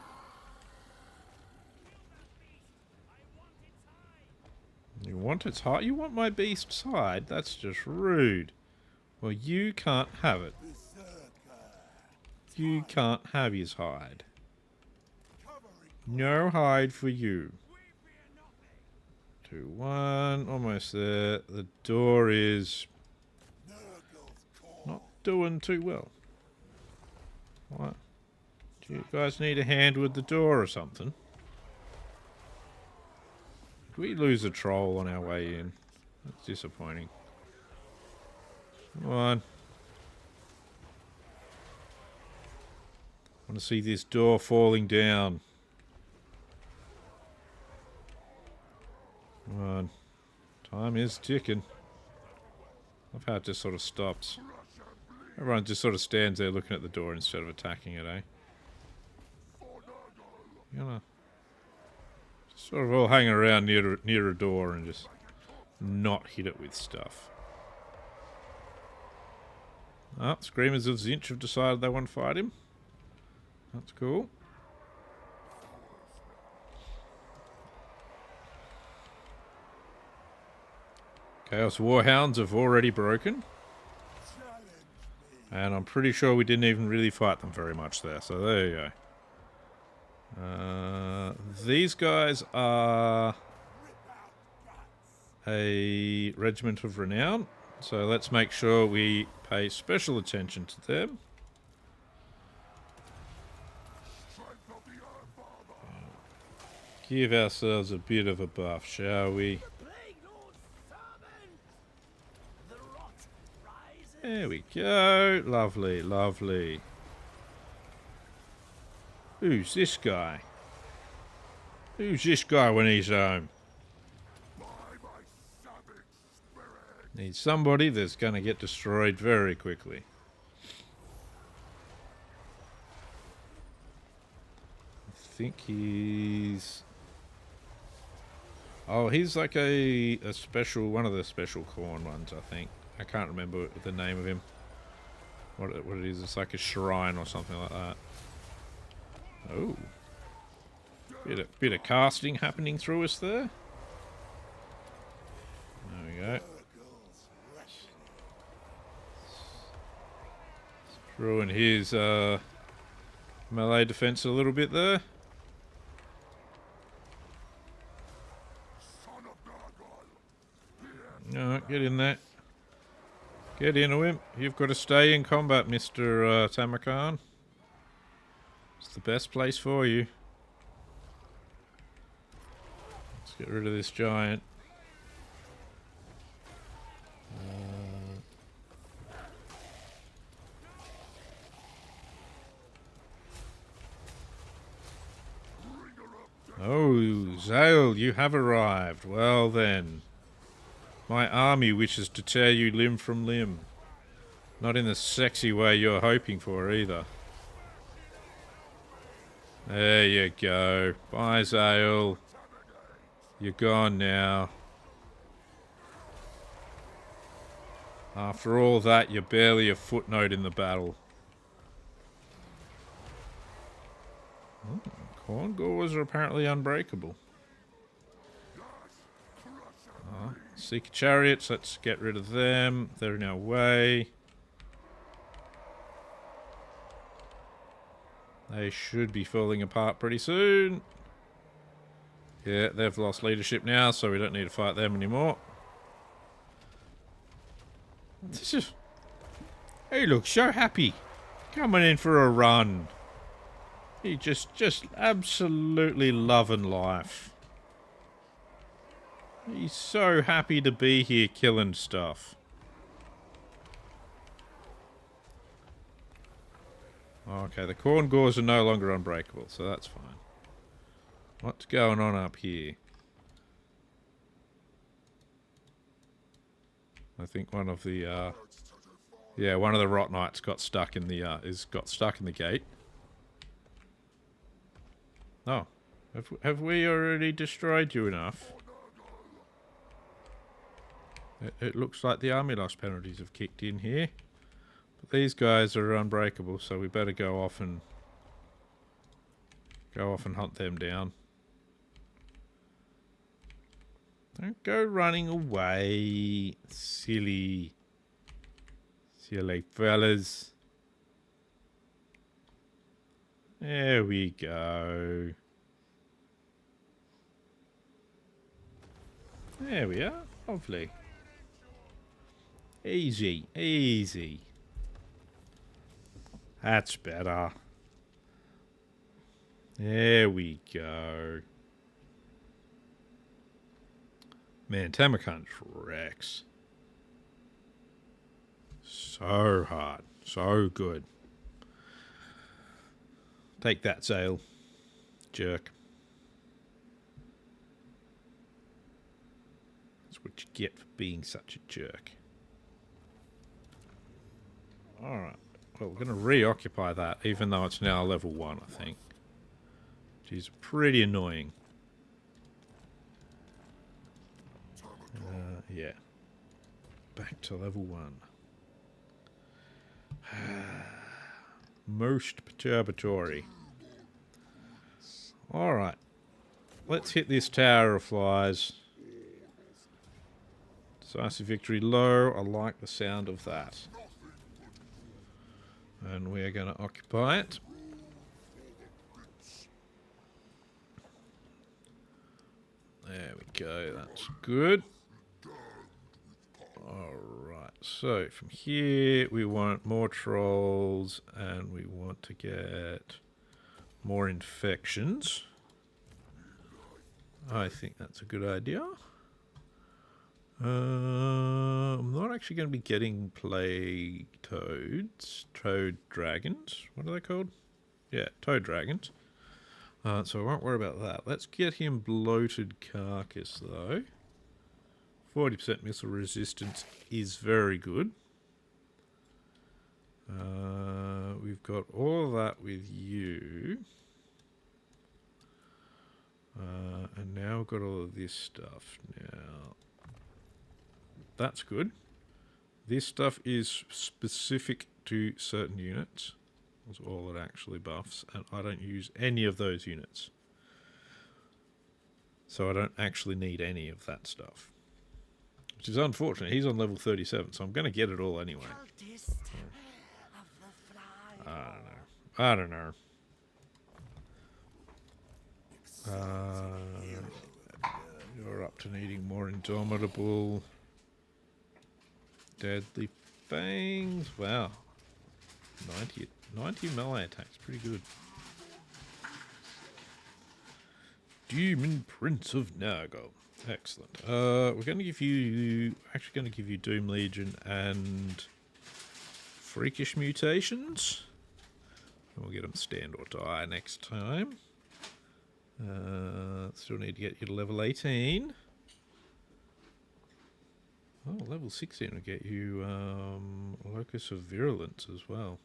You want its hide? You want my beast's hide? That's just rude. Well, you can't have it. You can't have his hide. No hide for you. 2-1, almost there. The door is not doing too well. What? Do you guys need a hand with the door or something? Did we lose a troll on our way in? That's disappointing. Come on. I want to see this door falling down. Come on. Time is ticking. I've how it just sort of stops. Everyone just sort of stands there looking at the door instead of attacking it, eh? You know, just sort of all hanging around near a door and just not hit it with stuff. Oh, Screamers of Zinch have decided they want to fight him. That's cool. Chaos Warhounds have already broken. And I'm pretty sure we didn't even really fight them very much there. So there you go. These guys are a regiment of renown. So let's make sure we pay special attention to them. Strength of the earth, Father. Give ourselves a bit of a buff, shall we? The Plague Lord's servant! The rot rises. There we go. Lovely, lovely. Who's this guy? Who's this guy when he's home? By my savage spirit. Needs somebody that's going to get destroyed very quickly. I think he's... Oh, he's like a special, one of the special corn ones, I think. I can't remember the name of him. What it is, it's like a shrine or something like that. Oh. Bit of casting happening through us there. There we go. Ruin his melee defense a little bit there. Son of Gargoyle. No, get in there. Get into him. You've got to stay in combat, Mr. Tamurkhan. It's the best place for you. Let's get rid of this giant. Oh, Zale, you have arrived. Well then. My army wishes to tear you limb from limb. Not in the sexy way you're hoping for either. There you go. Bye, Zale. You're gone now. After all that, you're barely a footnote in the battle. Corn gores are apparently unbreakable. Seeker chariots, let's get rid of them. They're in our way. They should be falling apart pretty soon. Yeah, they've lost leadership now, so we don't need to fight them anymore. This is... He looks so happy. Coming in for a run. He just absolutely loving life. He's so happy to be here killing stuff. Okay, the corn gores are no longer unbreakable, so that's fine. What's going on up here? I think one of the yeah, one of the rot knights got stuck in the got stuck in the gate. Oh, have we already destroyed you enough? It looks like the army loss penalties have kicked in here. But these guys are unbreakable, so we better go off and hunt them down. Don't go running away, silly fellas. There we go. There we are. Lovely. Easy, easy. That's better. There we go. Man, Tamurkhan wrecks. So hard. So good. Take that, Zale. Jerk. That's what you get for being such a jerk. Alright. Well, we're going to reoccupy that, even though it's now level 1, I think. Which is pretty annoying. Yeah. Back to level 1. Most perturbatory. Alright. Let's hit this Tower of Flies. Decisive victory low. I like the sound of that. And we're going to occupy it. There we go. That's good. Alright. So from here we want more trolls and we want to get more infections. I think that's a good idea. I'm not actually going to be getting plague toads. Toad dragons. What are they called? Yeah, toad dragons. So I won't worry about that. Let's get him bloated carcass though. 40% missile resistance is very good. We've got all of that with you. And now we've got all of this stuff. Now, that's good. This stuff is specific to certain units. That's all it actually buffs. And I don't use any of those units. So I don't actually need any of that stuff. Which is unfortunate. He's on level 37, so I'm going to get it all anyway. Cultist of the fly. I don't know. You're up to needing more indomitable. Deadly fangs. Wow. 90 melee attacks. Pretty good. Demon Prince of Nargo. Excellent. We're going to give you... Actually going to give you Doom Legion and Freakish Mutations. We'll get them stand or die next time. Still need to get you to level 18. Oh, level 16 will get you Locus of Virulence as well.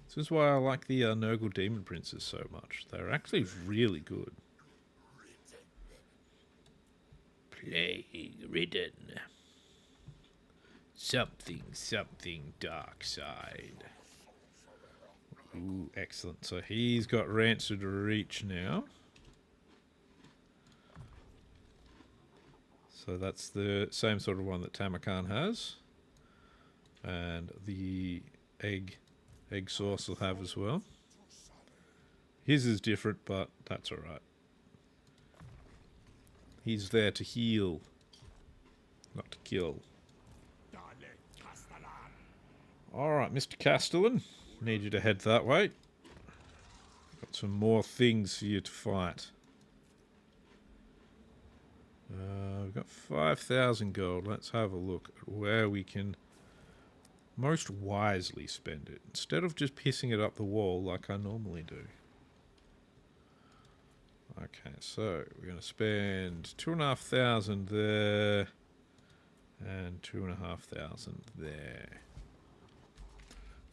This is why I like the Nurgle Demon Princes so much. They're actually really good. Plague ridden. Something dark side. Ooh, excellent. So he's got Rancid Reach now. So that's the same sort of one that Tamurkhan has. And the egg sauce will have as well. His is different, but that's alright. He's there to heal, not to kill. Alright, Mr. Castellan. Need you to head that way. Got some more things for you to fight. We've got 5,000 gold. Let's have a look at where we can most wisely spend it. Instead of just pissing it up the wall like I normally do. Okay, so we're going to spend 2,500 there. And 2,500 there.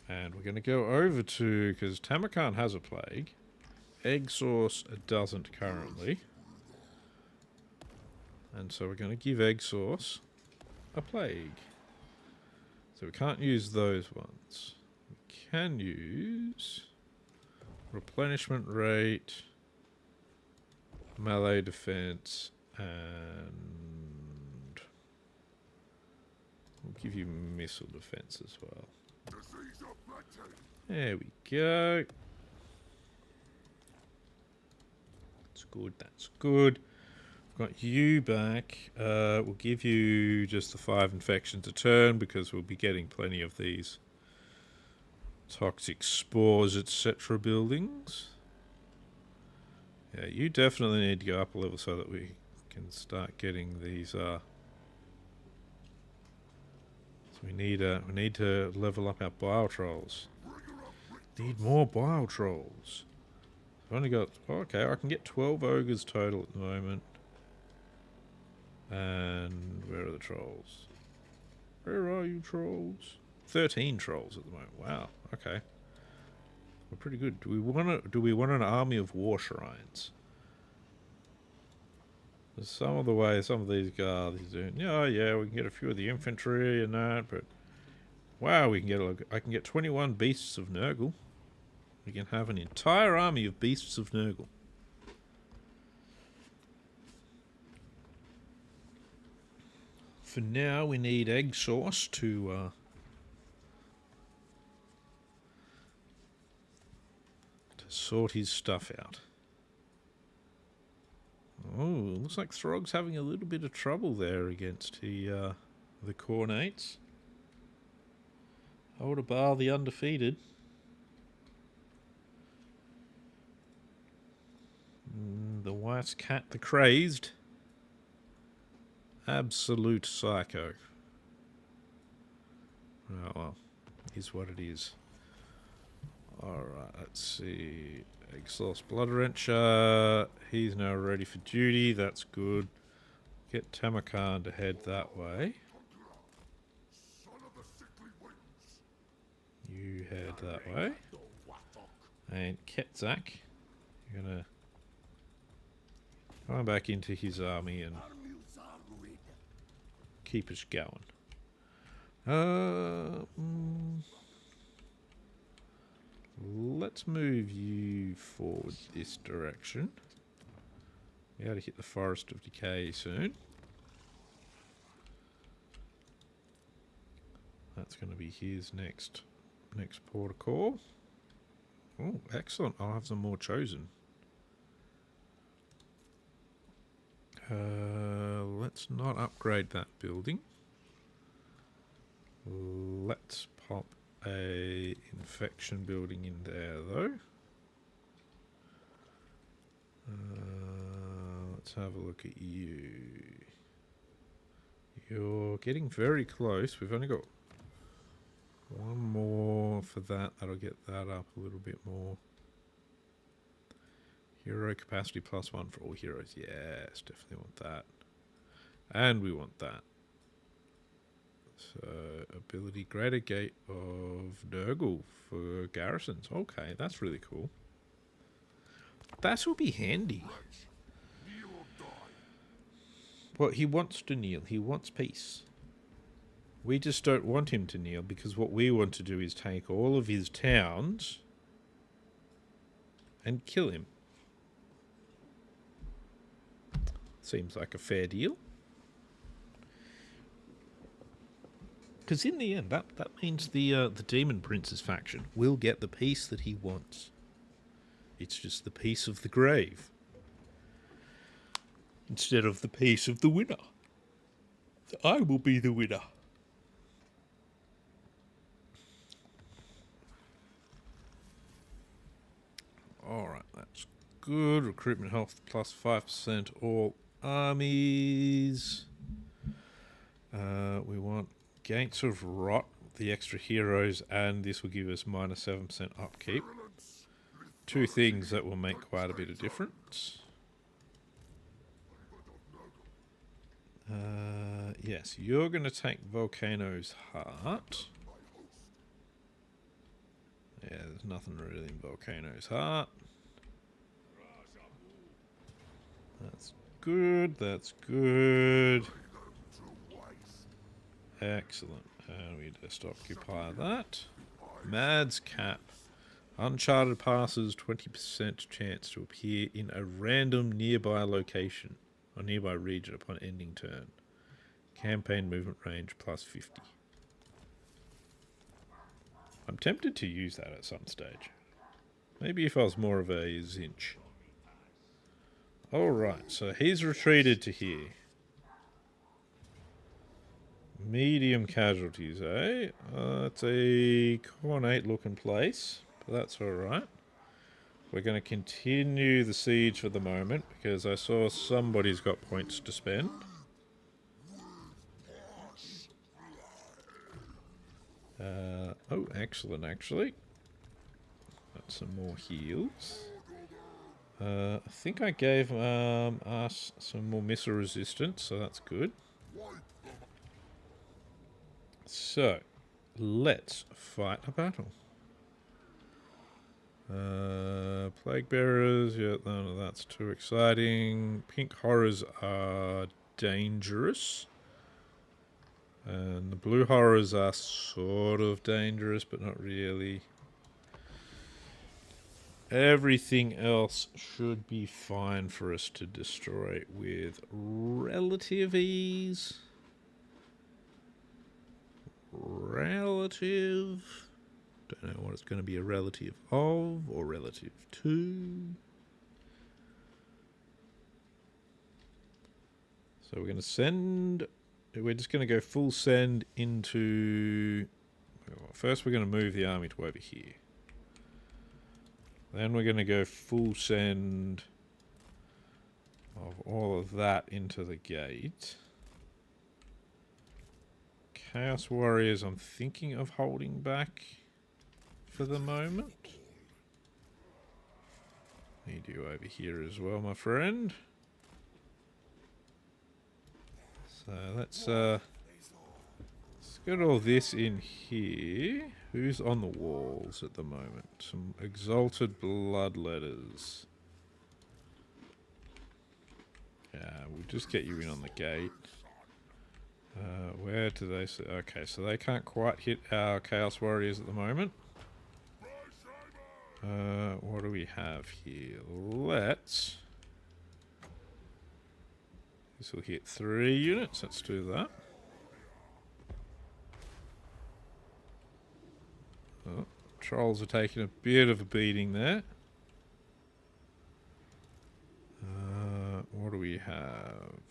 And we're going to go over to, because Tamurkhan has a plague. Egg Source doesn't currently. And so we're going to give Egg Source a plague. So we can't use those ones. We can use replenishment rate, melee defense, and we'll give you missile defense as well. There we go. That's good, that's good. Got you back. We'll give you just the 5 infections a turn because we'll be getting plenty of these toxic spores, etc. buildings. Yeah, you definitely need to go up a level so that we can start getting these. So we need to level up our bile trolls. Need more bile trolls. I've only got okay. I can get 12 ogres total at the moment. And where are the trolls? Where are you, trolls? 13 trolls at the moment. Wow. Okay. We're pretty good. Do we want an army of war shrines? There's some of the way some of these guys are doing. Yeah, we can get a few of the infantry and that, but wow, I can get 21 beasts of Nurgle. We can have an entire army of beasts of Nurgle. For now, we need Egg Source to sort his stuff out. Oh, looks like Throg's having a little bit of trouble there against the Cornates. Odabar the undefeated. The White Cat the crazed. Absolute psycho. Oh well, is what it is. Alright, let's see. Exhaust Blood Wrencher. He's now ready for duty. That's good. Get Tamurkhan to head that way. Son of the sickly winds. You head that way. And Ketzak, you're gonna come back into his army and keep us going. Let's move you forward this direction. Be able to hit the Forest of Decay soon. That's going to be his next port of call. Oh, excellent. I'll have some more chosen. Let's not upgrade that building. Let's pop a infection building in there, though. Let's have a look at you. You're getting very close. We've only got one more for that. That'll get that up a little bit more. Hero capacity +1 for all heroes. Yes, definitely want that. And we want that. So, ability Greater Gate of Nurgle for garrisons. Okay, that's really cool. That will be handy. Kneel or die. Well, he wants to kneel. He wants peace. We just don't want him to kneel because what we want to do is take all of his towns and kill him. Seems like a fair deal. Because in the end, that means the Demon Prince's faction will get the peace that he wants. It's just the peace of the grave. Instead of the peace of the winner. I will be the winner. Alright, that's good. Recruitment health +5% all armies. We want Gates of Rot, the extra heroes, and this will give us -7% upkeep. Two things that will make quite a bit of difference. Yes, you're going to take Volcano's Heart. Yeah, there's nothing really in Volcano's Heart. That's good, that's good. Excellent. And we just occupy that. Mad's Cap. Uncharted passes 20% chance to appear in a random nearby location or nearby region upon ending turn. Campaign movement range +50. I'm tempted to use that at some stage. Maybe if I was more of a Zinch. Alright, so he's retreated to here. Medium casualties, eh? It's a cornate looking place, but that's alright. We're going to continue the siege for the moment because I saw somebody's got points to spend. Oh, excellent, actually. Got some more heals. I think I gave us some more missile resistance, so that's good. So, let's fight a battle. Plague Bearers, yeah, no, that's too exciting. Pink Horrors are dangerous. And the Blue Horrors are sort of dangerous, but not really. Everything else should be fine for us to destroy with relative ease. Relative. Don't know what it's going to be a relative of or relative to. So we're going to send. We're just going to go full send into First we're going to move the army to over here. Then we're going to go full send of all of that into the gate. Chaos Warriors I'm thinking of holding back for the moment. Need you over here as well, my friend. So let's get all this in here. Who's on the walls at the moment? Some exalted bloodletters. Yeah, we'll just get you in on the gate. Where do they say? Okay, so they can't quite hit our Chaos Warriors at the moment. What do we have here? Let's... This will hit 3 units. Let's do that. Oh, trolls are taking a bit of a beating there. What do we have?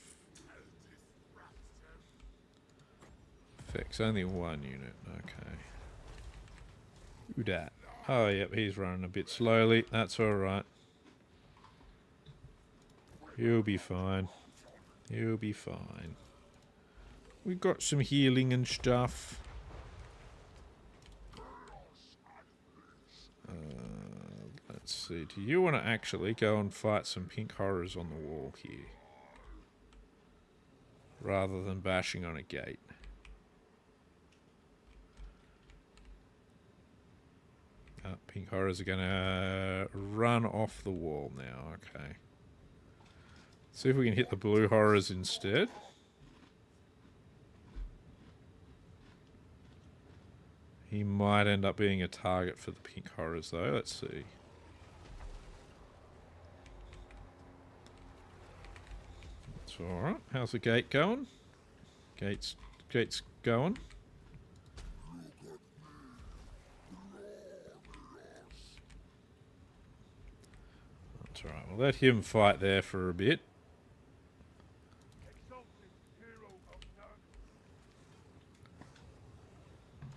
Effects only 1 unit. Okay. Who dat? Oh, yep, he's running a bit slowly. That's alright. He'll be fine. He'll be fine. We've got some healing and stuff. Let's see. Do you want to actually go and fight some pink horrors on the wall here? Rather than bashing on a gate. Pink horrors are going to run off the wall now. Okay. See if we can hit the blue horrors instead. He might end up being a target for the pink horrors though. Let's see. That's alright. How's the gate going? Gate's going. That's alright. We'll let him fight there for a bit.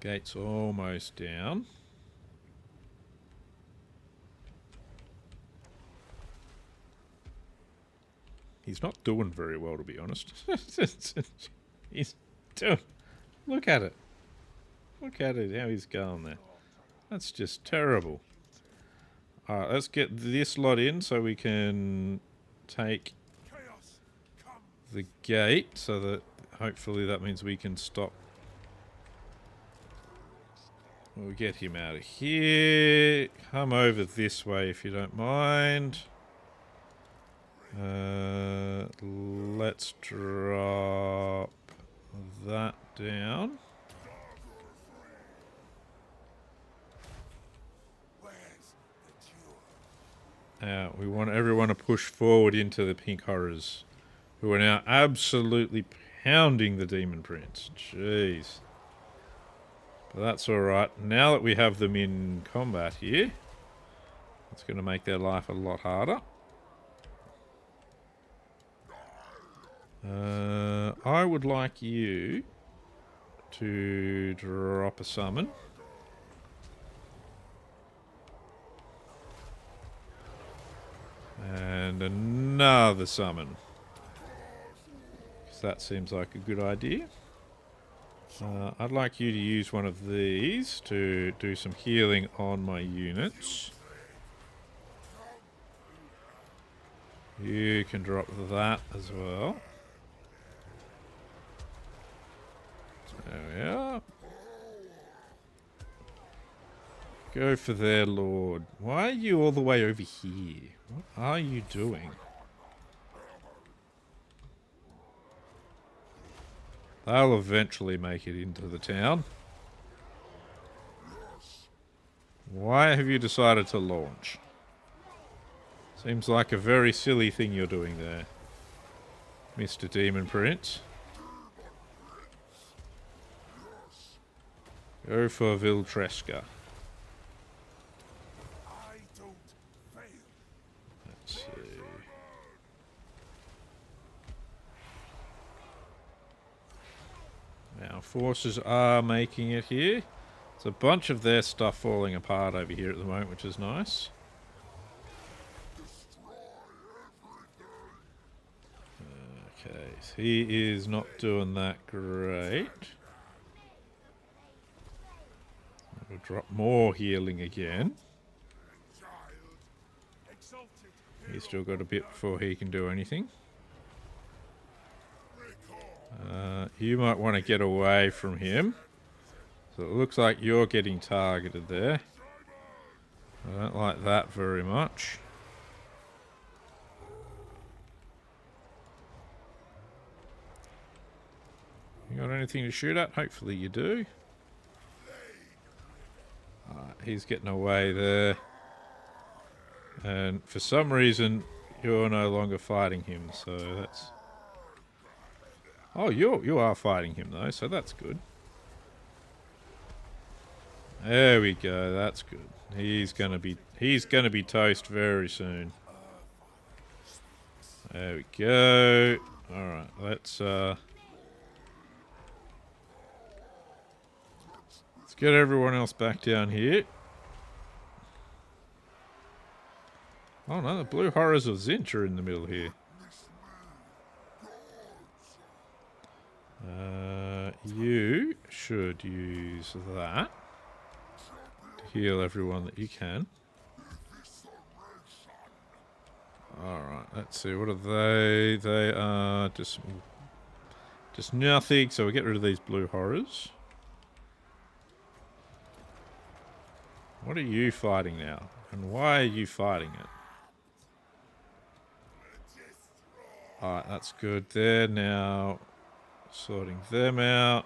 Gate's almost down. He's not doing very well, to be honest. He's doing... Look at it. Look at it, how he's going there. That's just terrible. Alright, let's get this lot in so we can take the gate, so that hopefully that means we can stop. We'll get him out of here. Come over this way if you don't mind. Let's drop that down. We want everyone to push forward into the pink horrors, who are now absolutely pounding the Demon Prince. Jeez. But that's alright. Now that we have them in combat here, it's going to make their life a lot harder. I would like you to drop a summon. And another summon. Because that seems like a good idea. I'd like you to use one of these to do some healing on my units. You can drop that as well. There we are. Go for their lord. Why are you all the way over here? What are you doing? They'll eventually make it into the town. Why have you decided to launch? Seems like a very silly thing you're doing there, Mr. Demon Prince. Go for Viltreska. Let's see. Our forces are making it here. There's a bunch of their stuff falling apart over here at the moment, which is nice. Okay, so he is not doing that great. We'll drop more healing again. He's still got a bit before he can do anything. You might want to get away from him. So it looks like you're getting targeted there. I don't like that very much. You got anything to shoot at? Hopefully you do. He's getting away there. And for some reason, you're no longer fighting him, so that's... Oh, you are fighting him though, so that's good. There we go, that's good. He's gonna be toast very soon. There we go. Alright, let's get everyone else back down here. Oh no, the blue horrors of Zinch are in the middle here. You should use that to heal everyone that you can. Alright, let's see, what are they? They are just nothing, so we'll get rid of these blue horrors. What are you fighting now? And why are you fighting it? Alright, that's good. They're now sorting them out.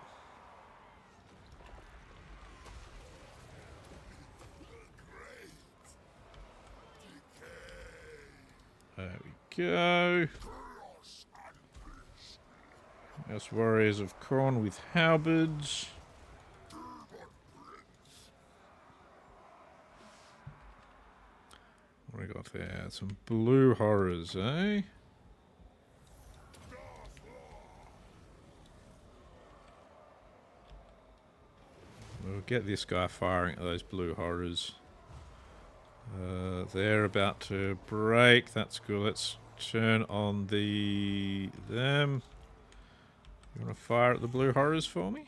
There we go. Us warriors of Khorne with halberds. What do we got there? Some blue horrors, eh? We'll get this guy firing at those blue horrors. They're about to break. That's good. Let's turn on them. You want to fire at the blue horrors for me?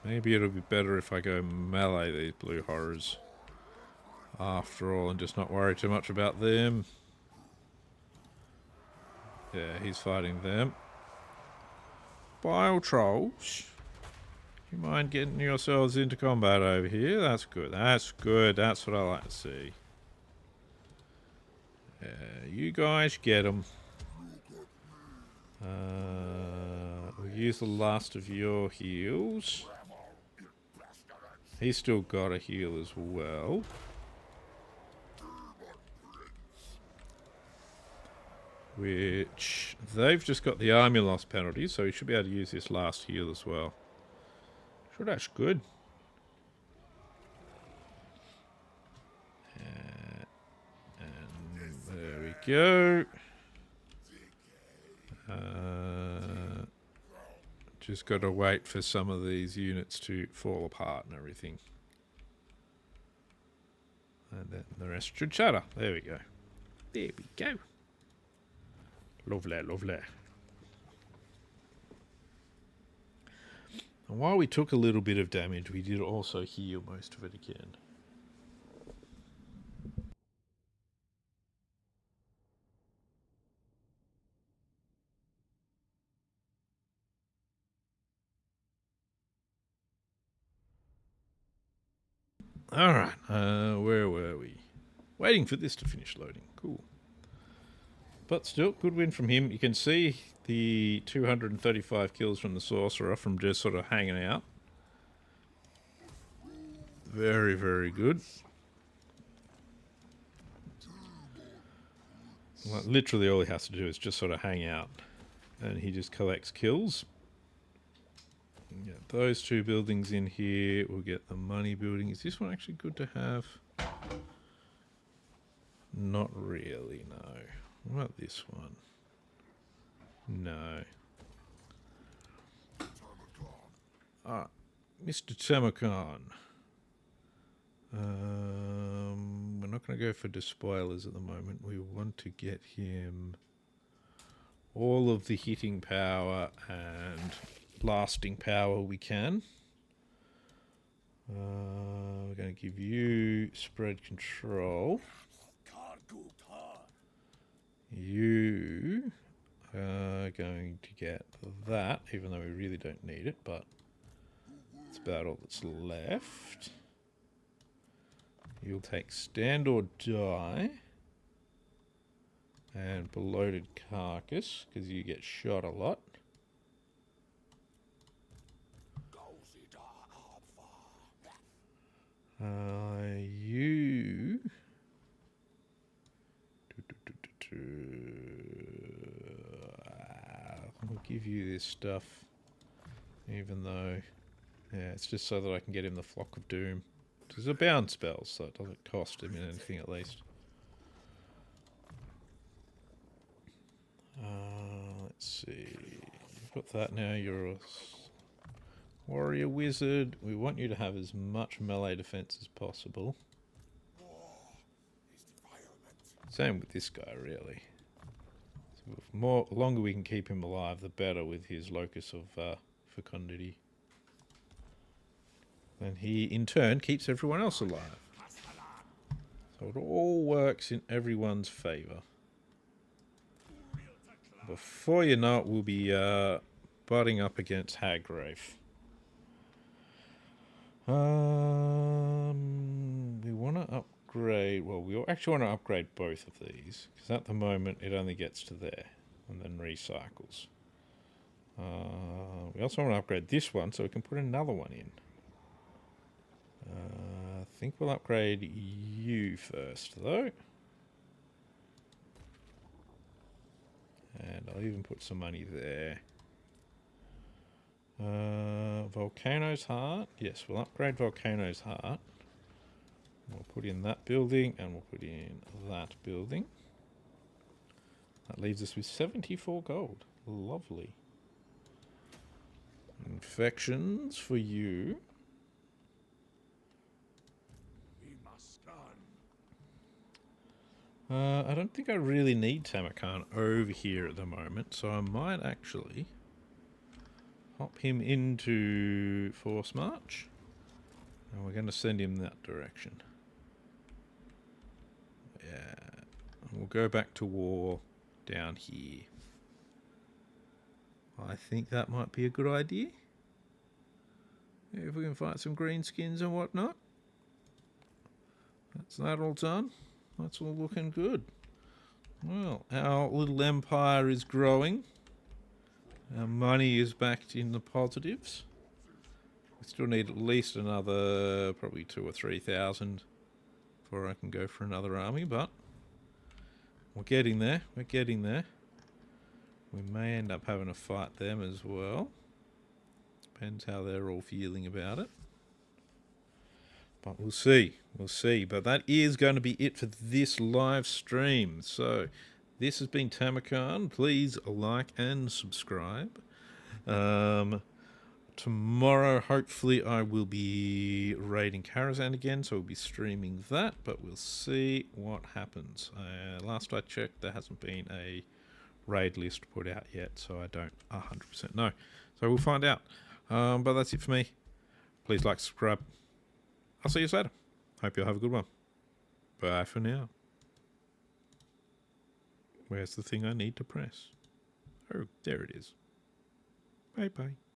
Maybe it'll be better if I go melee these blue horrors after all and just not worry too much about them. Yeah, he's fighting them. Bile trolls. You mind getting yourselves into combat over here? That's good. That's good. That's what I like to see. Yeah, you guys get them. We'll use the last of your heals. He's still got a heal as well. Which, they've just got the army loss penalty, so he should be able to use this last heal as well. Sure, that's good. And there we go. Just got to wait for some of these units to fall apart and everything. And then the rest should shatter. There we go. There we go. Lovely, lovely. And while we took a little bit of damage, we did also heal most of it again. Alright, where were we? Waiting for this to finish loading. Cool. But still, good win from him. You can see the 235 kills from the Sorcerer from just sort of hanging out. Very, very good. Like, literally all he has to do is just sort of hang out. And he just collects kills. Yeah, those two buildings in here. We'll get the money building. Is this one actually good to have? Not really, no. What about this one? No. Ah, Mr. Tamurkhan. We're not going to go for despoilers at the moment. We want to get him all of the hitting power and lasting power we can. We're going to give you spread control. You are going to get that, even though we really don't need it, but it's about all that's left. You'll take stand or die and bloated carcass because you get shot a lot. You I'll give you this stuff, even though, yeah, it's just so that I can get him the Flock of Doom. It's a bound spell, so it doesn't cost him anything at least. Let's see. You've got that now. You're a warrior wizard. We want you to have as much melee defense as possible. Same with this guy, really. So the longer we can keep him alive, the better with his locus of fecundity. And he, in turn, keeps everyone else alive. So it all works in everyone's favour. Before you know it, we'll be butting up against Hagwraith. We want to upgrade... Well, we actually want to upgrade both of these, because at the moment it only gets to there, and then recycles. We also want to upgrade this one, so we can put another one in. I think we'll upgrade you first, though. And I'll even put some money there. Volcano's Heart. Yes, we'll upgrade Volcano's Heart. We'll put in that building, and we'll put in that building. That leaves us with 74 gold. Lovely. Infections for you. I don't think I really need Tamurkhan over here at the moment, so I might actually hop him into Force March, and we're going to send him that direction. Yeah, and we'll go back to war down here. I think that might be a good idea. If we can fight some greenskins and whatnot. That's that all done. That's all looking good. Well, our little empire is growing. Our money is backed in the positives. We still need at least another probably 2,000 or 3,000 before I can go for another army, but we're getting there. We're getting there. We may end up having to fight them as well. Depends how they're all feeling about it. But we'll see. We'll see. But that is going to be it for this live stream. So this has been Tamurkhan. Please like and subscribe. Tomorrow, hopefully, I will be raiding Karazhan again, so we'll be streaming that, but we'll see what happens. Last I checked, there hasn't been a raid list put out yet, so I don't 100% know. So we'll find out. But that's it for me. Please like, subscribe. I'll see you later. Hope you'll have a good one. Bye for now. Where's the thing I need to press? Oh, there it is. Bye-bye.